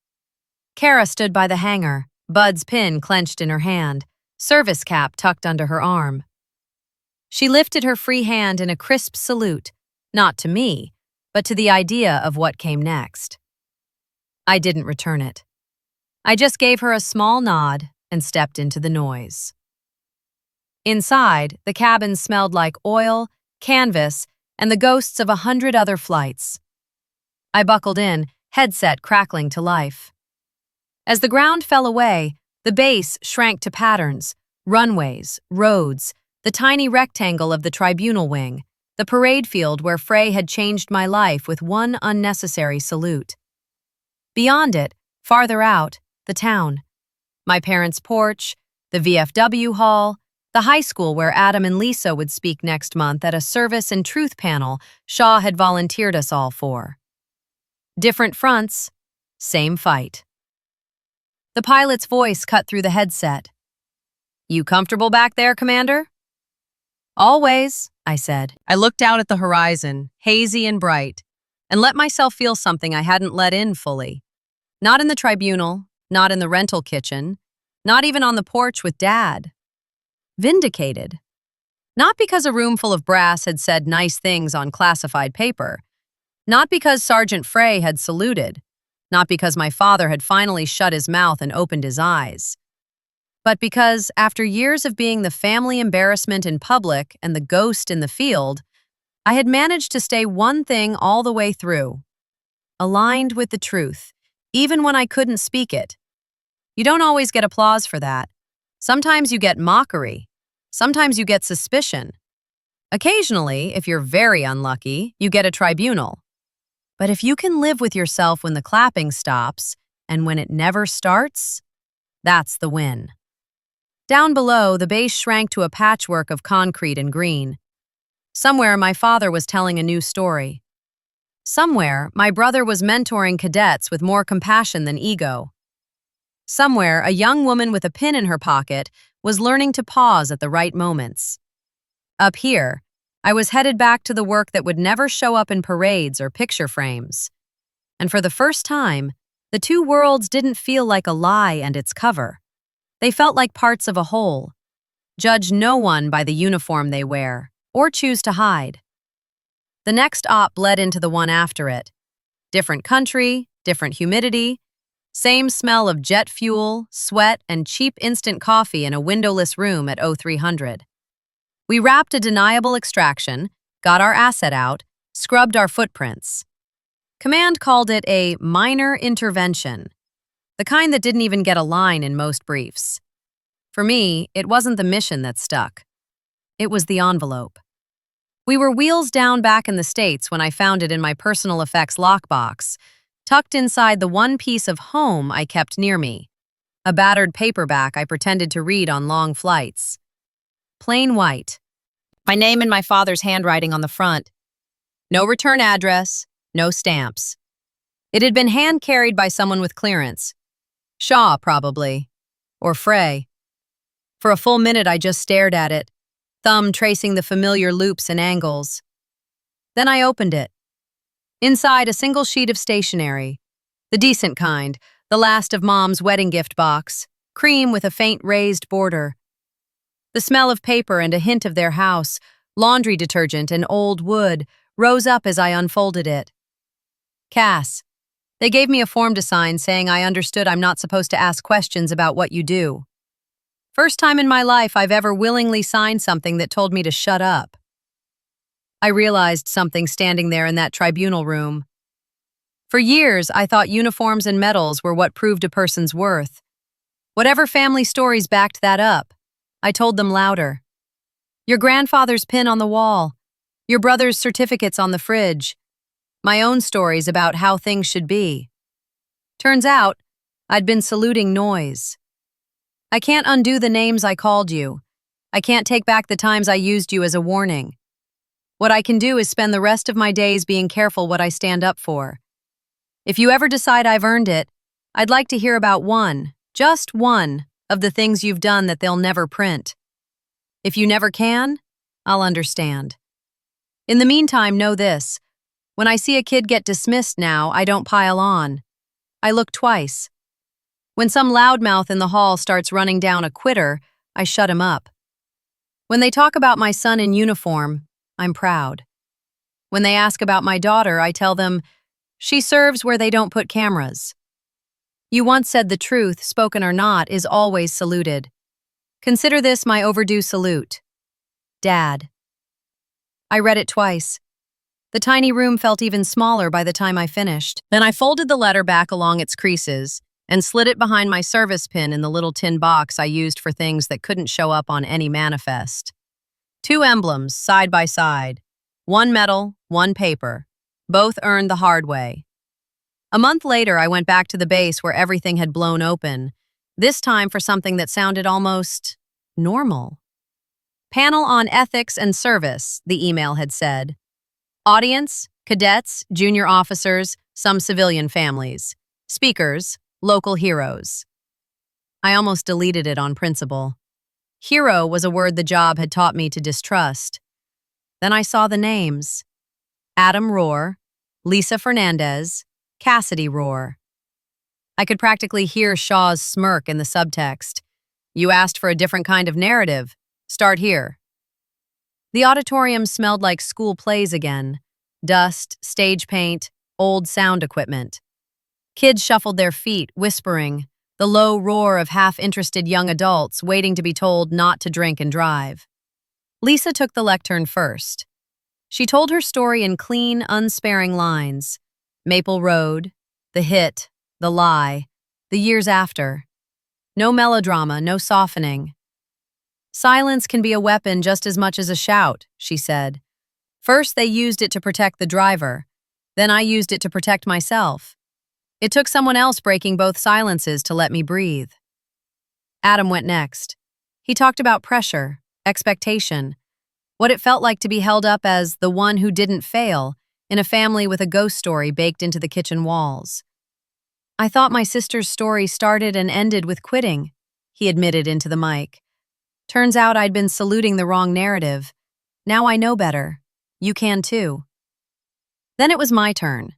Kara stood by the hangar, Bud's pin clenched in her hand, service cap tucked under her arm. She lifted her free hand in a crisp salute, not to me, but to the idea of what came next. I didn't return it. I just gave her a small nod and stepped into the noise. Inside, the cabin smelled like oil, canvas, and the ghosts of 100 other flights. I buckled in, headset crackling to life. As the ground fell away, the base shrank to patterns, runways, roads, the tiny rectangle of the tribunal wing, the parade field where Frey had changed my life with one unnecessary salute. Beyond it, farther out, the town. My parents' porch, the VFW hall, the high school where Adam and Lisa would speak next month at a service and truth panel Shaw had volunteered us all for. Different fronts, same fight. The pilot's voice cut through the headset. "You comfortable back there, Commander?" "Always," I said. I looked out at the horizon, hazy and bright, and let myself feel something I hadn't let in fully. Not in the tribunal, not in the rental kitchen, not even on the porch with Dad. Vindicated. Not because a room full of brass had said nice things on classified paper. Not because Sergeant Frey had saluted. Not because my father had finally shut his mouth and opened his eyes. But because, after years of being the family embarrassment in public and the ghost in the field, I had managed to stay one thing all the way through. Aligned with the truth, even when I couldn't speak it. You don't always get applause for that. Sometimes you get mockery. Sometimes you get suspicion. Occasionally, if you're very unlucky, you get a tribunal. But if you can live with yourself when the clapping stops, and when it never starts, that's the win. Down below, the base shrank to a patchwork of concrete and green. Somewhere, my father was telling a new story. Somewhere, my brother was mentoring cadets with more compassion than ego. Somewhere, a young woman with a pin in her pocket was learning to pause at the right moments. Up here, I was headed back to the work that would never show up in parades or picture frames. And for the first time, the two worlds didn't feel like a lie and its cover. They felt like parts of a whole. Judge no one by the uniform they wear, or choose to hide. The next op bled into the one after it. Different country, different humidity, same smell of jet fuel, sweat, and cheap instant coffee in a windowless room at 0300. We wrapped a deniable extraction, got our asset out, scrubbed our footprints. Command called it a minor intervention, the kind that didn't even get a line in most briefs. For me, it wasn't the mission that stuck. It was the envelope. We were wheels down back in the States when I found it in my personal effects lockbox, tucked inside the one piece of home I kept near me, a battered paperback I pretended to read on long flights. Plain white. My name in my father's handwriting on the front. No return address, no stamps. It had been hand-carried by someone with clearance. Shaw, probably. Or Frey. For a full minute I just stared at it, thumb tracing the familiar loops and angles. Then I opened it. Inside, a single sheet of stationery. The decent kind, the last of Mom's wedding gift box, cream with a faint raised border. The smell of paper and a hint of their house, laundry detergent and old wood, rose up as I unfolded it. Cass. They gave me a form to sign saying I understood I'm not supposed to ask questions about what you do. First time in my life I've ever willingly signed something that told me to shut up. I realized something standing there in that tribunal room. For years, I thought uniforms and medals were what proved a person's worth. Whatever family stories backed that up, I told them louder. Your grandfather's pin on the wall, your brother's certificates on the fridge, my own stories about how things should be. Turns out, I'd been saluting noise. I can't undo the names I called you. I can't take back the times I used you as a warning. What I can do is spend the rest of my days being careful what I stand up for. If you ever decide I've earned it, I'd like to hear about one, just one, of the things you've done that they'll never print. If you never can, I'll understand. In the meantime, know this. When I see a kid get dismissed now, I don't pile on. I look twice. When some loudmouth in the hall starts running down a quitter, I shut him up. When they talk about my son in uniform, I'm proud. When they ask about my daughter, I tell them, she serves where they don't put cameras. You once said the truth, spoken or not, is always saluted. Consider this my overdue salute. Dad. I read it twice. The tiny room felt even smaller by the time I finished. Then I folded the letter back along its creases and slid it behind my service pin in the little tin box I used for things that couldn't show up on any manifest. 2 emblems, side by side. 1 metal, 1 paper. Both earned the hard way. A month later, I went back to the base where everything had blown open, this time for something that sounded almost normal. Panel on Ethics and Service, the email had said. Audience, cadets, junior officers, some civilian families. Speakers, local heroes. I almost deleted it on principle. Hero was a word the job had taught me to distrust. Then I saw the names. Adam Roar, Lisa Fernandez, Cassidy Roar. I could practically hear Shaw's smirk in the subtext. You asked for a different kind of narrative. Start here. The auditorium smelled like school plays again. Dust, stage paint, old sound equipment. Kids shuffled their feet, whispering, the low roar of half-interested young adults waiting to be told not to drink and drive. Lisa took the lectern first. She told her story in clean, unsparing lines. Maple Road, the hit, the lie, the years after. No melodrama, no softening. Silence can be a weapon just as much as a shout, she said. First, they used it to protect the driver. Then I used it to protect myself. It took someone else breaking both silences to let me breathe. Adam went next. He talked about pressure, expectation, what it felt like to be held up as the one who didn't fail in a family with a ghost story baked into the kitchen walls. I thought my sister's story started and ended with quitting, he admitted into the mic. Turns out I'd been saluting the wrong narrative. Now I know better. You can too. Then it was my turn.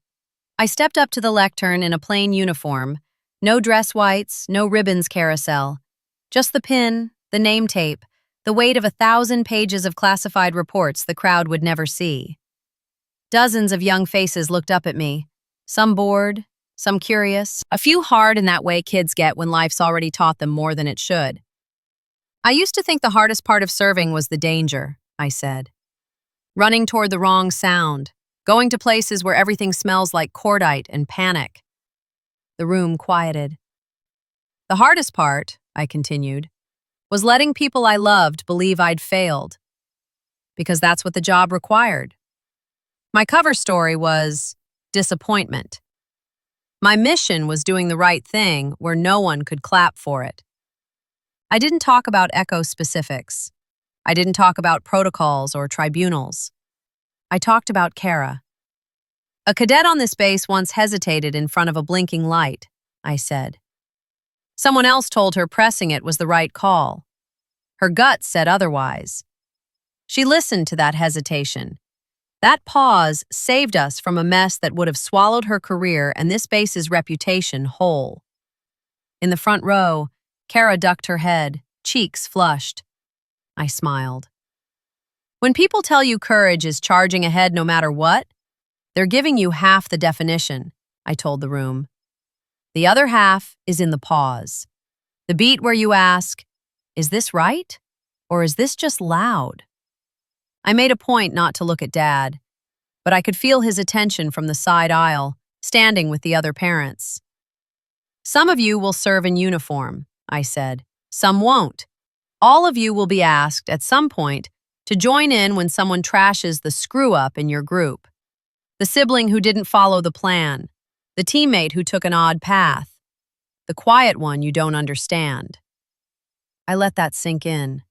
I stepped up to the lectern in a plain uniform. No dress whites, no ribbons carousel. Just the pin, the name tape, the weight of 1,000 pages of classified reports the crowd would never see. Dozens of young faces looked up at me, some bored, some curious, a few hard in that way kids get when life's already taught them more than it should. I used to think the hardest part of serving was the danger, I said. Running toward the wrong sound, going to places where everything smells like cordite and panic. The room quieted. The hardest part, I continued, was letting people I loved believe I'd failed. Because that's what the job required. My cover story was disappointment. My mission was doing the right thing where no one could clap for it. I didn't talk about echo specifics. I didn't talk about protocols or tribunals. I talked about Kara. A cadet on this base once hesitated in front of a blinking light, I said. Someone else told her pressing it was the right call. Her gut said otherwise. She listened to that hesitation. That pause saved us from a mess that would have swallowed her career and this base's reputation whole. In the front row, Kara ducked her head, cheeks flushed. I smiled. When people tell you courage is charging ahead no matter what, they're giving you half the definition, I told the room. The other half is in the pause. The beat where you ask, is this right? Or is this just loud? I made a point not to look at Dad, but I could feel his attention from the side aisle, standing with the other parents. Some of you will serve in uniform, I said. Some won't. All of you will be asked, at some point, to join in when someone trashes the screw-up in your group. The sibling who didn't follow the plan. The teammate who took an odd path. The quiet one you don't understand. I let that sink in.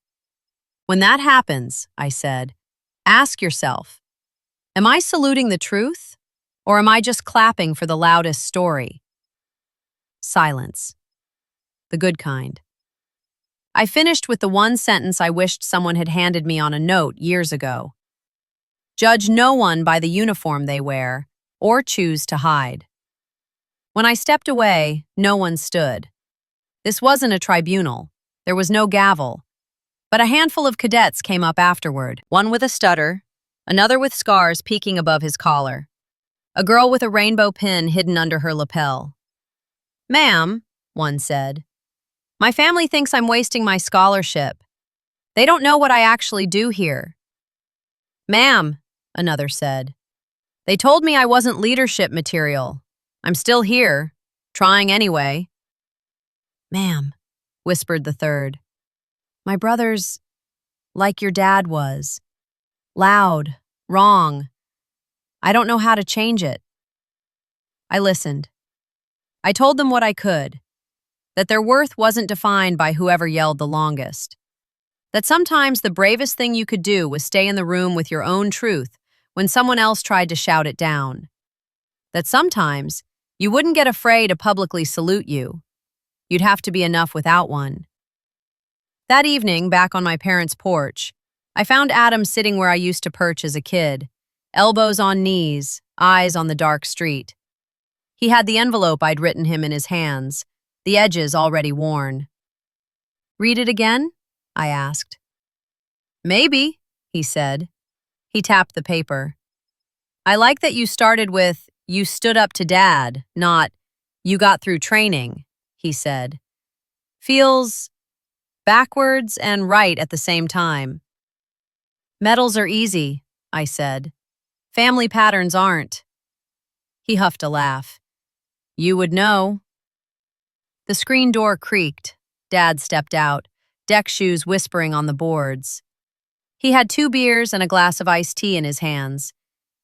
When that happens, I said, ask yourself, am I saluting the truth, or am I just clapping for the loudest story? Silence. The good kind. I finished with the one sentence I wished someone had handed me on a note years ago. Judge no one by the uniform they wear, or choose to hide. When I stepped away, no one stood. This wasn't a tribunal. There was no gavel. But a handful of cadets came up afterward, one with a stutter, another with scars peeking above his collar, a girl with a rainbow pin hidden under her lapel. Ma'am, one said, my family thinks I'm wasting my scholarship. They don't know what I actually do here. Ma'am, another said, they told me I wasn't leadership material. I'm still here, trying anyway. Ma'am, whispered the third, my brother's like your dad was. Loud, wrong. I don't know how to change it. I listened. I told them what I could, that their worth wasn't defined by whoever yelled the longest, that sometimes the bravest thing you could do was stay in the room with your own truth when someone else tried to shout it down, that sometimes you wouldn't get afraid to publicly salute you. You'd have to be enough without one. That evening, back on my parents' porch, I found Adam sitting where I used to perch as a kid, elbows on knees, eyes on the dark street. He had the envelope I'd written him in his hands, the edges already worn. Read it again? I asked. Maybe, he said. He tapped the paper. I like that you started with, you stood up to Dad, not, you got through training, he said. Feels backwards and right at the same time. Medals are easy, I said. Family patterns aren't. He huffed a laugh. You would know. The screen door creaked. Dad stepped out, deck shoes whispering on the boards. He had 2 beers and a glass of iced tea in his hands.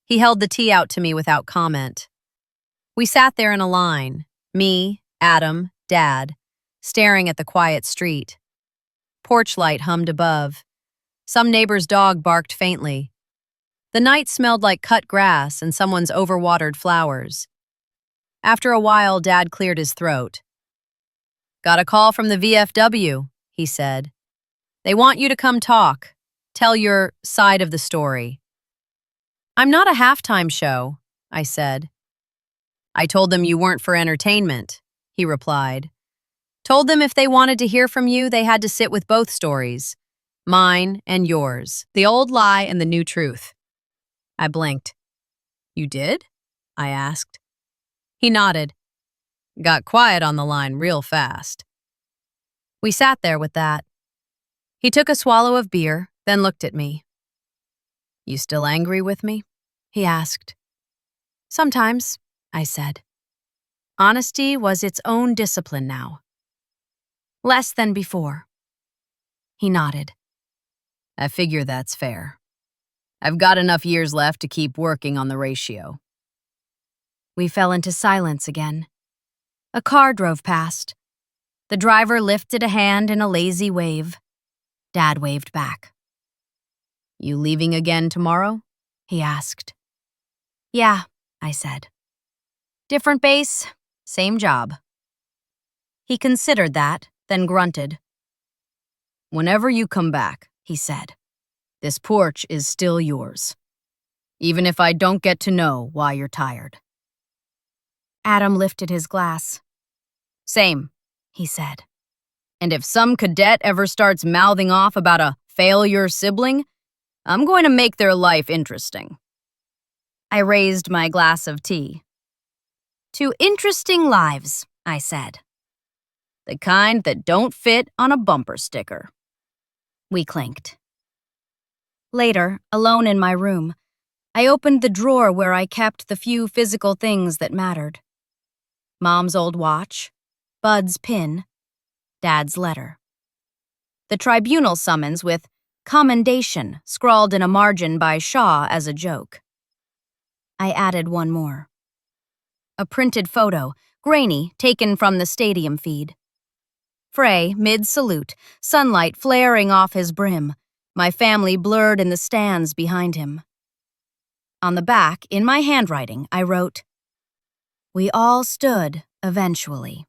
He held the tea out to me without comment. We sat there in a line, me, Adam, Dad, staring at the quiet street. Porch light hummed above. Some neighbor's dog barked faintly. The night smelled like cut grass and someone's overwatered flowers. After a while, Dad cleared his throat. Got a call from the VFW, he said. They want you to come talk. Tell your side of the story. I'm not a halftime show, I said. I told them you weren't for entertainment, he replied. Told them if they wanted to hear from you, they had to sit with both stories. Mine and yours. The old lie and the new truth. I blinked. You did? I asked. He nodded. Got quiet on the line real fast. We sat there with that. He took a swallow of beer, then looked at me. You still angry with me? He asked. Sometimes, I said. Honesty was its own discipline now. Less than before. He nodded. I figure that's fair. I've got enough years left to keep working on the ratio. We fell into silence again. A car drove past. The driver lifted a hand in a lazy wave. Dad waved back. You leaving again tomorrow? He asked. Yeah, I said. Different base, same job. He considered that, then grunted. Whenever you come back, he said, this porch is still yours, even if I don't get to know why you're tired. Adam lifted his glass. Same, he said. And if some cadet ever starts mouthing off about a failure sibling, I'm going to make their life interesting. I raised my glass of tea. To interesting lives, I said. The kind that don't fit on a bumper sticker. We clinked. Later, alone in my room, I opened the drawer where I kept the few physical things that mattered. Mom's old watch, Bud's pin, Dad's letter. The tribunal summons with commendation scrawled in a margin by Shaw as a joke. I added one more. A printed photo, grainy, taken from the stadium feed. Frey, mid-salute, sunlight flaring off his brim, my family blurred in the stands behind him. On the back, in my handwriting, I wrote, We all stood, eventually.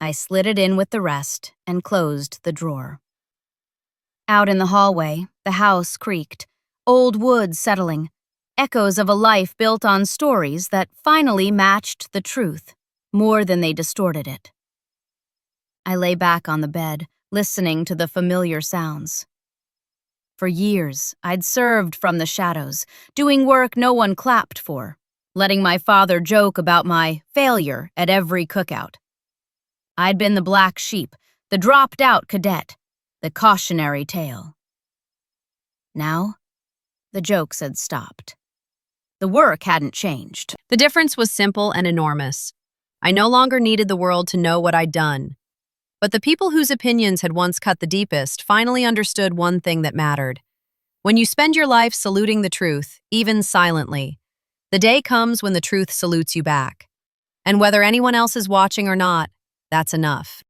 I slid it in with the rest and closed the drawer. Out in the hallway, the house creaked, old wood settling, echoes of a life built on stories that finally matched the truth, more than they distorted it. I lay back on the bed, listening to the familiar sounds. For years, I'd served from the shadows, doing work no one clapped for, letting my father joke about my failure at every cookout. I'd been the black sheep, the dropped-out cadet, the cautionary tale. Now, the jokes had stopped. The work hadn't changed. The difference was simple and enormous. I no longer needed the world to know what I'd done. But the people whose opinions had once cut the deepest finally understood one thing that mattered. When you spend your life saluting the truth, even silently, the day comes when the truth salutes you back. And whether anyone else is watching or not, that's enough.